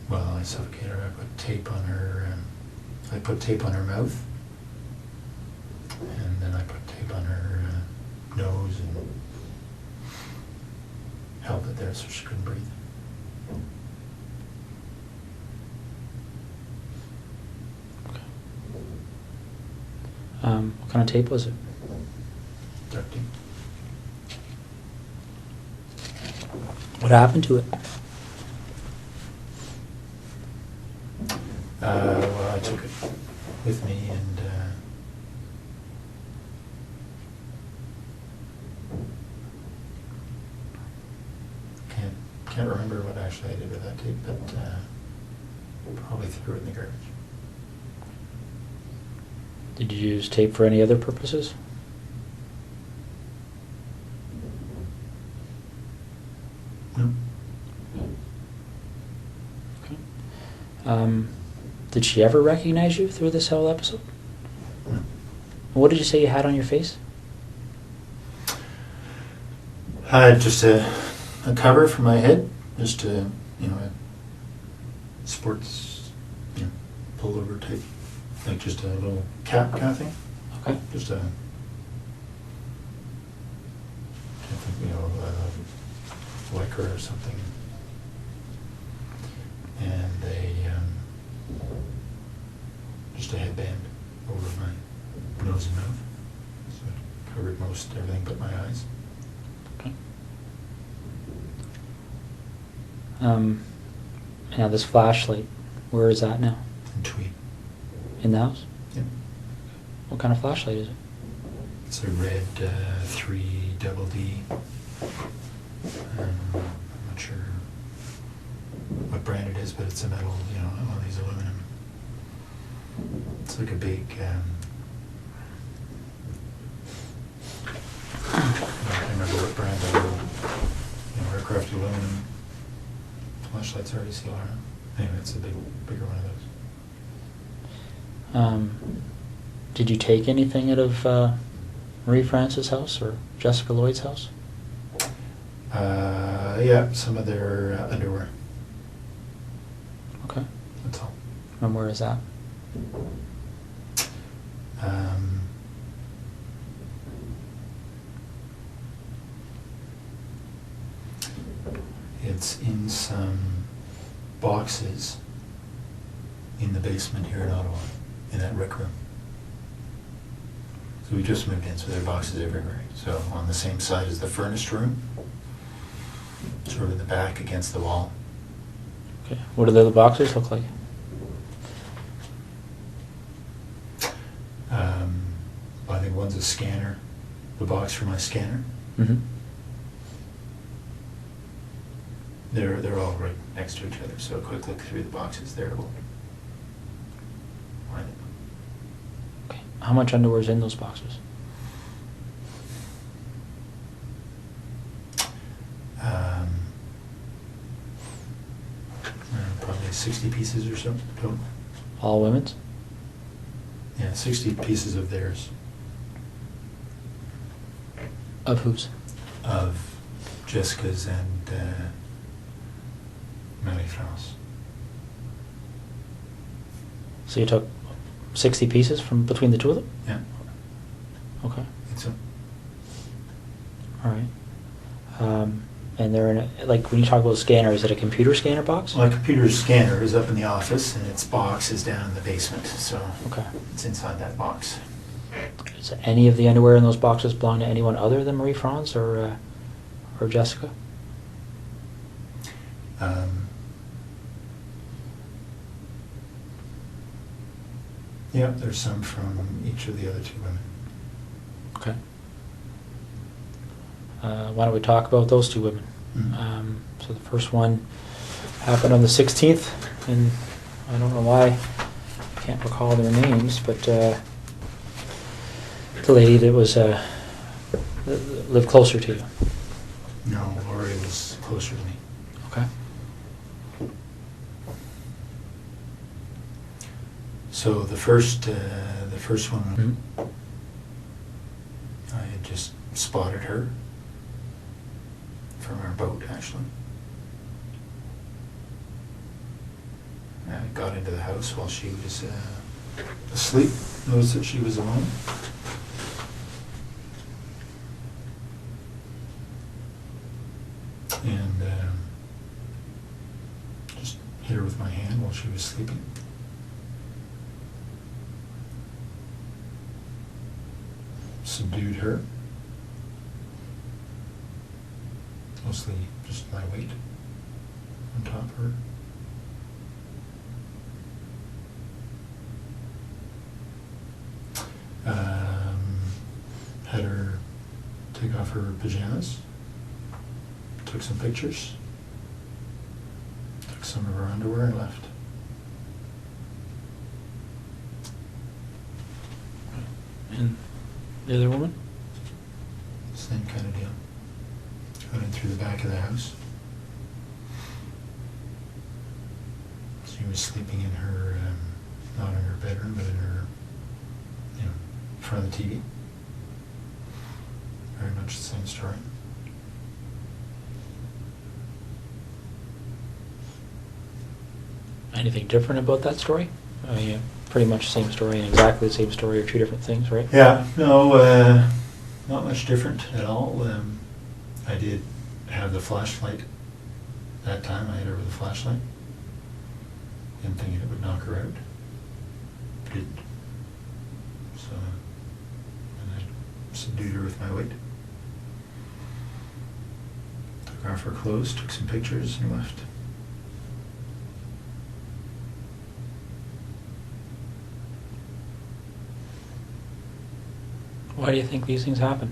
Speaker 2: Well, I suffocated her. I put tape on her. I put tape on her mouth, and then I put tape on her nose and held it there so she couldn't breathe.
Speaker 1: Okay. What kind of tape was it?
Speaker 2: Duct tape.
Speaker 1: What happened to it?
Speaker 2: Well, I took it with me and can't remember what actually I did with that tape, but probably threw it in the garbage.
Speaker 1: Did you use tape for any other purposes?
Speaker 2: No.
Speaker 1: Okay. Did she ever recognize you through this whole episode?
Speaker 2: No.
Speaker 1: What did you say you had on your face?
Speaker 2: I had just a cover for my head, just a, a sports, pullover type, like just a little cap kind of thing.
Speaker 1: Okay.
Speaker 2: Just a, lycra or something. And just a headband over my nose and mouth. So it covered most everything but my eyes.
Speaker 1: Okay. Now this flashlight, where is that now?
Speaker 2: And tweed.
Speaker 1: In the house?
Speaker 2: Yep.
Speaker 1: What kind of flashlight is it?
Speaker 2: It's a red 3 double D. I'm not sure what brand it is, but it's a metal, one of these aluminum. It's like a big, I can't remember what brand the little, aircraft aluminum flashlights are. You see a lot of them. Anyway, it's a bigger one of those.
Speaker 1: Did you take anything out of Marie France's house or Jessica Lloyd's house?
Speaker 2: Yeah, some of their underwear.
Speaker 1: Okay.
Speaker 2: That's all.
Speaker 1: And where is that?
Speaker 2: It's in some boxes in the basement here in Ottawa, in that rec room. So we just moved in, so there are boxes everywhere. So on the same side as the furnace room, sort of in the back against the wall.
Speaker 1: Okay. What do the other boxes look like?
Speaker 2: I think one's a scanner, the box for my scanner.
Speaker 1: Mm-hmm.
Speaker 2: They're all right next to each other, so a quick look through the boxes there will find it.
Speaker 1: Okay. How much underwear is in those boxes?
Speaker 2: Probably 60 pieces or so total.
Speaker 1: All women's?
Speaker 2: Yeah, 60 pieces of theirs.
Speaker 1: Of whose?
Speaker 2: Of Jessica's and Marie-France.
Speaker 1: So you took 60 pieces from between the two of them?
Speaker 2: Yeah,
Speaker 1: Okay.
Speaker 2: I think so.
Speaker 1: All right. And they're in a, like when you talk about a scanner, is it a computer scanner box?
Speaker 2: My computer scanner is up in the office and its box is down in the basement, so
Speaker 1: Okay.
Speaker 2: it's inside that box.
Speaker 1: Does any of the underwear in those boxes belong to anyone other than Marie France or Jessica?
Speaker 2: Yeah, there's some from each of the other two women.
Speaker 1: Okay. Why don't we talk about those two women?
Speaker 2: Mhm.
Speaker 1: So the first one happened on the 16th, and I don't know why I can't recall their names, but the lady that was lived closer to you.
Speaker 2: No, Lori was closer to me.
Speaker 1: Okay.
Speaker 2: So the first one,
Speaker 1: Mhm.
Speaker 2: I had just spotted her from our boat, actually. I got into the house while she was asleep, noticed that she was alone. And just hit her with my hand while she was sleeping. Subdued her. Mostly just my weight on top of her. Had her take off her pajamas. Took some pictures. Took some of her underwear and left.
Speaker 1: And the other woman?
Speaker 2: Same kind of deal. Got in through the back of the house. She was sleeping in her, not in her bedroom, but in her, in front of the TV. Very much the same story.
Speaker 1: Anything different about that story? I mean, pretty much the same story and exactly the same story are two different things, right?
Speaker 2: Yeah, no, not much different at all. I did have the flashlight that time. I hit her with a flashlight. Didn't think it would knock her out. Didn't. So, and I subdued her with my weight. Took off her clothes, took some pictures, and left.
Speaker 1: Why do you think these things happen?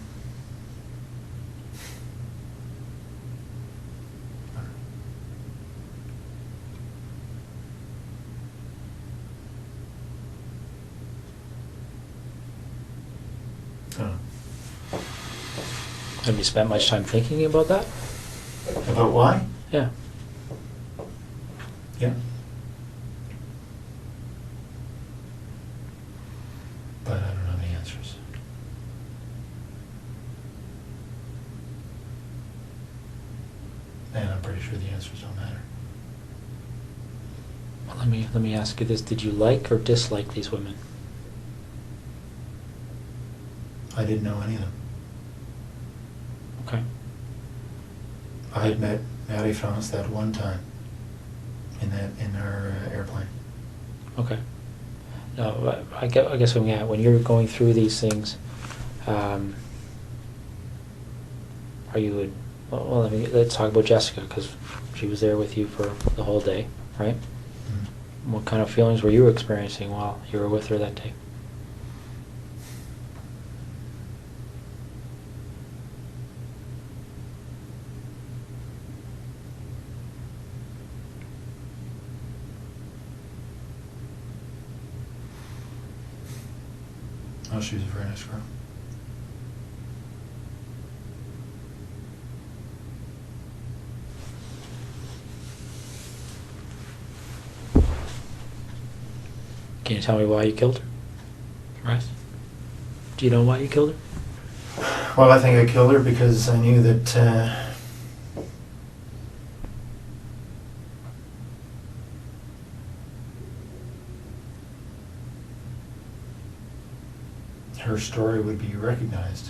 Speaker 1: Have you spent much time thinking about that?
Speaker 2: About why?
Speaker 1: Yeah.
Speaker 2: Yeah.
Speaker 1: Let me ask you this: did you like or dislike these women?
Speaker 2: I didn't know any of them.
Speaker 1: Okay.
Speaker 2: I had met Maddie France that one time in our airplane.
Speaker 1: Okay. No, I guess when you're going through these things, are you? Well, let's talk about Jessica, because she was there with you for the whole day, right?
Speaker 2: Mm-hmm.
Speaker 1: What kind of feelings were you experiencing while you were with her that day?
Speaker 2: Oh, she was a very nice girl.
Speaker 1: Can you tell me why you killed her? Right? Do you know why you killed her?
Speaker 2: Well, I think I killed her because I knew that her story would be recognized.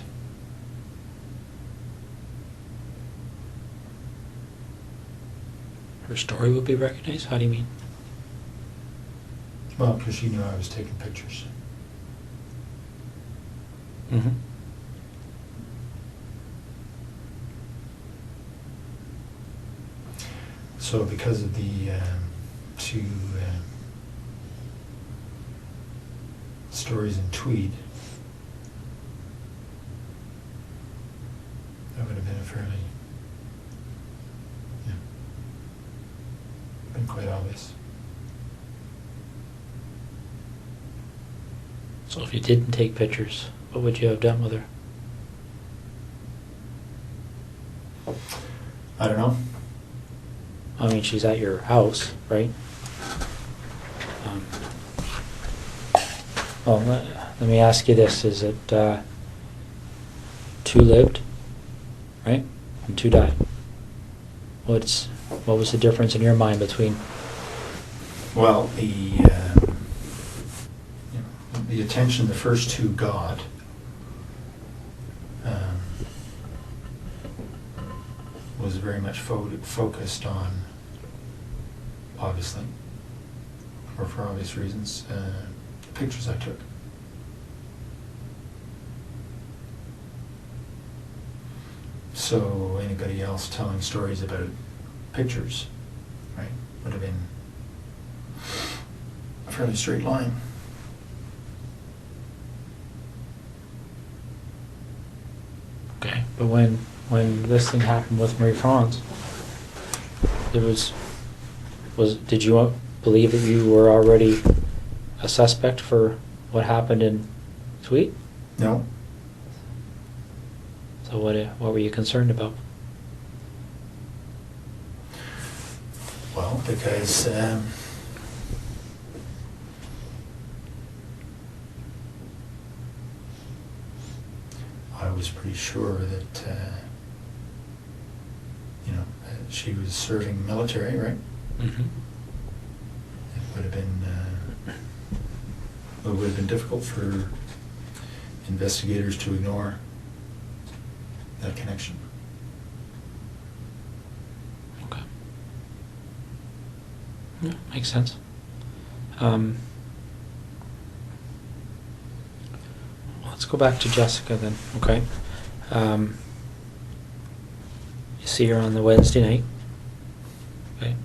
Speaker 1: Her story would be recognized? How do you mean?
Speaker 2: Well, because she knew I was taking pictures.
Speaker 1: Mm-hmm.
Speaker 2: So because of the two stories in Tweed, that would have been a fairly, been quite obvious.
Speaker 1: So if you didn't take pictures, what would you have done with her?
Speaker 2: I don't know.
Speaker 1: I mean, she's at your house, right? Well, let me ask you this. Is it 2 lived, right? And 2 died. What was the difference in your mind between?
Speaker 2: Well, the attention the first 2 got was very much focused on, obviously, or for obvious reasons, the pictures I took. So anybody else telling stories about pictures, right, would have been a fairly straight line.
Speaker 1: Okay, but when this thing happened with Marie France, did you believe that you were already a suspect for what happened in Tweed?
Speaker 2: No.
Speaker 1: So what were you concerned about?
Speaker 2: Well, because I was pretty sure that she was serving military, right?
Speaker 1: Mm-hmm.
Speaker 2: It would have been difficult for investigators to ignore that connection.
Speaker 1: Okay. Yeah, makes sense. Let's go back to Jessica then, okay? You see her on the Wednesday night, okay?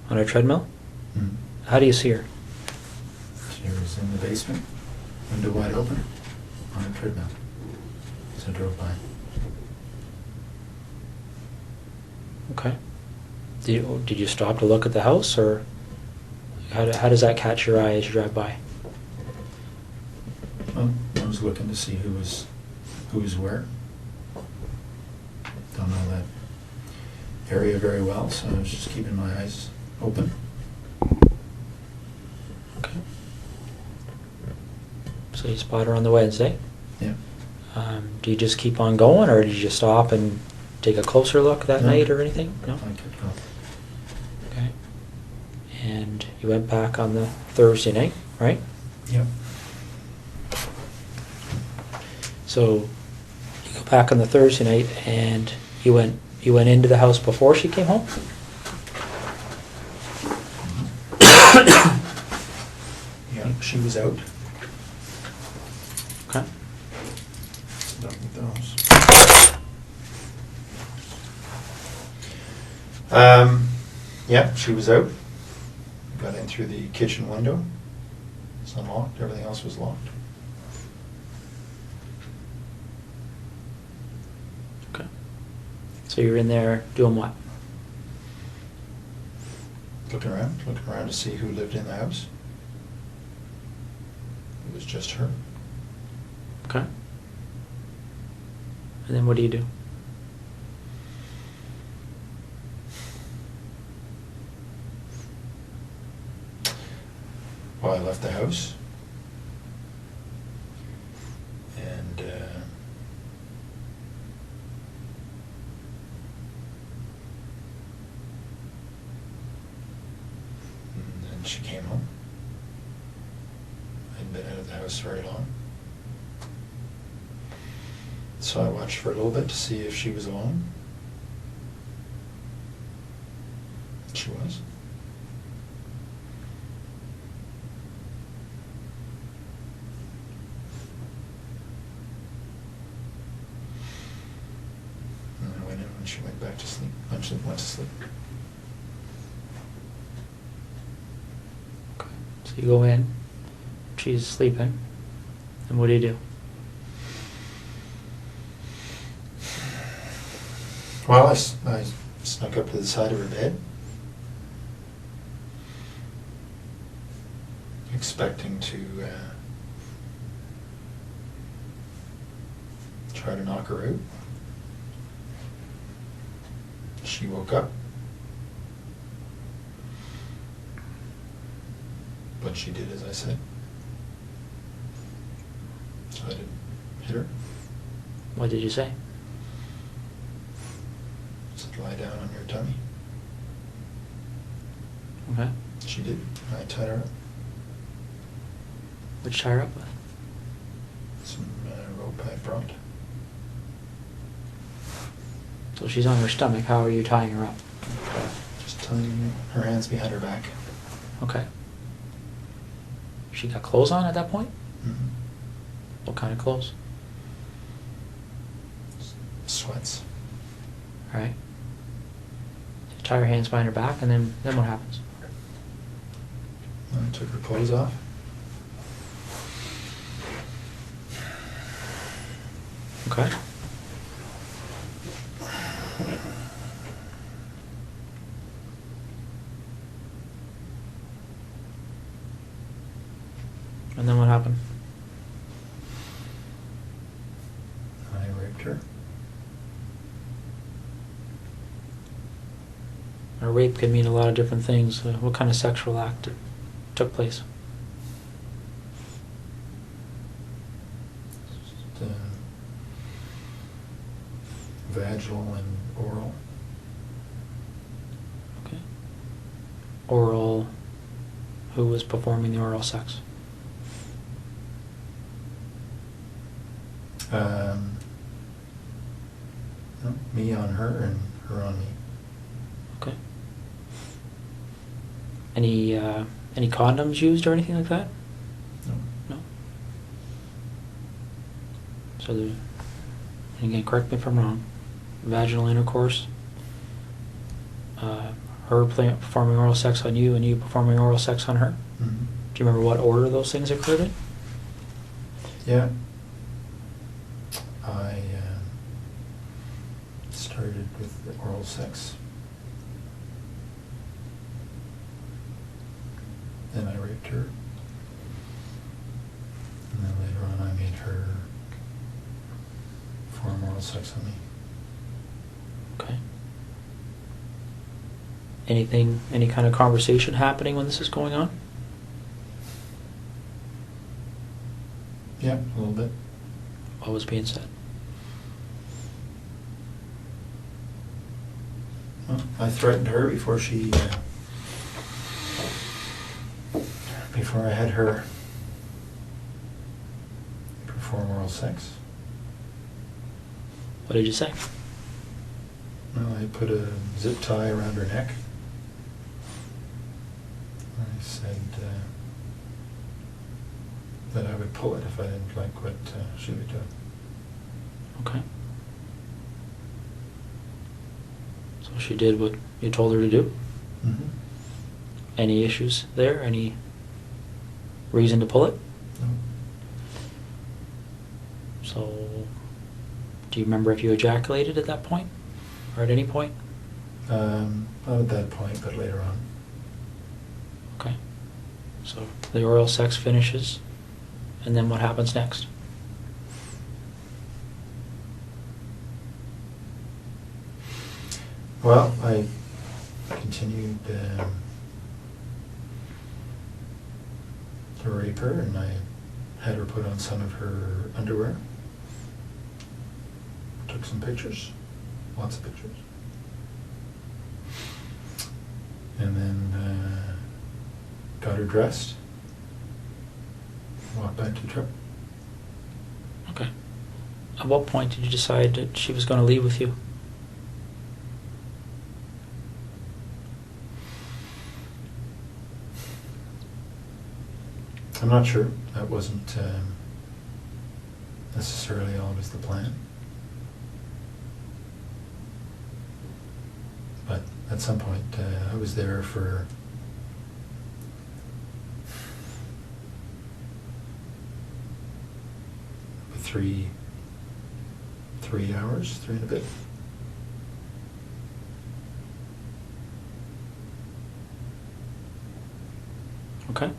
Speaker 1: On her treadmill?
Speaker 2: Mm-hmm.
Speaker 1: How do you see her?
Speaker 2: She was in the basement, window wide open, on a treadmill. So I drove by.
Speaker 1: Okay. Did you stop to look at the house, or how does that catch your eye as you drive by?
Speaker 2: Well, I was looking to see who was where. Don't know that area very well, so I was just keeping my eyes open.
Speaker 1: Okay. So you spot her on the Wednesday.
Speaker 2: Yeah.
Speaker 1: Do you just keep on going, or did you stop and take a closer look that
Speaker 2: No.
Speaker 1: night or anything? No?
Speaker 2: I kept going.
Speaker 1: Okay. and you went back on the Thursday night, right?
Speaker 2: Yep.
Speaker 1: So you go back on the Thursday night, and you went into the house before she came home?
Speaker 2: Yeah, she was out.
Speaker 1: Okay.
Speaker 2: Done with those. Yeah, she was out. Got in through the kitchen window. It's unlocked. Everything else was locked.
Speaker 1: Okay. So you're in there doing what?
Speaker 2: Looking around to see who lived in the house. It was just her.
Speaker 1: Okay. And then what do you do?
Speaker 2: Well, I left the house. And then she came home. I hadn't been out of the house very long. So I watched for a little bit to see if she was alone. She was. And I went in when she went back to sleep. Went to sleep.
Speaker 1: Okay. So you go in, she's sleeping, and what do you do?
Speaker 2: Well, I snuck up to the side of her bed, expecting to try to knock her out. She woke up, but she did as I said, so I didn't hit her.
Speaker 1: What did you say?
Speaker 2: Said, lie down on your tummy.
Speaker 1: Okay.
Speaker 2: She did. I tied her up.
Speaker 1: What'd you tie her up with?
Speaker 2: Some rope I brought.
Speaker 1: So she's on her stomach. How are you tying her up?
Speaker 2: Just tying her hands behind her back.
Speaker 1: Okay. She got clothes on at that point?
Speaker 2: Mm-hmm.
Speaker 1: What kind of clothes?
Speaker 2: Sweats.
Speaker 1: All right. You tie her hands behind her back, and then what happens?
Speaker 2: I took her clothes off.
Speaker 1: Okay. And then what happened?
Speaker 2: I raped her.
Speaker 1: A rape can mean a lot of different things. What kind of sexual act took place?
Speaker 2: Just, vaginal and oral.
Speaker 1: Okay. Oral. Who was performing the oral sex?
Speaker 2: No, me on her and her on me.
Speaker 1: Okay. Any condoms used or anything like that?
Speaker 2: No.
Speaker 1: No. So and again, correct me if I'm wrong. Vaginal intercourse. Her performing oral sex on you, and you performing oral sex on her.
Speaker 2: Mm-hmm.
Speaker 1: Do you remember what order those things occurred in?
Speaker 2: Yeah. I started with the oral sex. Then I raped her. And then later on I made her perform oral sex on me.
Speaker 1: Okay. Any kind of conversation happening when this is going on?
Speaker 2: Yeah, a little bit.
Speaker 1: What was being said?
Speaker 2: Well, I threatened her before she
Speaker 3: before I had her perform oral sex.
Speaker 1: What did you say?
Speaker 3: Well, I put a zip tie around her neck. I said that I would pull it if I didn't like what she would do.
Speaker 1: Okay. So she did what you told her to do?
Speaker 3: Mm-hmm.
Speaker 1: Any issues there? Any reason to pull it?
Speaker 3: No.
Speaker 1: So, do you remember if you ejaculated at that point? Or at any point?
Speaker 3: Not at that point, but later on.
Speaker 1: Okay. So, the oral sex finishes, and then what happens next?
Speaker 3: Well, I continued to rape her, and I had her put on some of her underwear. Took some pictures, lots of pictures. And then got her dressed, walked back to the truck.
Speaker 1: Okay. At what point did you decide that she was going to leave with you?
Speaker 3: I'm not sure. That wasn't necessarily always the plan. But at some point, I was there for three hours, 3 and a bit.
Speaker 1: Okay.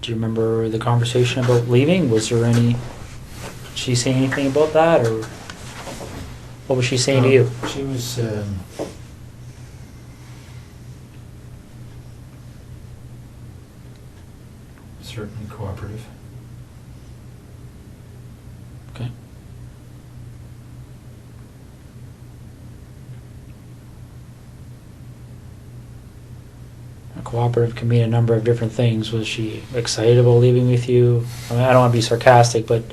Speaker 1: Do you remember the conversation about leaving? Was there any... Did she say anything about that, or what was she saying to you?
Speaker 3: She was certainly cooperative.
Speaker 1: Okay. Cooperative can mean a number of different things. Was she excited about leaving with you? I mean, I don't want to be sarcastic, but...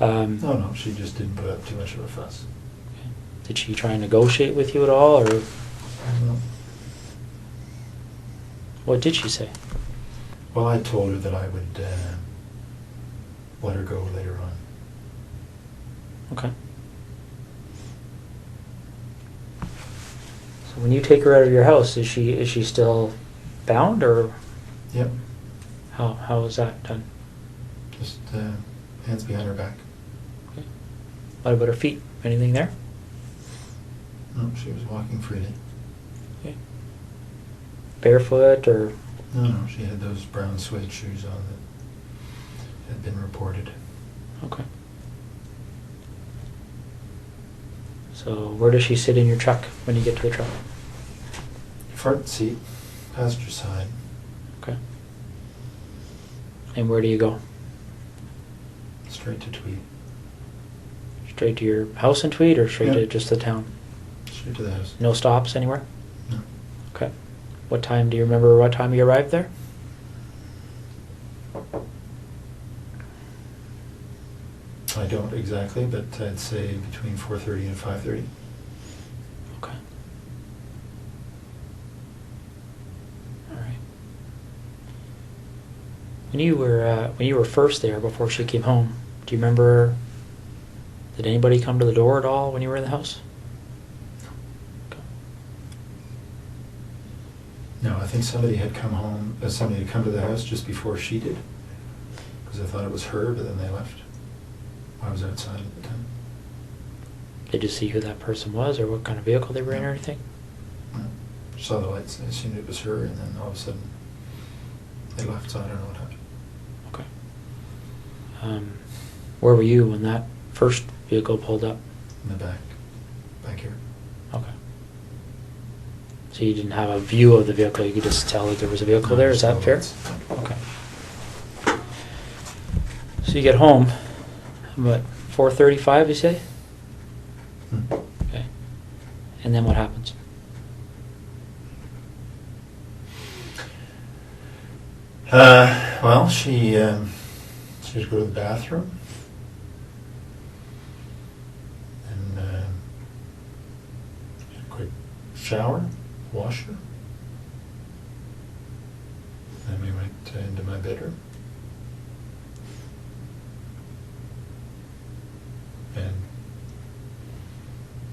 Speaker 3: No, she just didn't put up too much of a fuss.
Speaker 1: Did she try and negotiate with you at all, or
Speaker 3: No.
Speaker 1: what did she say?
Speaker 3: Well, I told her that I would let her go later on.
Speaker 1: Okay. So when you take her out of your house, is she still bound, or
Speaker 3: Yep.
Speaker 1: how is that done?
Speaker 3: Just hands behind her back.
Speaker 1: Okay. What about her feet? Anything there?
Speaker 3: No, she was walking freely.
Speaker 1: Okay. Barefoot, or...
Speaker 3: No, she had those brown suede shoes on that had been reported.
Speaker 1: Okay. So where does she sit in your truck when you get to the truck?
Speaker 3: Front seat, passenger side.
Speaker 1: Okay. And where do you go?
Speaker 3: Straight to Tweed.
Speaker 1: Straight to your house in Tweed, or straight to
Speaker 3: Yep.
Speaker 1: just the town?
Speaker 3: Straight to the house.
Speaker 1: No stops anywhere?
Speaker 3: No.
Speaker 1: Okay. What time, do you remember what time you arrived there?
Speaker 3: I don't exactly, but I'd say between 4:30 and 5:30.
Speaker 1: Okay. All right. When you were first there before she came home, do you remember, did anybody come to the door at all when you were in the house? Okay.
Speaker 3: No, I think somebody had come home, somebody had come to the house just before she did, because I thought it was her, but then they left. I was outside at the time.
Speaker 1: Did you see who that person was, or what kind of vehicle they were in, or anything?
Speaker 3: No. Saw the lights, I assumed it was her, and then all of a sudden they left, so I don't know what happened.
Speaker 1: Okay. Where were you when that first vehicle pulled up?
Speaker 3: In the back here.
Speaker 1: Okay. So you didn't have a view of the vehicle, you could just tell that there was a vehicle there, is that fair? Okay. So you get home, what, 4:35 you say?
Speaker 3: Hmm.
Speaker 1: Okay. And then what happens?
Speaker 3: Well, she would go to the bathroom and get a quick shower, wash her. Then we went into my bedroom and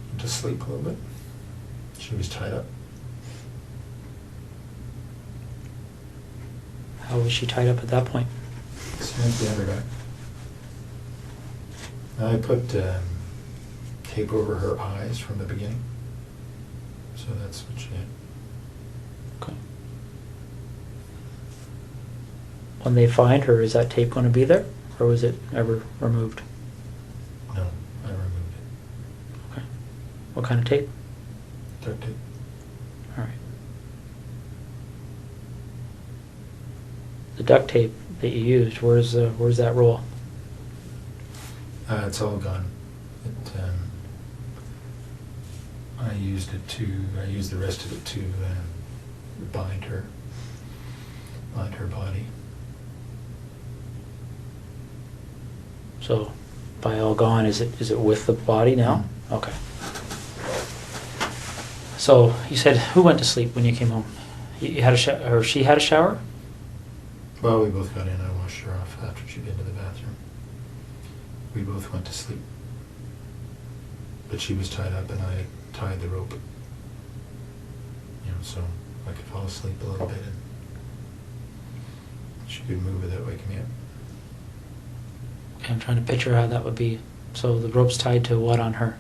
Speaker 3: went to sleep a little bit. She was tied up.
Speaker 1: How was she tied up at that point?
Speaker 3: Hands behind her back. I put tape over her eyes from the beginning. So that's what she had.
Speaker 1: Okay. When they find her, is that tape going to be there, or was it ever removed?
Speaker 3: No, I removed it.
Speaker 1: Okay. What kind of tape?
Speaker 3: Duct tape.
Speaker 1: All right. The duct tape that you used, where's that roll?
Speaker 3: It's all gone. I used the rest of it to bind her body.
Speaker 1: So, by all gone, is it with the body now?
Speaker 3: Mhm.
Speaker 1: Okay. So you said, who went to sleep when you came home? You had a shower, or she had a shower?
Speaker 3: Well, we both got in. I washed her off after she'd been to the bathroom. We both went to sleep. But she was tied up and I had tied the rope. So I could fall asleep a little bit and she could move without waking me up.
Speaker 1: I'm trying to picture how that would be. So the rope's tied to what on her?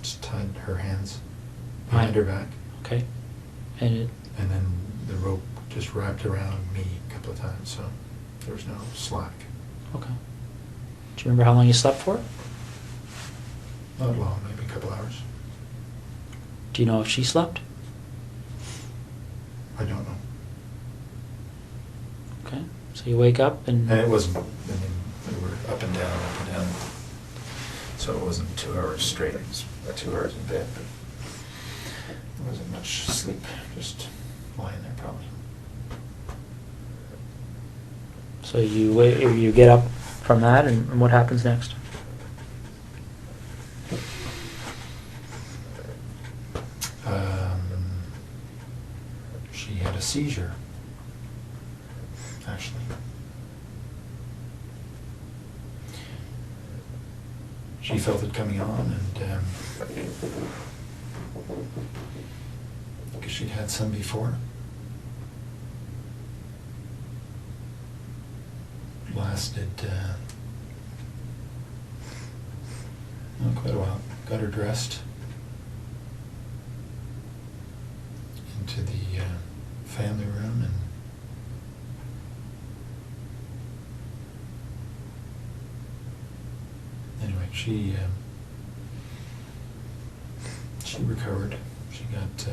Speaker 3: Just tied her hands behind her back.
Speaker 1: Okay. And
Speaker 3: then the rope just wrapped around me a couple of times, so there was no slack.
Speaker 1: okay. Do you remember how long you slept for?
Speaker 3: Not long, maybe a couple hours.
Speaker 1: Do you know if she slept?
Speaker 3: I don't know.
Speaker 1: Okay. So you wake up and...
Speaker 3: And it wasn't, I mean, we were up and down. So it wasn't 2 hours straight, it was 2 hours in bed, but there wasn't much sleep, just lying there probably.
Speaker 1: So you get up from that, and what happens next?
Speaker 3: She had a seizure, actually. She felt it coming on, and because she'd had some before. Lasted quite a while. Got her dressed, into the family room, and anyway, she recovered. She got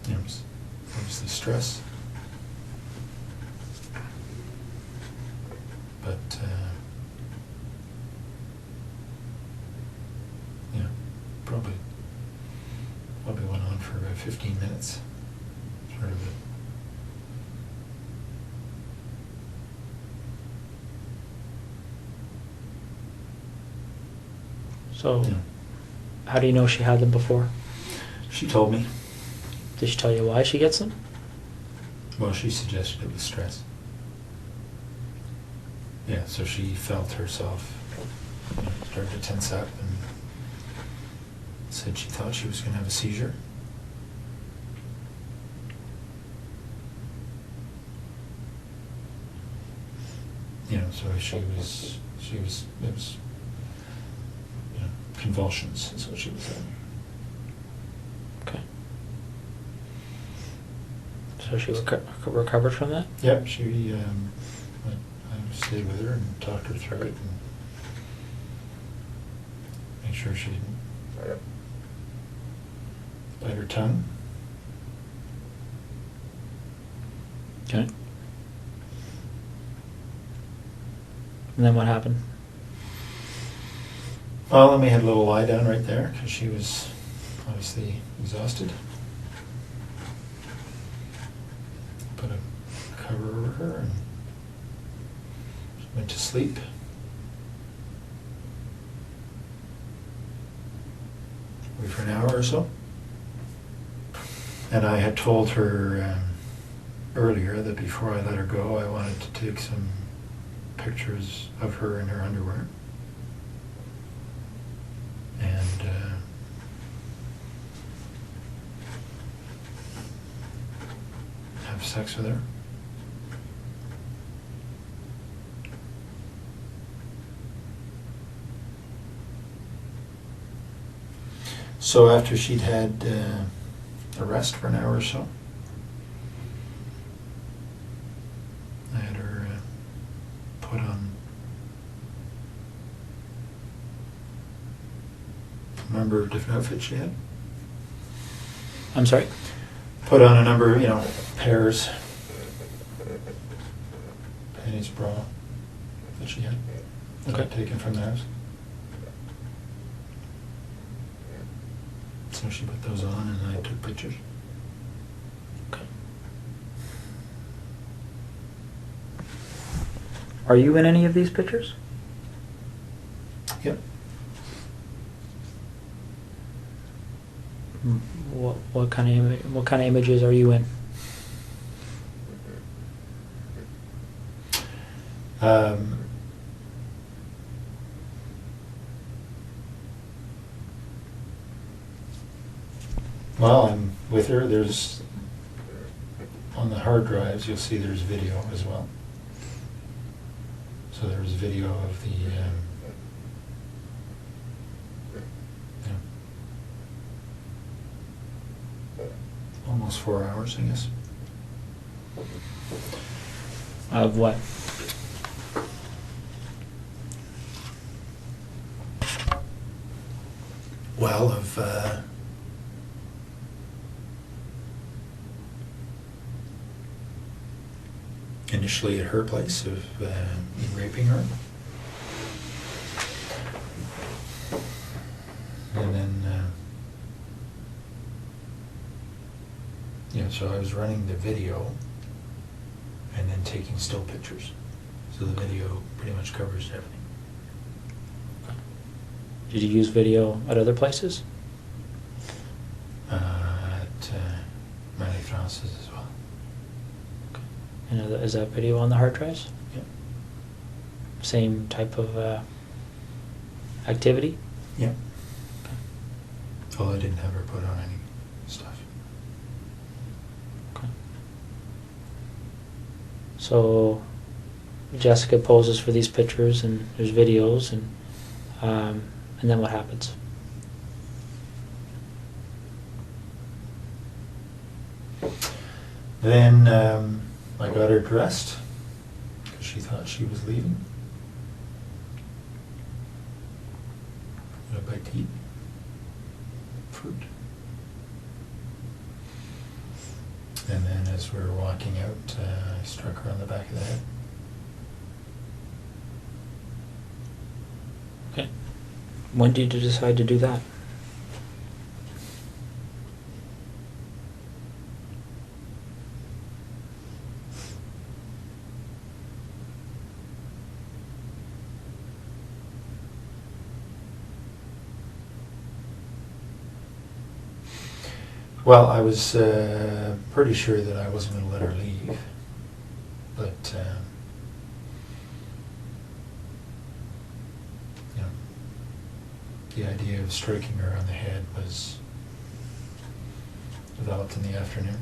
Speaker 3: obviously stress, but probably went on for about 15 minutes. Sort of it.
Speaker 1: So, how do you know she had them before?
Speaker 3: She told me.
Speaker 1: Did she tell you why she gets them?
Speaker 3: Well, she suggested it was stress. Yeah, so she felt herself start to tense up and said she thought she was going to have a seizure. So it was convulsions is what she was saying.
Speaker 1: Okay. So she recovered from that?
Speaker 3: Yep, I stayed with her and talked her through it and made sure she didn't bite her tongue.
Speaker 1: Okay. And then what happened?
Speaker 3: Well, then we had a little lie down right there because she was obviously exhausted. Put a cover over her, and she went to sleep. Wait for an hour or so. And I had told her earlier that before I let her go, I wanted to take some pictures of her in her underwear. And have sex with her. So after she'd had a rest for an hour or so, I had her put on a number of different outfits she had.
Speaker 1: I'm sorry?
Speaker 3: Put on a number, pairs, panties, bra that she had. That
Speaker 1: Okay.
Speaker 3: I'd taken from the house. So she put those on and I took pictures.
Speaker 1: Okay. Are you in any of these pictures?
Speaker 3: Yep.
Speaker 1: What kind of images are you in?
Speaker 3: Well, I'm with her. There's on the hard drives. You'll see there's video as well. So there's video of the almost 4 hours, I guess.
Speaker 1: Of what?
Speaker 3: Well, of initially at her place of me raping her, and then so I was running the video and then taking still pictures. So the video pretty much covers everything.
Speaker 1: Did you use video at other places?
Speaker 3: At Manny Francis as well.
Speaker 1: And is that video on the hard drives?
Speaker 3: Yep.
Speaker 1: Same type of activity?
Speaker 3: Yep.
Speaker 1: Okay.
Speaker 3: Although I didn't have her put on any stuff.
Speaker 1: Okay. So Jessica poses for these pictures and there's videos and then what happens?
Speaker 3: Then I got her dressed because she thought she was leaving. Got a bite to eat. Fruit. And then as we were walking out, I struck her on the back of the head.
Speaker 1: Okay. When did you decide to do that?
Speaker 3: Well, I was pretty sure that I wasn't going to let her leave, but the idea of striking her on the head was developed in the afternoon.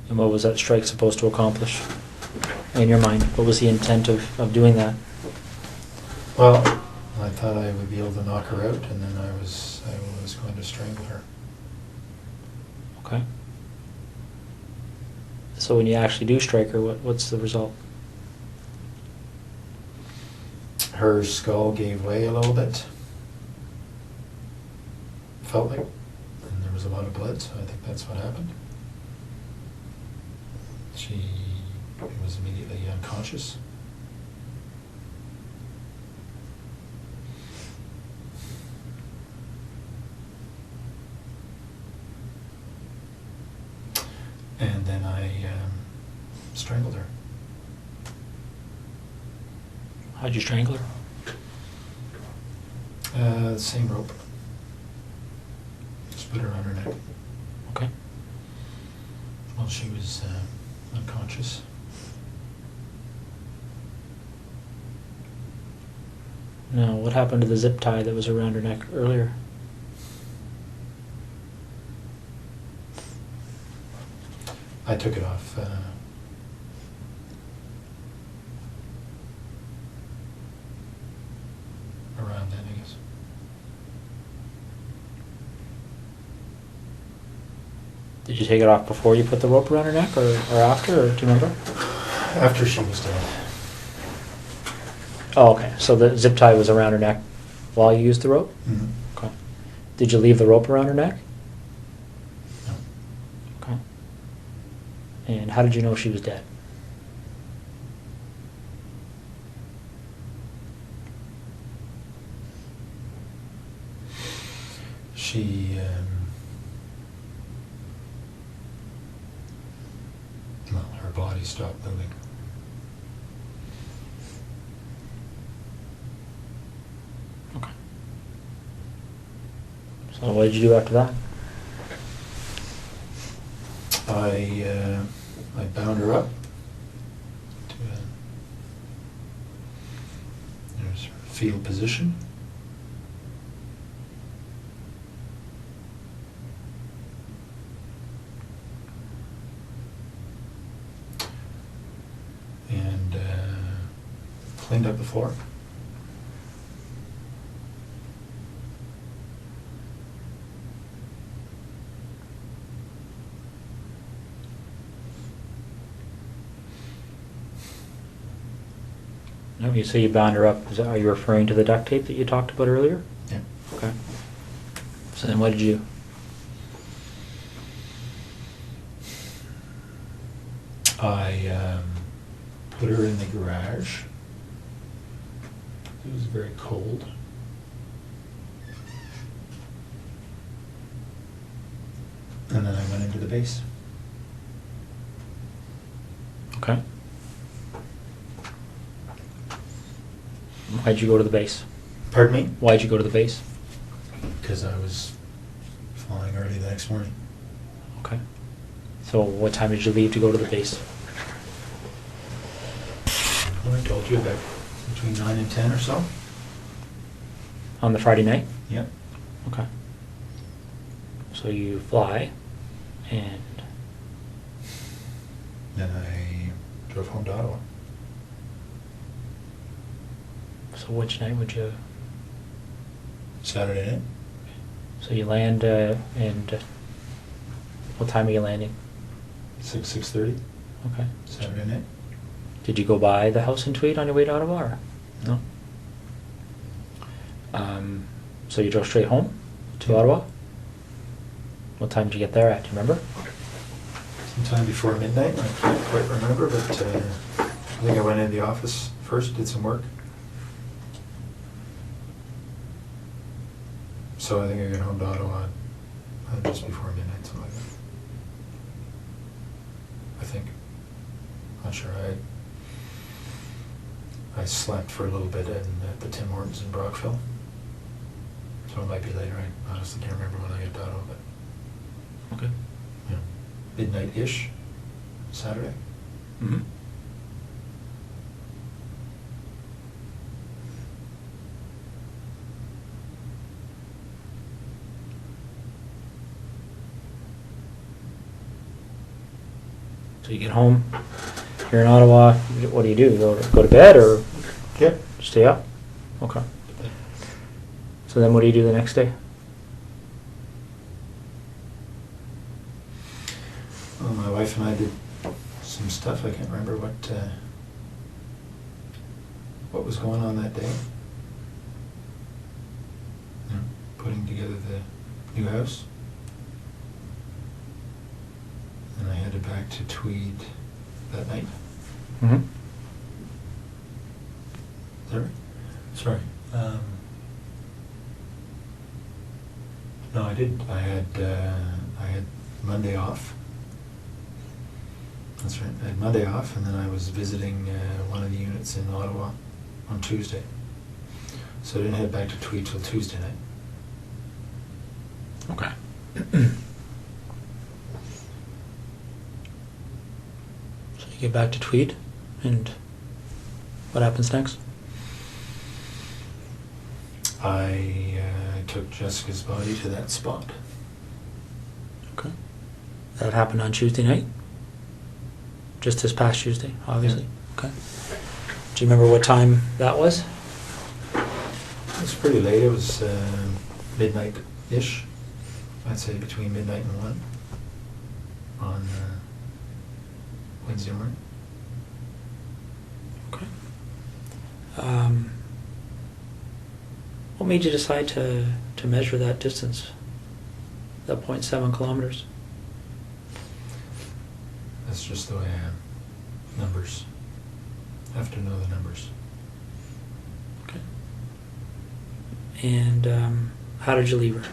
Speaker 1: And what was that strike supposed to accomplish in your mind? What was the intent of doing that?
Speaker 3: Well, I thought I would be able to knock her out, and then I was going to strangle her.
Speaker 1: Okay. So when you actually do strike her, what's the result?
Speaker 3: Her skull gave way a little bit. Felt like, and there was a lot of blood, so I think that's what happened. She was immediately unconscious. And then I strangled her.
Speaker 1: How'd you strangle her?
Speaker 3: The same rope. Just put her on her neck
Speaker 1: Okay.
Speaker 3: while she was unconscious.
Speaker 1: Now, what happened to the zip tie that was around her neck earlier?
Speaker 3: I took it off around then, I guess.
Speaker 1: Did you take it off before you put the rope around her neck, or after, or do you remember?
Speaker 3: After she was dead.
Speaker 1: Oh, okay. So the zip tie was around her neck while you used the rope?
Speaker 3: Mm-hmm.
Speaker 1: Okay. Did you leave the rope around her neck?
Speaker 3: No.
Speaker 1: Okay. And how did you know she was dead?
Speaker 3: She, well, her body stopped moving.
Speaker 1: Okay. So what did you do after that?
Speaker 3: I bound her up to there's her fetal position. And cleaned up the floor.
Speaker 1: No, you say you bound her up. Are you referring to the duct tape that you talked about earlier?
Speaker 3: Yeah.
Speaker 1: Okay. So then what did you do?
Speaker 3: I put her in the garage. It was very cold. And then I went into the base.
Speaker 1: Okay. Why'd you go to the base?
Speaker 3: Pardon me?
Speaker 1: Why'd you go to the base?
Speaker 3: Because I was flying early the next morning.
Speaker 1: Okay. So what time did you leave to go to the base?
Speaker 3: Well, I told you about between 9 and 10 or so.
Speaker 1: On the Friday night?
Speaker 3: Yep.
Speaker 1: Okay. So you fly, and
Speaker 3: Then I drove home to Ottawa.
Speaker 1: so which night would you?
Speaker 3: Saturday night.
Speaker 1: So you land, and what time are you landing?
Speaker 3: 6:30.
Speaker 1: Okay.
Speaker 3: Saturday night.
Speaker 1: Did you go by the house in Tweed on your way to Ottawa? Or?
Speaker 3: No.
Speaker 1: So you drove straight home to
Speaker 3: Yeah.
Speaker 1: Ottawa? What time did you get there at? Do you remember?
Speaker 3: Sometime before midnight. I can't quite remember, but I think I went in the office first, did some work. So I think I got home to Ottawa just before midnight, something like that. I think. Not sure. I slept for a little bit at the Tim Hortons in Brockville. So it might be later. I honestly can't remember when I got to Ottawa, but
Speaker 1: Okay.
Speaker 3: yeah, midnight-ish, Saturday.
Speaker 1: Mm-hmm. So you get home, you're in Ottawa, what do you do? Go to bed or
Speaker 3: Yeah.
Speaker 1: stay up? Okay. So then what do you do the next day?
Speaker 3: Well, my wife and I did some stuff. I can't remember what was going on that day. You know, putting together the new house. And I headed back to Tweed that night.
Speaker 1: Mm-hmm.
Speaker 3: Is that right? Sorry. No, I did. I had Monday off. That's right. I had Monday off, and then I was visiting one of the units in Ottawa on Tuesday. So I didn't head back to Tweed till Tuesday night.
Speaker 1: Okay. So you get back to Tweed, and what happens next?
Speaker 3: I took Jessica's body to that spot.
Speaker 1: Okay. That happened on Tuesday night? Just this past Tuesday, obviously?
Speaker 3: Yeah.
Speaker 1: Okay. Do you remember what time that was?
Speaker 3: It was pretty late. It was midnight-ish. I'd say between midnight and 1 on Wednesday morning.
Speaker 1: Okay. What made you decide to measure that distance, that 0.7 kilometers?
Speaker 3: That's just the way I am. Numbers. Have to know the numbers.
Speaker 1: Okay. And how did you leave her?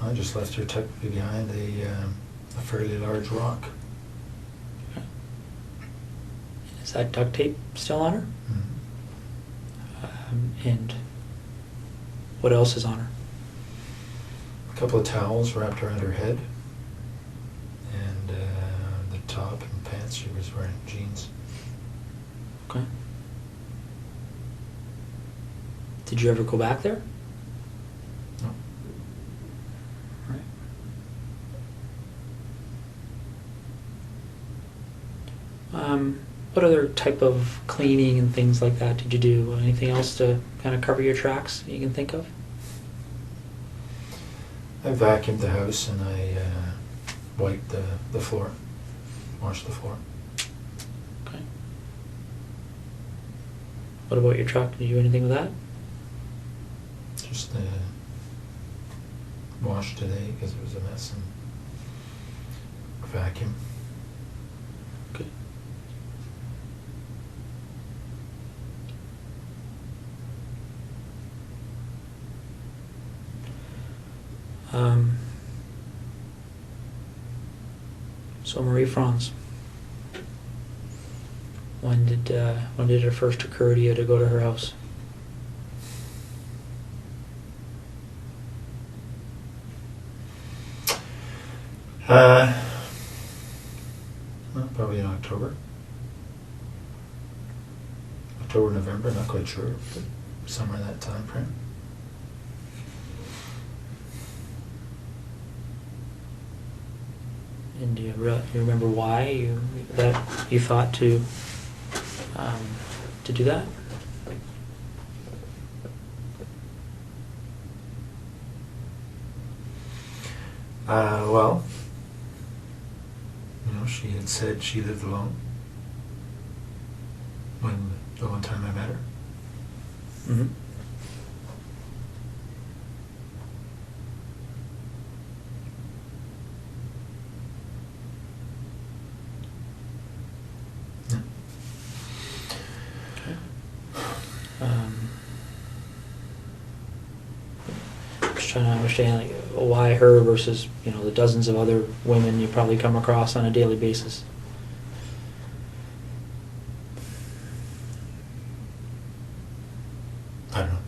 Speaker 3: I just left her tucked behind a fairly large rock.
Speaker 1: Okay. Is that duct tape still on her?
Speaker 3: Mm-hmm.
Speaker 1: And what else is on her?
Speaker 3: A couple of towels wrapped around her head, and the top and pants. She was wearing jeans.
Speaker 1: Okay. Did you ever go back there?
Speaker 3: No.
Speaker 1: Right. What other type of cleaning and things like that did you do? Anything else to kind of cover your tracks that you can think of?
Speaker 3: I vacuumed the house and I wiped the floor, washed the floor.
Speaker 1: Okay. What about your truck? Did you do anything with that?
Speaker 3: Just washed today because it was a mess, and vacuum.
Speaker 1: Okay. So Marie Franz, when did it first occur to you to go to her house?
Speaker 3: Well, probably in October. October, November, not quite sure, but somewhere in that time frame.
Speaker 1: And do you remember why you thought to do that?
Speaker 3: Well, she had said she lived alone when the one time I met her.
Speaker 1: Mm-hmm.
Speaker 3: Yeah.
Speaker 1: Okay. Just trying to understand why her versus the dozens of other women you probably come across on a daily basis.
Speaker 3: I don't know.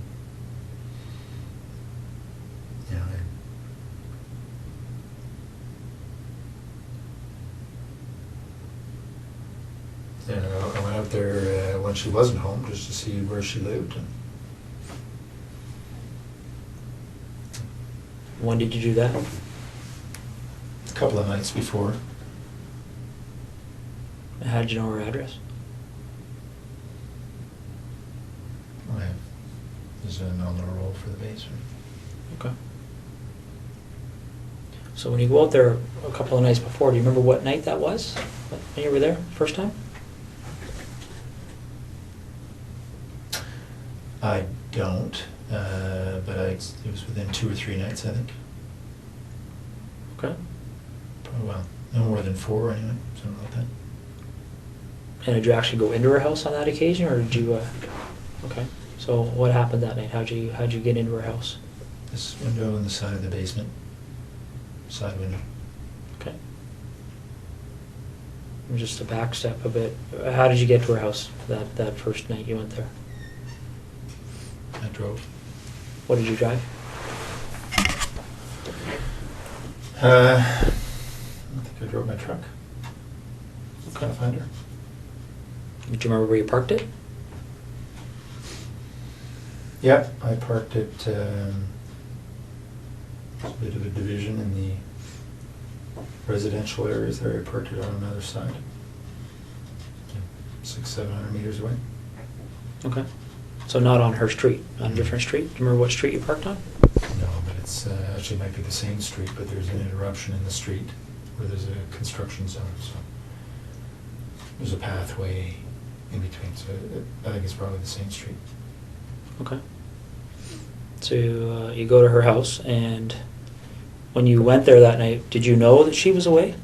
Speaker 3: I went out there when she wasn't home just to see where she lived. And
Speaker 1: When did you do that?
Speaker 3: a couple of nights before.
Speaker 1: How did you know her address?
Speaker 3: There's a nominal roll for the base.
Speaker 1: Okay. So when you go out there a couple of nights before, do you remember what night that was? When you were there first time?
Speaker 3: I don't, but it was within 2 or 3 nights, I think.
Speaker 1: Okay.
Speaker 3: Probably, well, no more than 4 anyway, something like that.
Speaker 1: And did you actually go into her house on that occasion, or did you? Okay. So what happened that night? How'd you get into her house?
Speaker 3: This window in the side of the basement, side window.
Speaker 1: Just to back step a bit, how did you get to her house that first night you went there?
Speaker 3: I drove.
Speaker 1: What did you drive?
Speaker 3: I think I drove my truck. Pathfinder.
Speaker 1: Do you remember where you parked it?
Speaker 3: Yeah, I parked it. There's a bit of a division in the residential areas there. I parked it on another side, 600-700 meters away.
Speaker 1: Okay. So not on her street, on a different street? Do you remember what street you parked on?
Speaker 3: No, but it's actually might be the same street, but there's an interruption in the street where there's a construction zone. So there's a pathway in between. So I think it's probably the same street.
Speaker 1: Okay. So you go to her house, and when you went there that night, did you know that she was away?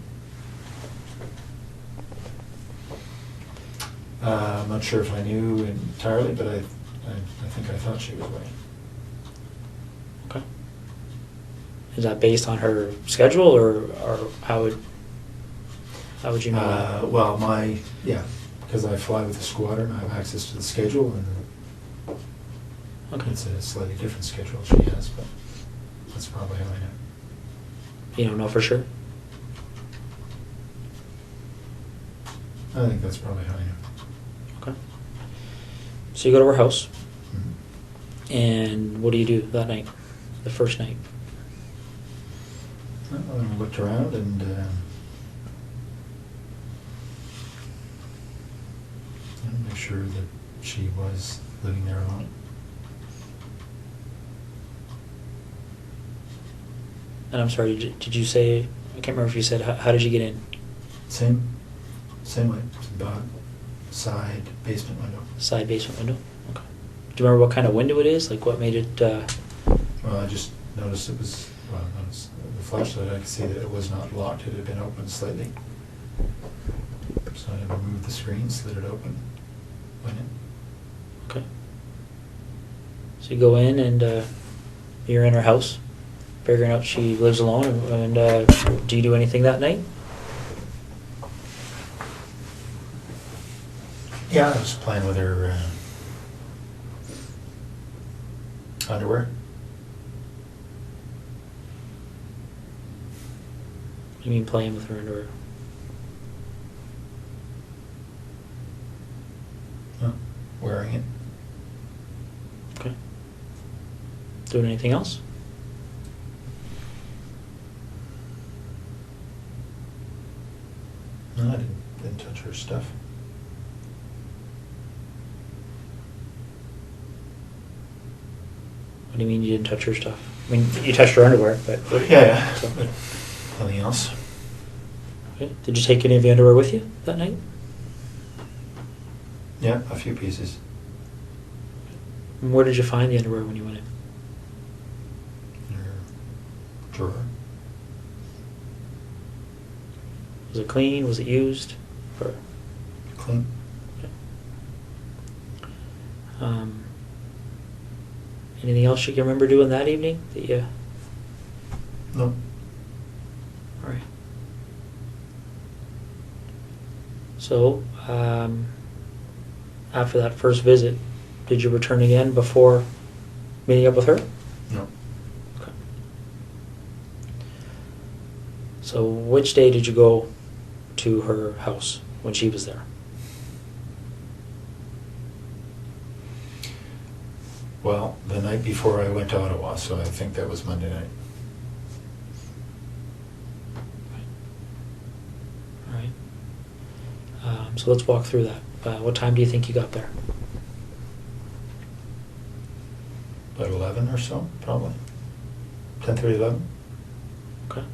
Speaker 3: I'm not sure if I knew entirely, but I think I thought she was away.
Speaker 1: Okay. Is that based on her schedule, or how would you know that?
Speaker 3: Well, because I fly with the squadron, I have access to the schedule, and
Speaker 1: Okay.
Speaker 3: it's a slightly different schedule she has, but that's probably how I know.
Speaker 1: You don't know for sure?
Speaker 3: I think that's probably how I know.
Speaker 1: Okay. So you go to her house,
Speaker 3: Mhm.
Speaker 1: and what do you do that night, the first night?
Speaker 3: Well, I looked around and make sure that she was living there alone.
Speaker 1: And I'm sorry, did you say, I can't remember if you said, how did you get in?
Speaker 3: Same way, about side basement window.
Speaker 1: Side basement window? Okay. Do you remember what kind of window it is? Like what made it,
Speaker 3: Well, I just noticed it was, noticed the flashlight, I could see that it was not locked, it had been opened slightly. So I removed the screen, slid it open, went in.
Speaker 1: okay. So you go in and you're in her house, figuring out she lives alone, and do you do anything that night?
Speaker 3: Yeah, I was playing with her underwear.
Speaker 1: What do you mean playing with her underwear?
Speaker 3: Wearing it.
Speaker 1: Okay. Doing anything else?
Speaker 3: No, I didn't touch her stuff.
Speaker 1: What do you mean you didn't touch her stuff? I mean, you touched her underwear, but...
Speaker 3: Yeah,
Speaker 1: So-
Speaker 3: but nothing else.
Speaker 1: Okay. Did you take any of the underwear with you that night?
Speaker 3: Yeah, a few pieces.
Speaker 1: And where did you find the underwear when you went in?
Speaker 3: In her drawer.
Speaker 1: Was it clean? Was it used? Or,
Speaker 3: Clean.
Speaker 1: okay. Anything else you can remember doing that evening that you...
Speaker 3: No.
Speaker 1: All right. So, after that first visit, did you return again before meeting up with her?
Speaker 3: No.
Speaker 1: Okay. So, which day did you go to her house when she was there?
Speaker 3: Well, the night before I went to Ottawa, so I think that was Monday night.
Speaker 1: All right. So let's walk through that. What time do you think you got there?
Speaker 3: About 11 or so, probably. 10:30, 11.
Speaker 1: Okay.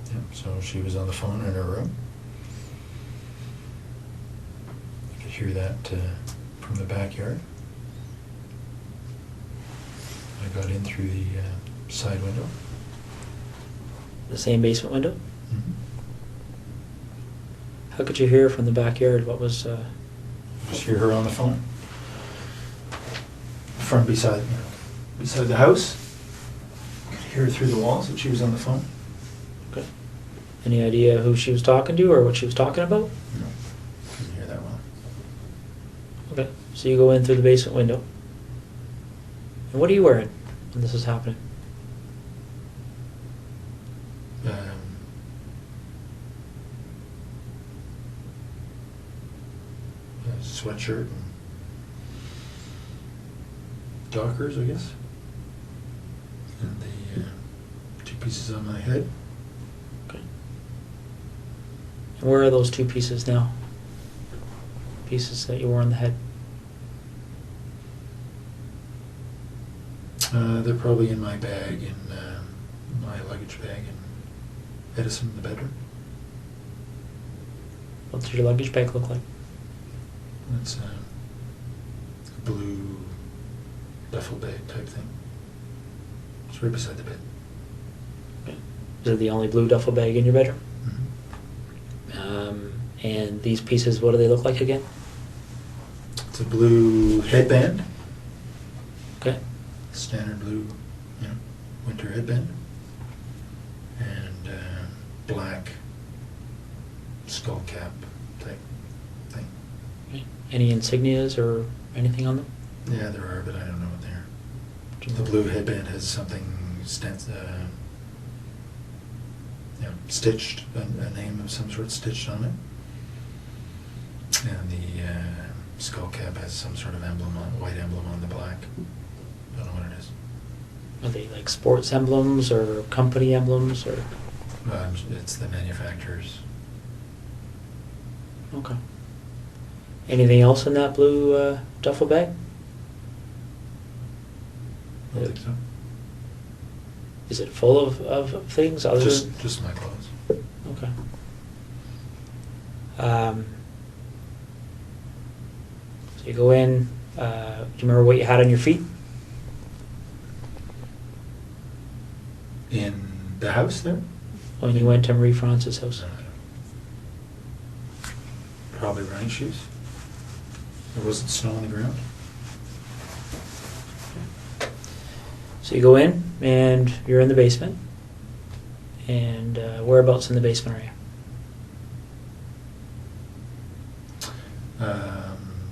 Speaker 3: Yeah, so she was on the phone in her room. I could hear that from the backyard. I got in through the side window.
Speaker 1: The same basement window?
Speaker 3: Mhm.
Speaker 1: How could you hear from the backyard? What was...
Speaker 3: Just hear her on the phone. From beside the house. Could hear through the walls that she was on the phone.
Speaker 1: Okay. Any idea who she was talking to or what she was talking about?
Speaker 3: No, couldn't hear that well.
Speaker 1: Okay. So you go in through the basement window. And what are you wearing when this is happening?
Speaker 3: A sweatshirt and Dockers, I guess. And the 2 pieces on my head.
Speaker 1: Okay. And where are those 2 pieces now? Pieces that you wore on the head?
Speaker 3: They're probably in my bag, in my luggage bag in Edison, the bedroom.
Speaker 1: What does your luggage bag look like?
Speaker 3: It's a blue duffel bag type thing. It's right beside the bed.
Speaker 1: Okay. Is it the only blue duffel bag in your bedroom?
Speaker 3: Mm-hmm.
Speaker 1: And these pieces, what do they look like again?
Speaker 3: It's a blue headband.
Speaker 1: Okay.
Speaker 3: Standard blue, winter headband. And black skull cap type thing.
Speaker 1: Okay. Any insignias or anything on them?
Speaker 3: Yeah, there are, but I don't know what they are. The blue headband has something stitched, a name of some sort stitched on it. And the skull cap has some sort of emblem white emblem on the black. Don't know what it is.
Speaker 1: Are they like sports emblems or company emblems or?
Speaker 3: It's the manufacturer's.
Speaker 1: Okay. Anything else in that blue duffel bag?
Speaker 3: I don't think so.
Speaker 1: Is it full of things other than?
Speaker 3: Just my clothes.
Speaker 1: Okay. So you go in, do you remember what you had on your feet?
Speaker 3: In the house there?
Speaker 1: When you went to Marie France's house?
Speaker 3: Probably running shoes. There wasn't snow on the ground.
Speaker 1: So you go in and you're in the basement. And whereabouts in the basement are you?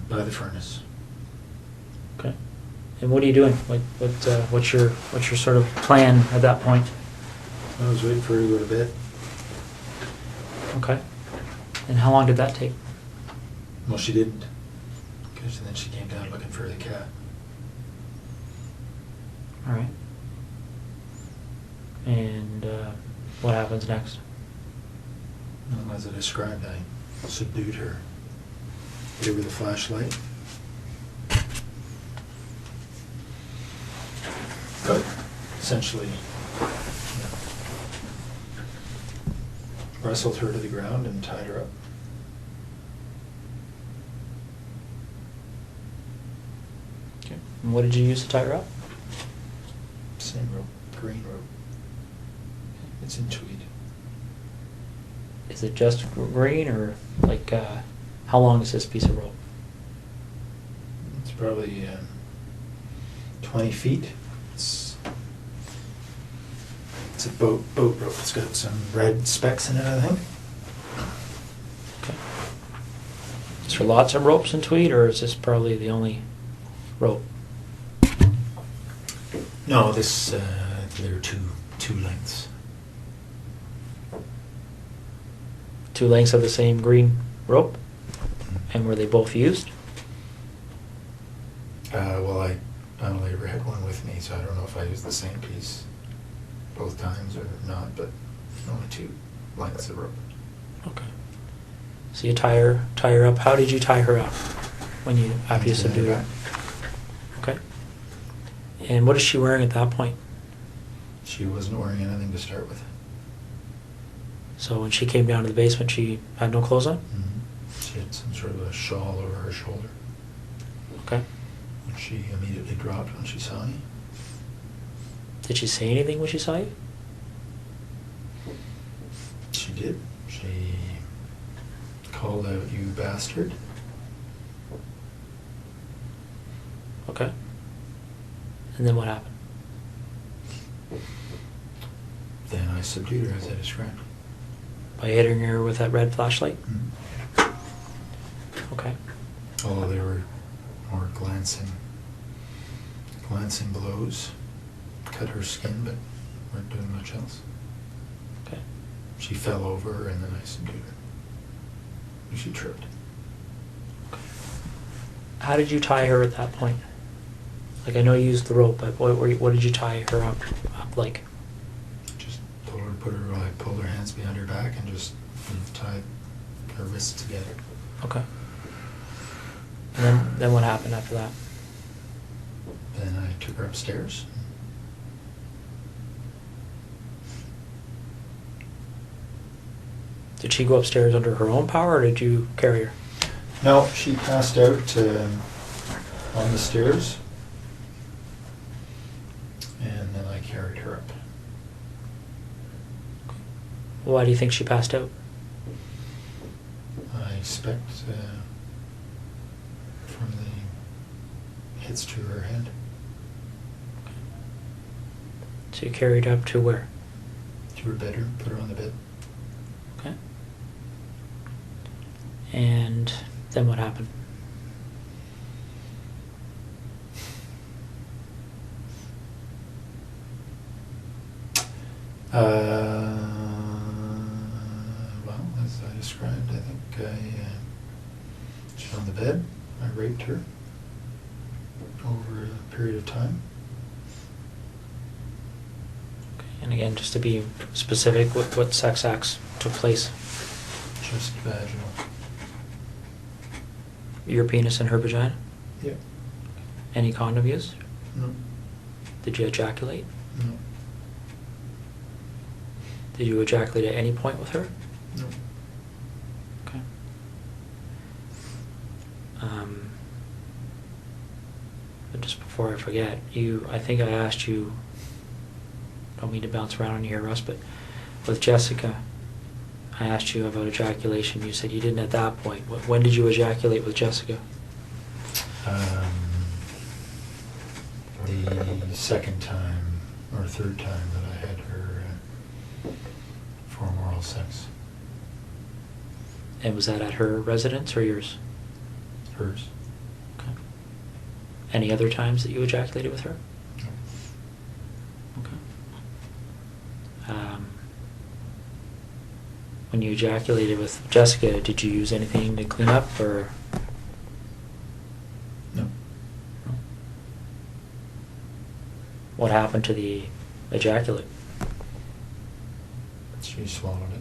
Speaker 3: By the furnace.
Speaker 1: Okay. And what are you doing? What's your sort of plan at that point?
Speaker 3: I was waiting for her to go to bed.
Speaker 1: Okay. And how long did that take?
Speaker 3: Well, she didn't. Because then she came down looking for the cat.
Speaker 1: All right. And what happens next?
Speaker 3: Well, as I described, I subdued her. Gave her the flashlight. But essentially, wrestled her to the ground and tied her up.
Speaker 1: Okay. And what did you use to tie her up?
Speaker 3: Same rope, green rope. It's in tweed.
Speaker 1: Is it just green or like how long is this piece of rope?
Speaker 3: It's probably 20 feet. It's a boat rope. It's got some red specks in it, I think.
Speaker 1: Okay. Is there lots of ropes in tweed, or is this probably the only rope?
Speaker 3: No, there are two lengths.
Speaker 1: 2 lengths of the same green rope? And were they both used?
Speaker 3: Well, I only ever had one with me, so I don't know if I used the same piece both times or not, but only 2 lengths of rope.
Speaker 1: Okay. So you tie her up. How did you tie her up after you subdued her? Okay. And what is she wearing at that point?
Speaker 3: She wasn't wearing anything to start with.
Speaker 1: So when she came down to the basement, she had no clothes on?
Speaker 3: Mm-hmm. She had some sort of a shawl over her shoulder.
Speaker 1: Okay.
Speaker 3: And she immediately dropped when she saw me.
Speaker 1: Did she say anything when she saw you?
Speaker 3: She did. She called out, "You bastard."
Speaker 1: Okay. And then what happened?
Speaker 3: I subdued her as I described.
Speaker 1: By hitting her with that red flashlight?
Speaker 3: Mhm.
Speaker 1: Okay.
Speaker 3: Although they were more glancing blows, cut her skin, but weren't doing much else.
Speaker 1: Okay.
Speaker 3: She fell over and then I subdued her. She tripped.
Speaker 1: How did you tie her at that point? Like, I know you used the rope, but what did you tie her up like?
Speaker 3: Just told her to put her, I pulled her hands behind her back and just tied her wrists together.
Speaker 1: Okay. And then what happened after that?
Speaker 3: Then I took her upstairs.
Speaker 1: Did she go upstairs under her own power, or did you carry her?
Speaker 3: No, she passed out on the stairs, and then I carried her up.
Speaker 1: Why do you think she passed out?
Speaker 3: I expect from the hits to her head.
Speaker 1: So you carried her up to where?
Speaker 3: To her bedroom, put her on the bed.
Speaker 1: Okay. And then what happened?
Speaker 3: Well, as I described, I think she's on the bed. I raped her over a period of time.
Speaker 1: Okay. And again, just to be specific, what sex acts took place?
Speaker 3: Just vaginal.
Speaker 1: Your penis and her vagina?
Speaker 3: Yep.
Speaker 1: Any condom used?
Speaker 3: No.
Speaker 1: Did you ejaculate?
Speaker 3: No.
Speaker 1: Did you ejaculate at any point with her?
Speaker 3: No.
Speaker 1: Okay. But just before I forget, I think I asked you, don't mean to bounce around on you here, Russ, but with Jessica, I asked you about ejaculation. You said you didn't at that point. When did you ejaculate with Jessica?
Speaker 3: The second time or third time that I had her for oral sex.
Speaker 1: And was that at her residence or yours?
Speaker 3: Hers.
Speaker 1: Okay. Any other times that you ejaculated with her?
Speaker 3: No.
Speaker 1: Okay. When you ejaculated with Jessica, did you use anything to clean up, or?
Speaker 3: No.
Speaker 1: No. What happened to the ejaculate?
Speaker 3: She swallowed it.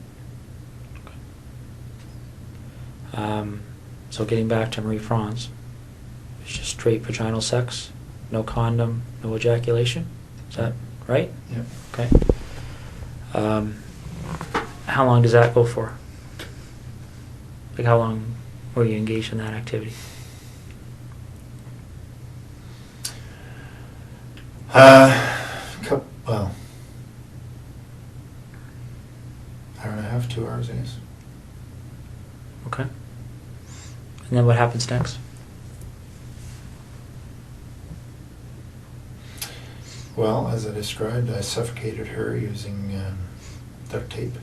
Speaker 1: Okay. So getting back to Marie France, it's just straight vaginal sex, no condom, no ejaculation. Is that right?
Speaker 3: Yep.
Speaker 1: Okay. How long does that go for? Like, how long were you engaged in that activity?
Speaker 3: Well, hour and a half, 2 hours, I guess.
Speaker 1: Okay. And then what happens next?
Speaker 3: Well, as I described, I suffocated her using duct tape.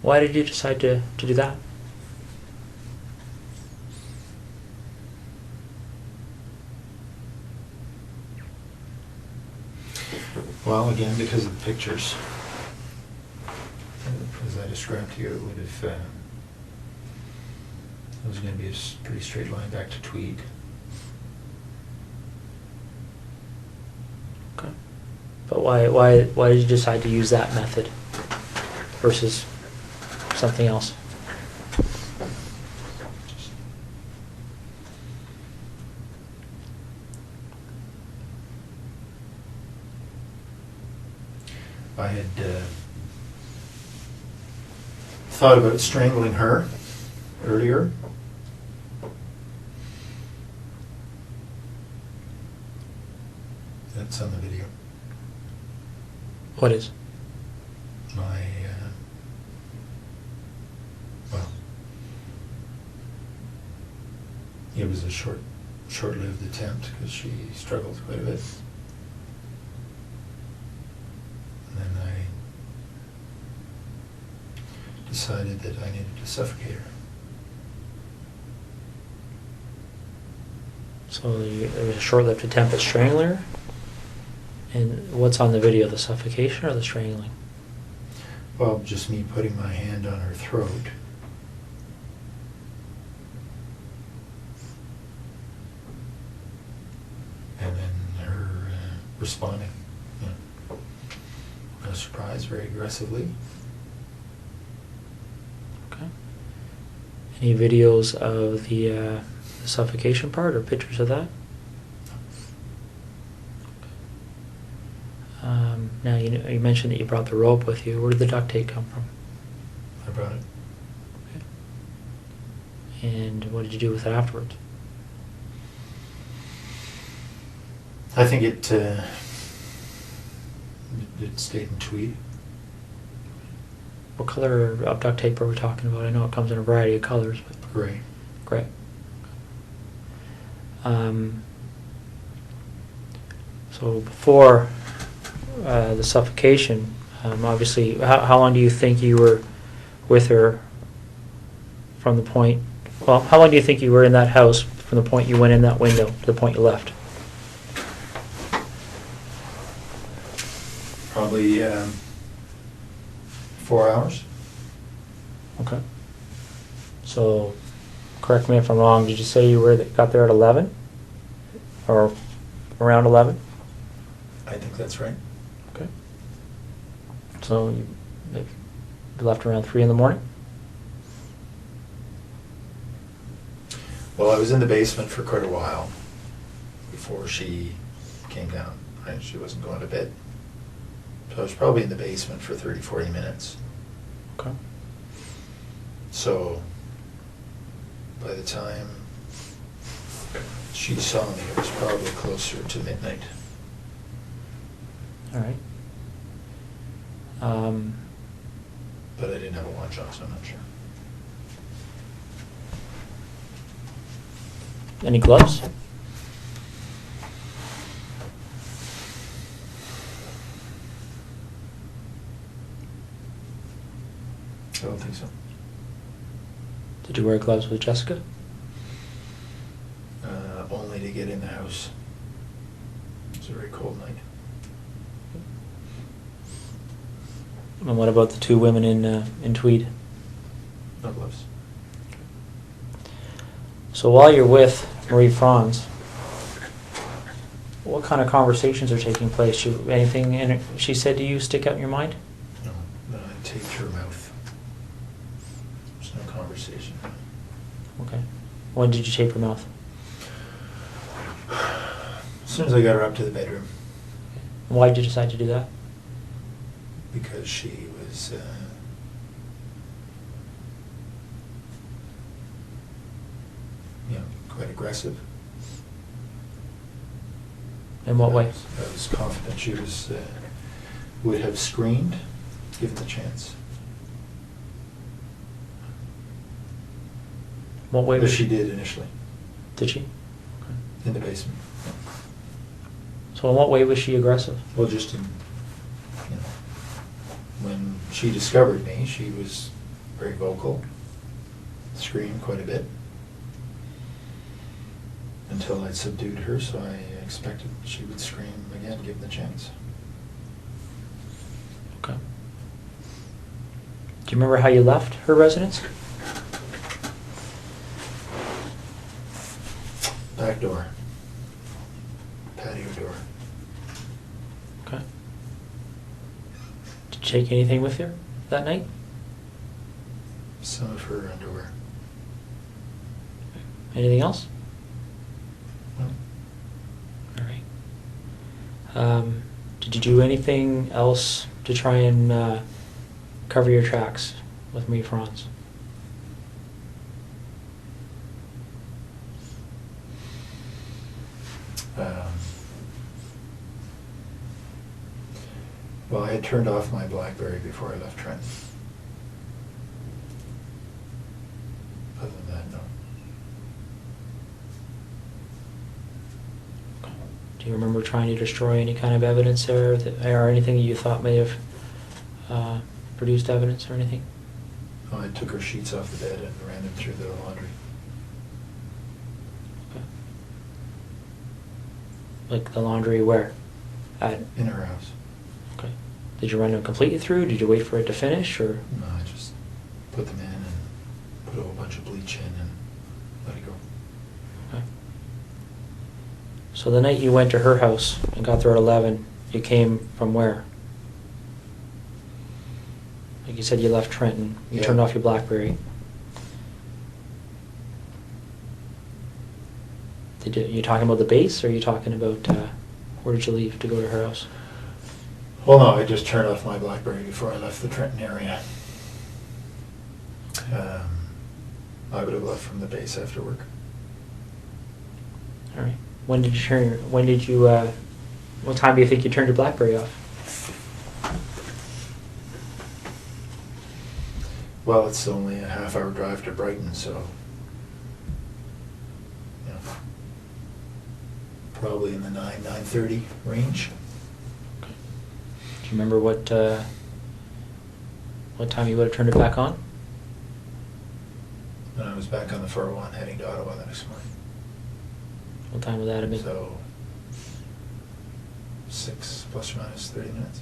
Speaker 1: Why did you decide to do that?
Speaker 3: Well, again, because of the pictures. As I described to you, it would have. It was going to be a pretty straight line back to Tweed.
Speaker 1: Okay. But why did you decide to use that method versus something else?
Speaker 3: I had thought about strangling her earlier. That's on the video.
Speaker 1: What is?
Speaker 3: My, well, it was a short-lived attempt because she struggled quite a bit. decided that I needed to suffocate her.
Speaker 1: So there was a short-lived attempt at strangling her? And what's on the video, the suffocation or the strangling?
Speaker 3: Well, just me putting my hand on her throat. And then her responding, you know, no surprise, very aggressively.
Speaker 1: Okay. Any videos of the suffocation part or pictures of that? Now, you mentioned that you brought the rope with you. Where did the duct tape come from?
Speaker 3: I brought it.
Speaker 1: Okay. And what did you do with it afterwards?
Speaker 3: I think it stayed in tweed.
Speaker 1: What color of duct tape are we talking about? I know it comes in a variety of colors, but
Speaker 3: Gray.
Speaker 1: gray. So before the suffocation, obviously, how long do you think you were with her from the point, well, how long do you think you were in that house from the point you went in that window to the point you left?
Speaker 3: Probably 4 hours.
Speaker 1: Okay. So, correct me if I'm wrong, did you say you got there at 11? Or around 11?
Speaker 3: I think that's right.
Speaker 1: Okay. So you left around 3 in the morning?
Speaker 3: Well, I was in the basement for quite a while before she came down. She wasn't going to bed. So I was probably in the basement for 30, 40 minutes.
Speaker 1: Okay.
Speaker 3: So by the time she saw me, it was probably closer to midnight.
Speaker 1: All right.
Speaker 3: But I didn't have a watch on, so I'm not sure.
Speaker 1: Any gloves?
Speaker 3: I don't think so.
Speaker 1: Did you wear gloves with Jessica?
Speaker 3: Only to get in the house. It was a very cold night.
Speaker 1: And what about the 2 women in tweed?
Speaker 3: No gloves.
Speaker 1: So while you're with Marie Franz, what kind of conversations are taking place? Anything she said to you stick out in your mind?
Speaker 3: No, I taped her mouth. There's no conversation.
Speaker 1: Okay. When did you tape her mouth?
Speaker 3: As soon as I got her up to the bedroom.
Speaker 1: Why did you decide to do that?
Speaker 3: Because she was quite aggressive.
Speaker 1: In what way?
Speaker 3: I was confident she would have screamed, given the chance.
Speaker 1: What way
Speaker 3: But
Speaker 1: was
Speaker 3: she did initially,
Speaker 1: Did she? Okay.
Speaker 3: in the basement.
Speaker 1: So in what way was she aggressive?
Speaker 3: Well, just in, when she discovered me, she was very vocal, screamed quite a bit, until I'd subdued her, so I expected she would scream again, given the chance.
Speaker 1: Okay. Do you remember how you left her residence?
Speaker 3: Back door. Patio door.
Speaker 1: Okay. Did you take anything with you that night?
Speaker 3: Some of her underwear.
Speaker 1: Anything else?
Speaker 3: No.
Speaker 1: All right. Did you do anything else to try and cover your tracks with Marie Franz?
Speaker 3: Well, I had turned off my BlackBerry before I left Trenton. Other than that, no.
Speaker 1: Do you remember trying to destroy any kind of evidence there, or anything that you thought may have produced evidence or anything?
Speaker 3: Oh, I took her sheets off the bed and ran them through the laundry.
Speaker 1: Okay. Like the laundry where?
Speaker 3: In her house.
Speaker 1: Okay. Did you run them completely through? Did you wait for it to finish, or?
Speaker 3: No, I just put them in and put a whole bunch of bleach in and let it go.
Speaker 1: Okay. So the night you went to her house and got there at 11, you came from where? Like you said, you left Trenton. You
Speaker 3: Yeah.
Speaker 1: turned off your BlackBerry. You talking about the base, or are you talking about where did you leave to go to her house?
Speaker 3: Well, no, I just turned off my BlackBerry before I left the Trenton area. I would have left from the base after work.
Speaker 1: All right. When did you what time do you think you turned your BlackBerry off?
Speaker 3: Well, it's only a half-hour drive to Brighton, so yeah, probably in the 9:30 range.
Speaker 1: Okay. Do you remember what time you would have turned it back on?
Speaker 3: And I was back on the 401 heading to Ottawa the next morning.
Speaker 1: What time would that have been?
Speaker 3: So 6 plus or minus 30 minutes.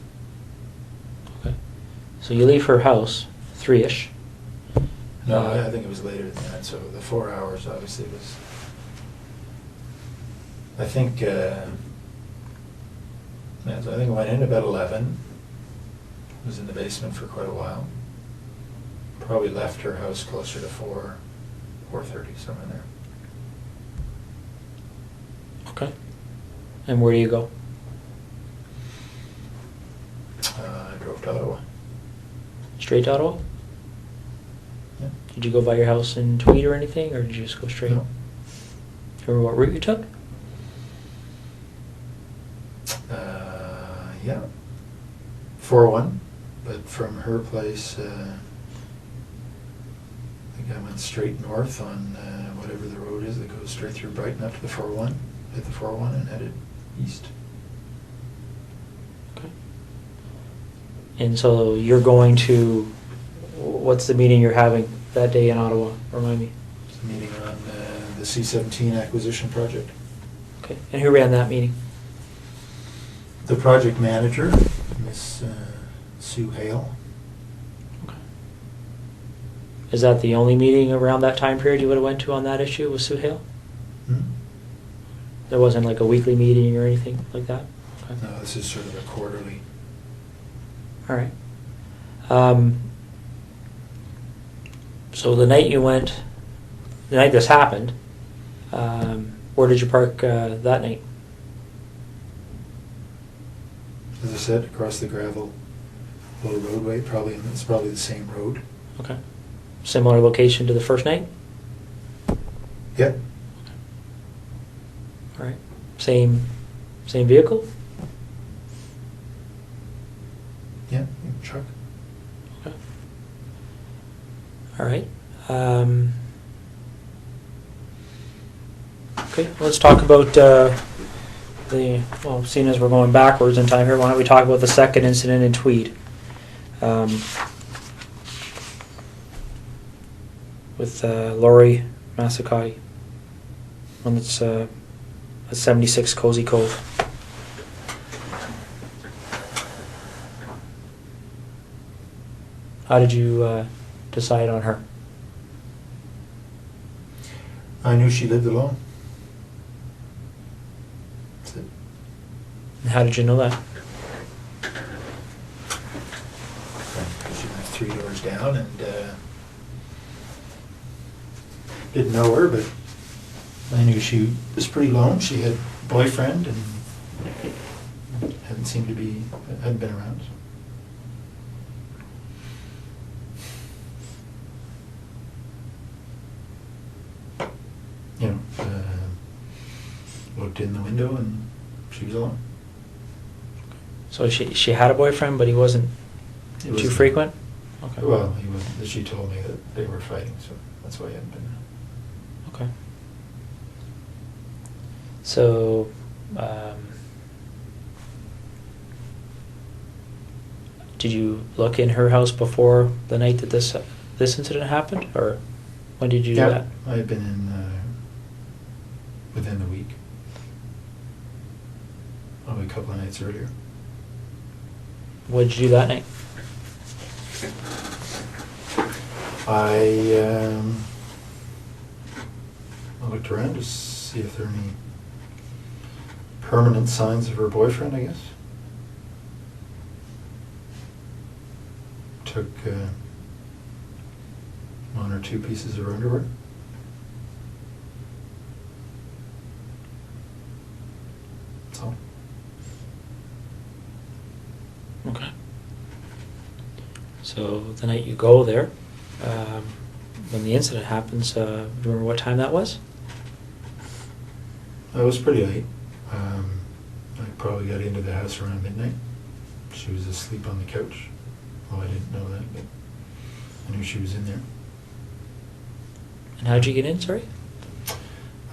Speaker 1: Okay. So you leave her house 3-ish.
Speaker 3: No, I think it was later than that. So the 4 hours obviously was. I think I went in about 11. Was in the basement for quite a while. Probably left her house closer to 4:30, somewhere there.
Speaker 1: Okay. And where do you go?
Speaker 3: I drove to Ottawa.
Speaker 1: Straight to Ottawa?
Speaker 3: Yeah.
Speaker 1: Did you go by your house in Tweed or anything, or did you just go straight?
Speaker 3: No.
Speaker 1: Remember what route you took?
Speaker 3: Yeah. 401, but from her place, I think I went straight north on whatever the road is that goes straight through Brighton up to the 401, hit the 401 and headed east.
Speaker 1: Okay. And so you're going to, what's the meeting you're having that day in Ottawa? Remind me.
Speaker 3: It's a meeting on the C-17 acquisition project.
Speaker 1: Okay. And who ran that meeting?
Speaker 3: The project manager, Miss Sue Hale.
Speaker 1: Okay. Is that the only meeting around that time period you would have went to on that issue with Sue Hale?
Speaker 3: Hmm?
Speaker 1: There wasn't like a weekly meeting or anything like that? Okay.
Speaker 3: No, this is sort of a quarterly.
Speaker 1: All right. So the night this happened, where did you park that night?
Speaker 3: As I said, across the gravel little roadway, it's probably the same road.
Speaker 1: Okay. Similar location to the first night?
Speaker 3: Yep.
Speaker 1: All right. Same vehicle?
Speaker 3: Yeah, truck.
Speaker 1: Okay. All right. Okay, let's talk about seeing as we're going backwards in time here, why don't we talk about the second incident in Tweed? With Laurie Massacai, one that's at 76 Cozy Cove. How did you decide on her?
Speaker 3: I knew she lived alone. That's it.
Speaker 1: And how did you know that?
Speaker 3: She lived 3 doors down and didn't know her, but I knew she was pretty lone. She had a boyfriend and hadn't been around. You know, looked in the window and she was alone.
Speaker 1: So she had a boyfriend, but he wasn't too frequent? Okay.
Speaker 3: Well, he was. She told me that they were fighting, so that's why he hadn't been there.
Speaker 1: Okay. So, did you look in her house before the night that this this incident happened, or when did you do that?
Speaker 3: I had been in within the week. Probably a couple of nights earlier.
Speaker 1: What did you do that night?
Speaker 3: I looked around to see if there are any permanent signs of her boyfriend, I guess. Took one or two pieces of her underwear. That's all.
Speaker 1: Okay. So the night you go there, when the incident happens, do you remember what time that was?
Speaker 3: It was pretty late. I probably got into the house around midnight. She was asleep on the couch. Well, I didn't know that, but I knew she was in there.
Speaker 1: And how'd you get in, sorry?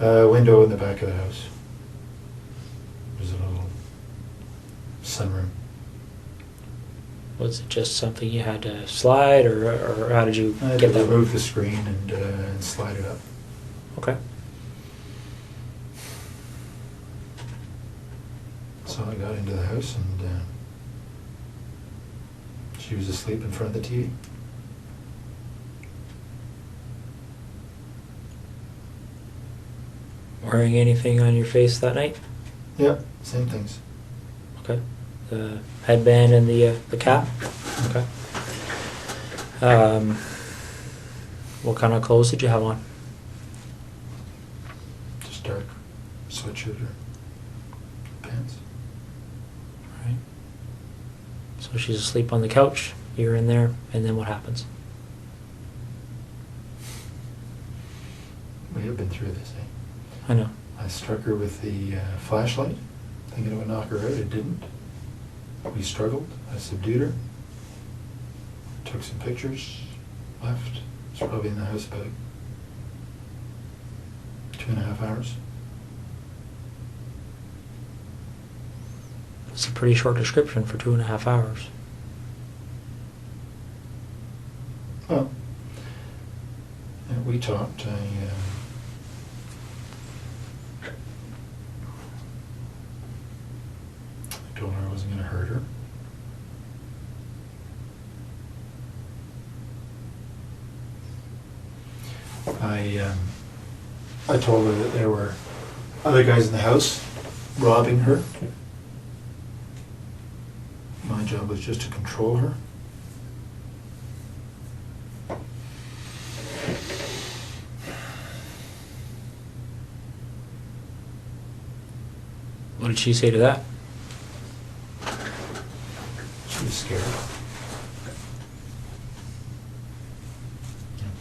Speaker 3: Window in the back of the house. There's a little sunroom.
Speaker 1: Was it just something you had to slide, or how did you
Speaker 3: I had
Speaker 1: get
Speaker 3: to
Speaker 1: that?
Speaker 3: remove the screen and slide it up.
Speaker 1: Okay.
Speaker 3: So I got into the house and she was asleep in front of the TV.
Speaker 1: Wearing anything on your face that night?
Speaker 3: Yeah, same things.
Speaker 1: Okay. The headband and the cap? Okay. What kind of clothes did you have on?
Speaker 3: Just dark sweatshirt or pants.
Speaker 1: Right. So she's asleep on the couch, you're in there, and then what happens?
Speaker 3: We have been through this, eh?
Speaker 1: I know.
Speaker 3: I struck her with the flashlight, thinking it would knock her out. It didn't. We struggled. I subdued her. Took some pictures. Left. Was probably in the house about 2.5 hours.
Speaker 1: It's a pretty short description for 2.5 hours.
Speaker 3: Well, we talked. I told her I wasn't going to hurt her. I told her that there were other guys in the house robbing her. My job was just to control her.
Speaker 1: What did she say to that?
Speaker 3: She was scared.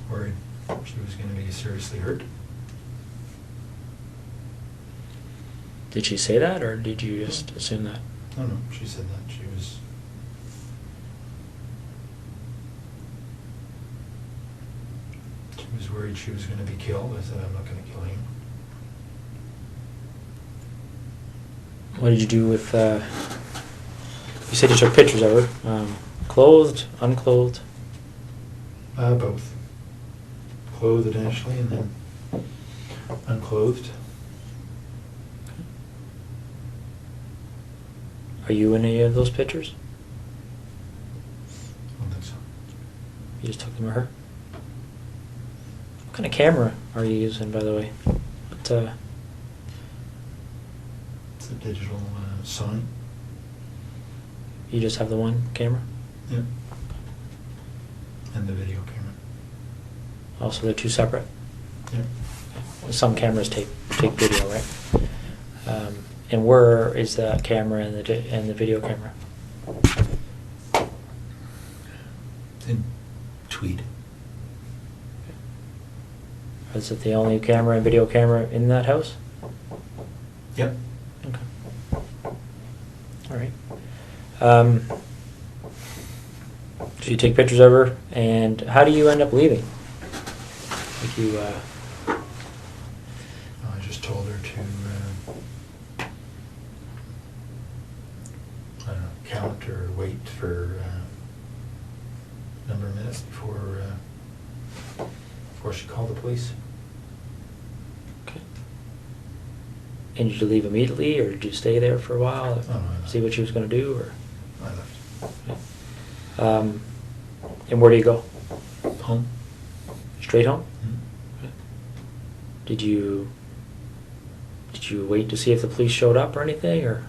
Speaker 3: Worried she was going to be seriously hurt.
Speaker 1: Did she say that, or did you just assume that?
Speaker 3: No, she said that. She was worried she was going to be killed. I said, I'm not going to kill him.
Speaker 1: What did you do with, you said you took pictures of her, clothed, unclothed?
Speaker 3: Both. Clothed initially and then unclothed.
Speaker 1: Are you in any of those pictures?
Speaker 3: I don't think so.
Speaker 1: You just took them of her? What kind of camera are you using, by the way? What,
Speaker 3: It's a digital Sony.
Speaker 1: you just have the one camera?
Speaker 3: Yeah. And the video camera.
Speaker 1: Also, they're two separate?
Speaker 3: Yeah.
Speaker 1: Some cameras take video, right? And where is that camera and the video camera?
Speaker 3: In Tweed.
Speaker 1: Is it the only camera and video camera in that house?
Speaker 3: Yep.
Speaker 1: Okay. All right. So you take pictures of her, and how do you end up leaving? Like you,
Speaker 3: I just told her to, I don't know, count or wait for a number of minutes before before she called the police.
Speaker 1: Okay. And did you leave immediately, or did you stay there for a while?
Speaker 3: Oh, no, I left.
Speaker 1: See what she was going to do, or?
Speaker 3: I left.
Speaker 1: Okay. And where do you go?
Speaker 3: Home.
Speaker 1: Straight home?
Speaker 3: Mhm.
Speaker 1: Okay. Did you wait to see if the police showed up or anything, or?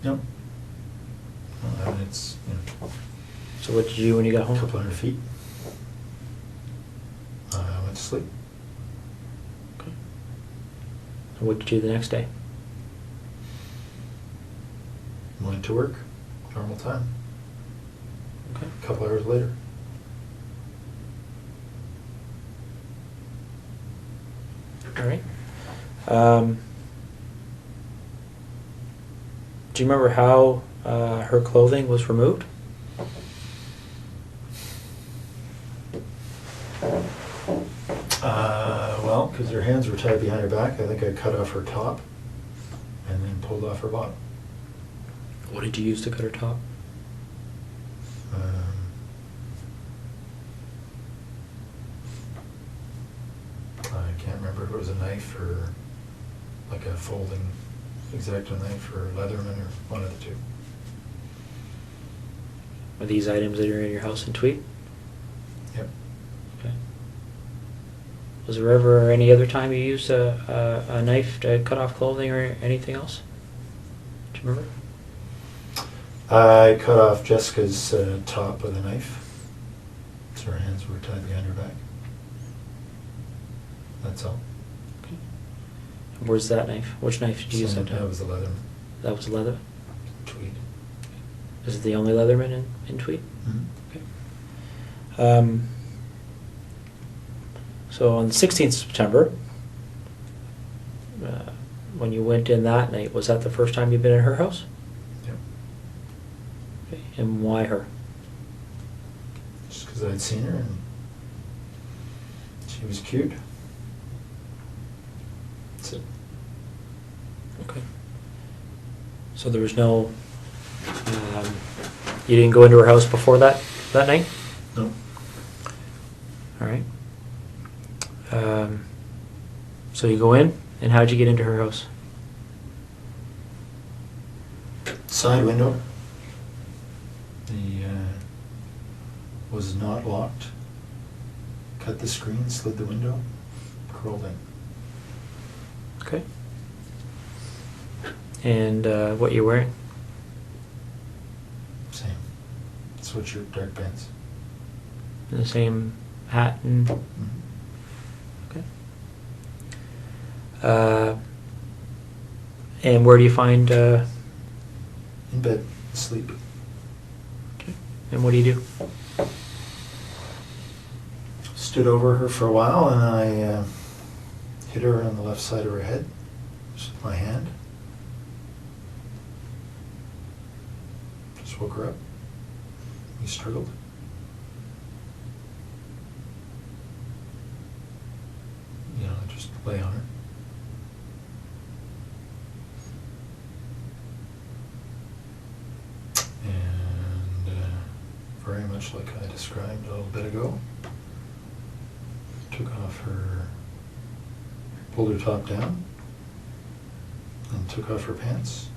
Speaker 3: No. Well, I mean, it's,
Speaker 1: So what did you do when you got
Speaker 3: a
Speaker 1: home?
Speaker 3: couple hundred feet. I went to sleep.
Speaker 1: Okay. And what did you do the next day?
Speaker 3: Went to work. Normal time.
Speaker 1: Okay.
Speaker 3: A couple hours later.
Speaker 1: All right. Do you remember how her clothing was removed?
Speaker 3: Well, because her hands were tied behind her back, I think I cut off her top and then pulled off her bottom.
Speaker 1: What did you use to cut her top?
Speaker 3: I can't remember if it was a knife or like a folding X-Acto knife or Leatherman or one of the two.
Speaker 1: Are these items that are in your house in Tweed?
Speaker 3: Yep.
Speaker 1: Okay. Was there ever any other time you used a knife to cut off clothing or anything else? Do you remember?
Speaker 3: I cut off Jessica's top with a knife, so her hands were tied behind her back. That's all.
Speaker 1: Okay. And where's that knife? Which knife did you use that time?
Speaker 3: That was a Leatherman.
Speaker 1: That was leather?
Speaker 3: Tweed.
Speaker 1: Is it the only Leatherman in Tweed?
Speaker 3: Mm-hmm.
Speaker 1: Okay. So on the 16th of September, when you went in that night, was that the first time you've been in her house?
Speaker 3: Yep.
Speaker 1: Okay. And why her?
Speaker 3: Just because I'd seen her and she was cute. That's it.
Speaker 1: Okay. So there was no, you didn't go into her house before that night?
Speaker 3: No.
Speaker 1: All right. So you go in, and how'd you get into her house?
Speaker 3: Side window. Was not locked. Cut the screen, slid the window, crawled in.
Speaker 1: Okay. And what you wearing?
Speaker 3: Same. Sweatshirt, dark pants.
Speaker 1: And the same hat and.
Speaker 3: Mm-hmm.
Speaker 1: Okay. And where do you find?
Speaker 3: In bed, asleep.
Speaker 1: Okay. And what do you do?
Speaker 3: Stood over her for a while and I hit her on the left side of her head just with my hand. Just woke her up. We struggled. You know, I just lay on her. And very much like I described a little bit ago, took off her, pulled her top down, and took off her pants,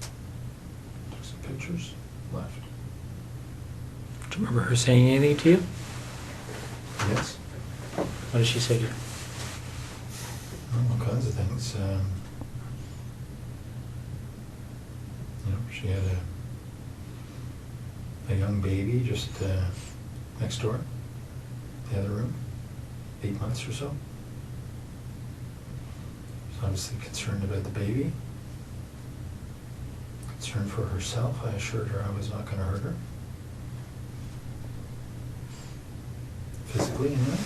Speaker 3: took some pictures, left.
Speaker 1: Do you remember her saying anything to you?
Speaker 3: Yes.
Speaker 1: What did she say to you?
Speaker 3: All kinds of things. You know, she had a young baby just next door, the other room, 8 months or so. She's obviously concerned about the baby. Concerned for herself. I assured her I was not going to hurt her. Physically, anyway.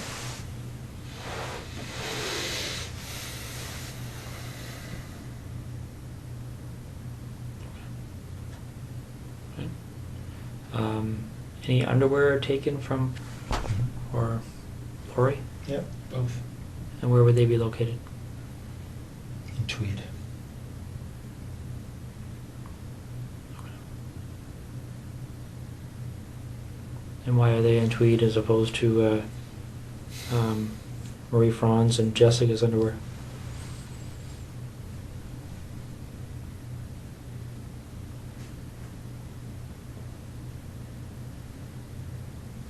Speaker 1: Okay. Any underwear taken from or Lori?
Speaker 3: Yep, both.
Speaker 1: And where would they be located?
Speaker 3: In Tweed.
Speaker 1: And why are they in Tweed as opposed to Marie Franz and Jessica's underwear?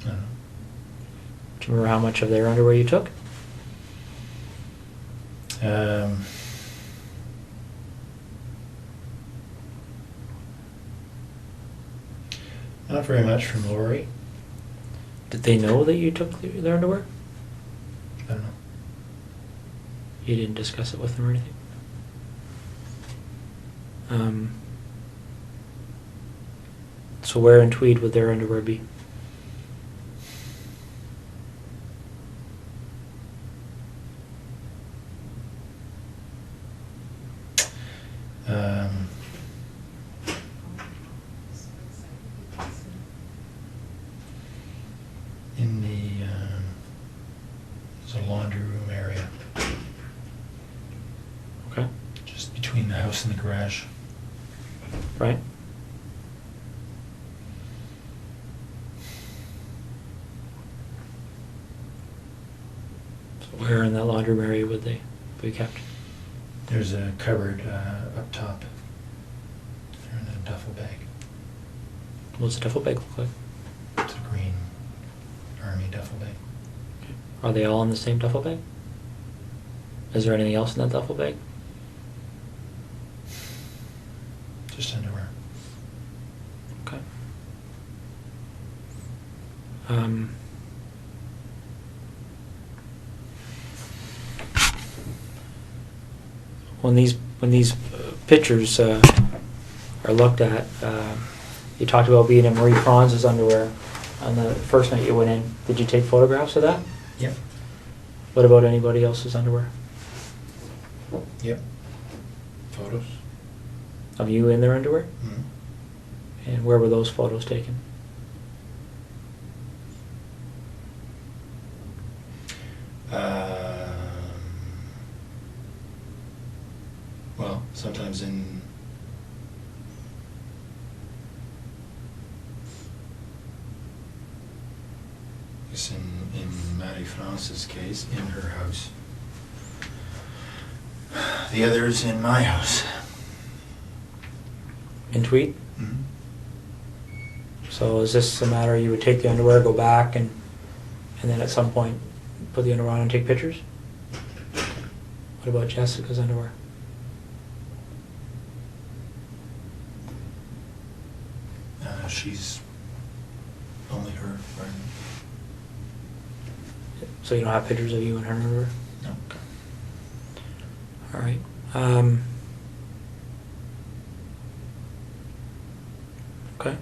Speaker 3: I don't know.
Speaker 1: Do you remember how much of their underwear you took?
Speaker 3: Not very much from Lori.
Speaker 1: Did they know that you took their underwear?
Speaker 3: I don't know.
Speaker 1: You didn't discuss it with them or anything? So where in Tweed would their underwear be?
Speaker 3: In the there's a laundry room area,
Speaker 1: Okay.
Speaker 3: just between the house and the garage.
Speaker 1: Right? So where in that laundry room area would they be kept?
Speaker 3: There's a cupboard up top. They're in a duffel bag.
Speaker 1: What's the duffel bag look like?
Speaker 3: It's a green army duffel bag.
Speaker 1: Okay. Are they all in the same duffel bag? Is there anything else in that duffel bag?
Speaker 3: Just underwear.
Speaker 1: Okay. When these pictures are looked at, you talked about being in Marie Franz's underwear on the first night you went in. Did you take photographs of that?
Speaker 3: Yep.
Speaker 1: What about anybody else's underwear?
Speaker 3: Yep. Photos.
Speaker 1: Of you in their underwear?
Speaker 3: Mm-hmm.
Speaker 1: And where were those photos taken?
Speaker 3: Well, sometimes in Marie France's case, in her house. The others in my house.
Speaker 1: In Tweed?
Speaker 3: Mm-hmm.
Speaker 1: So is this a matter you would take the underwear, go back, and then at some point put the underwear on and take pictures? What about Jessica's underwear?
Speaker 3: She's only her. Right?
Speaker 1: So you don't have pictures of you in her underwear?
Speaker 3: No.
Speaker 1: All right. Okay.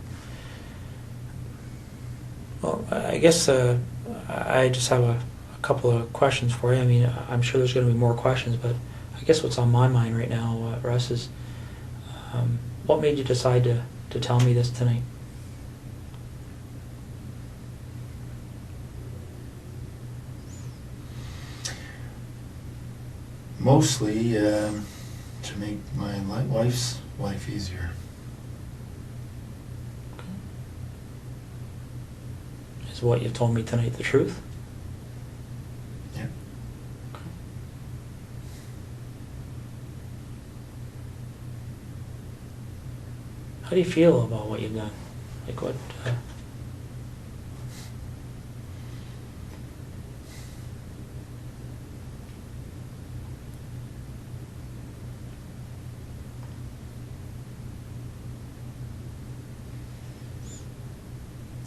Speaker 1: Well, I guess I just have a couple of questions for you. I mean, I'm sure there's going to be more questions, but I guess what's on my mind right now, Russ, is what made you decide to tell me this tonight?
Speaker 3: Mostly to make my wife's life easier.
Speaker 1: Is what you've told me tonight the truth?
Speaker 3: Yeah.
Speaker 1: Okay. How do you feel about what you've done? Like what?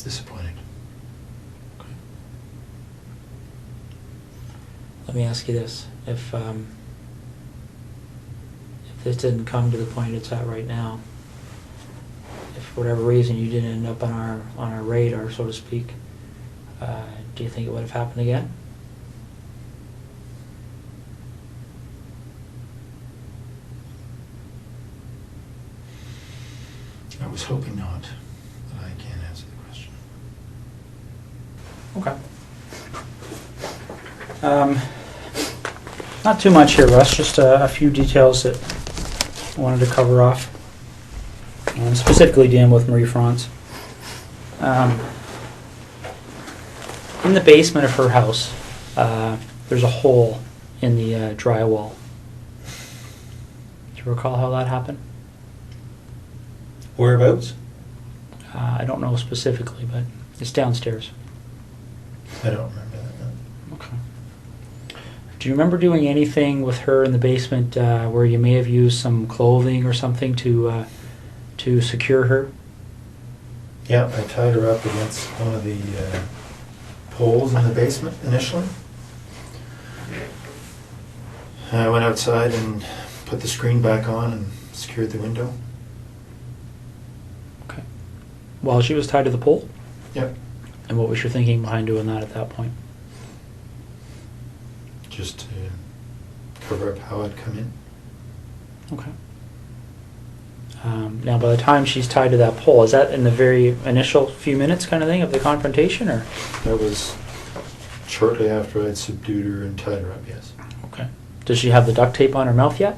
Speaker 3: Disappointed.
Speaker 1: Okay. Let me ask you this: if this didn't come to the point it's at right now, if for whatever reason you didn't end up on our radar, so to speak, do you think it would have happened again?
Speaker 3: I was hoping not, but I can't answer the question.
Speaker 1: Okay. Not too much here, Russ. Just a few details that I wanted to cover off. Specifically dealing with Marie Franz. In the basement of her house, there's a hole in the drywall. Do you recall how that happened?
Speaker 3: Whereabouts?
Speaker 1: I don't know specifically, but it's downstairs.
Speaker 3: I don't remember that. No.
Speaker 1: Okay. Do you remember doing anything with her in the basement where you may have used some clothing or something to secure her?
Speaker 3: Yeah, I tied her up against one of the poles in the basement initially. I went outside and put the screen back on and secured the window.
Speaker 1: Okay. While she was tied to the pole?
Speaker 3: Yep.
Speaker 1: And what was your thinking behind doing that at that point?
Speaker 3: Just to cover up how I'd come in.
Speaker 1: Okay. Now, by the time she's tied to that pole, is that in the very initial few minutes kind of thing of the confrontation, or?
Speaker 3: That was shortly after I'd subdued her and tied her up, yes.
Speaker 1: Okay. Does she have the duct tape on her mouth yet?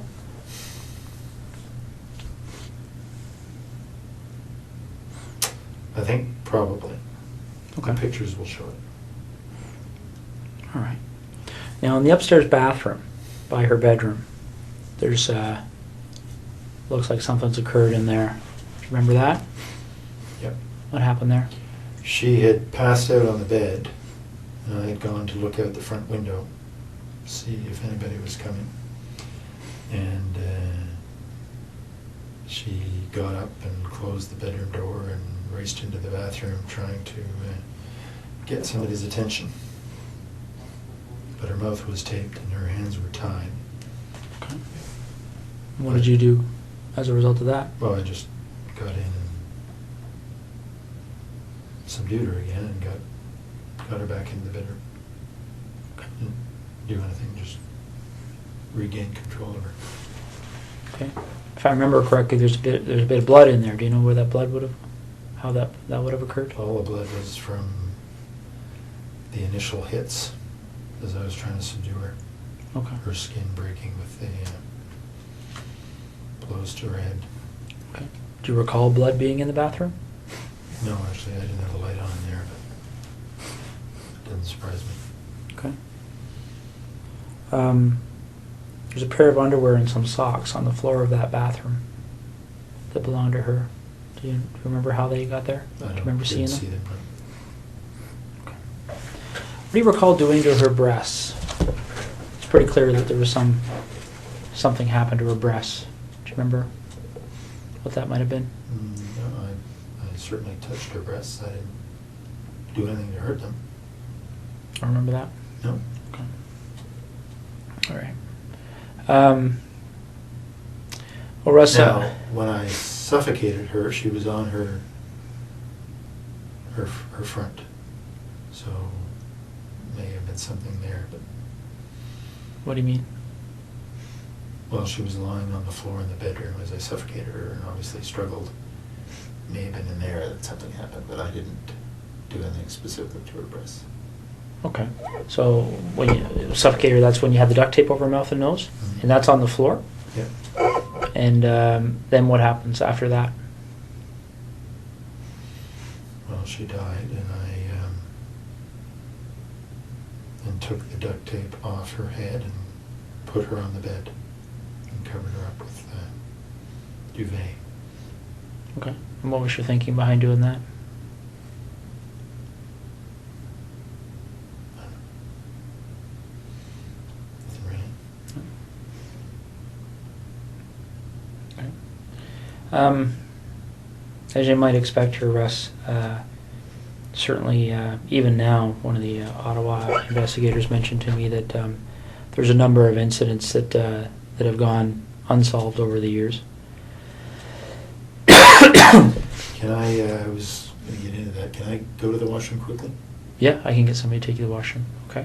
Speaker 3: I think probably.
Speaker 1: Okay.
Speaker 3: The pictures will show it.
Speaker 1: All right. Now, in the upstairs bathroom by her bedroom, there's looks like something's occurred in there. Do you remember that?
Speaker 3: Yep.
Speaker 1: What happened there?
Speaker 3: She had passed out on the bed, and I had gone to look out the front window, see if anybody was coming. And she got up and closed the bedroom door and raced into the bathroom trying to get somebody's attention. But her mouth was taped and her hands were tied.
Speaker 1: Okay. What did you do as a result of that?
Speaker 3: Well, I just got in and subdued her again and got her back into the bedroom. Didn't do anything, just regained control of her.
Speaker 1: Okay. If I remember correctly, there's a bit of blood in there. Do you know where that blood would have, how that would have occurred?
Speaker 3: All the blood was from the initial hits as I was trying to subdue her.
Speaker 1: Okay.
Speaker 3: Her skin breaking with the blows to her head.
Speaker 1: Okay. Do you recall blood being in the bathroom?
Speaker 3: No, actually, I didn't have the light on in there, but it didn't surprise me.
Speaker 1: Okay. There's a pair of underwear and some socks on the floor of that bathroom that belonged to her. Do you remember how they got there? Do you remember seeing them?
Speaker 3: See them.
Speaker 1: Okay. What do you recall doing to her breasts? It's pretty clear that there was something happened to her breasts. Do you remember what that might have been?
Speaker 3: No, I certainly touched her breasts. I didn't do anything to hurt them.
Speaker 1: I remember that.
Speaker 3: No.
Speaker 1: Okay. All right. Well, Russell.
Speaker 3: Now, when I suffocated her, she was on her front, so may have been something there. But
Speaker 1: What do you mean?
Speaker 3: well, she was lying on the floor in the bedroom as I suffocated her, and obviously struggled. May have been in there that something happened, but I didn't do anything specific to her breasts.
Speaker 1: Okay. So when you suffocate her, that's when you had the duct tape over her mouth and nose?
Speaker 3: Mm-hmm.
Speaker 1: And that's on the floor?
Speaker 3: Yep.
Speaker 1: And then what happens after that?
Speaker 3: Well, she died, and I and took the duct tape off her head and put her on the bed and covered her up with duvet.
Speaker 1: Okay. And what was your thinking behind doing that?
Speaker 3: Nothing really.
Speaker 1: Okay. As you might expect here, Russ, certainly even now, one of the Ottawa investigators mentioned to me that there's a number of incidents that have gone unsolved over the years.
Speaker 3: Can I was going to get into that. Can I go to the washroom quickly?
Speaker 1: Yeah, I can get somebody to take you to the washroom. Okay.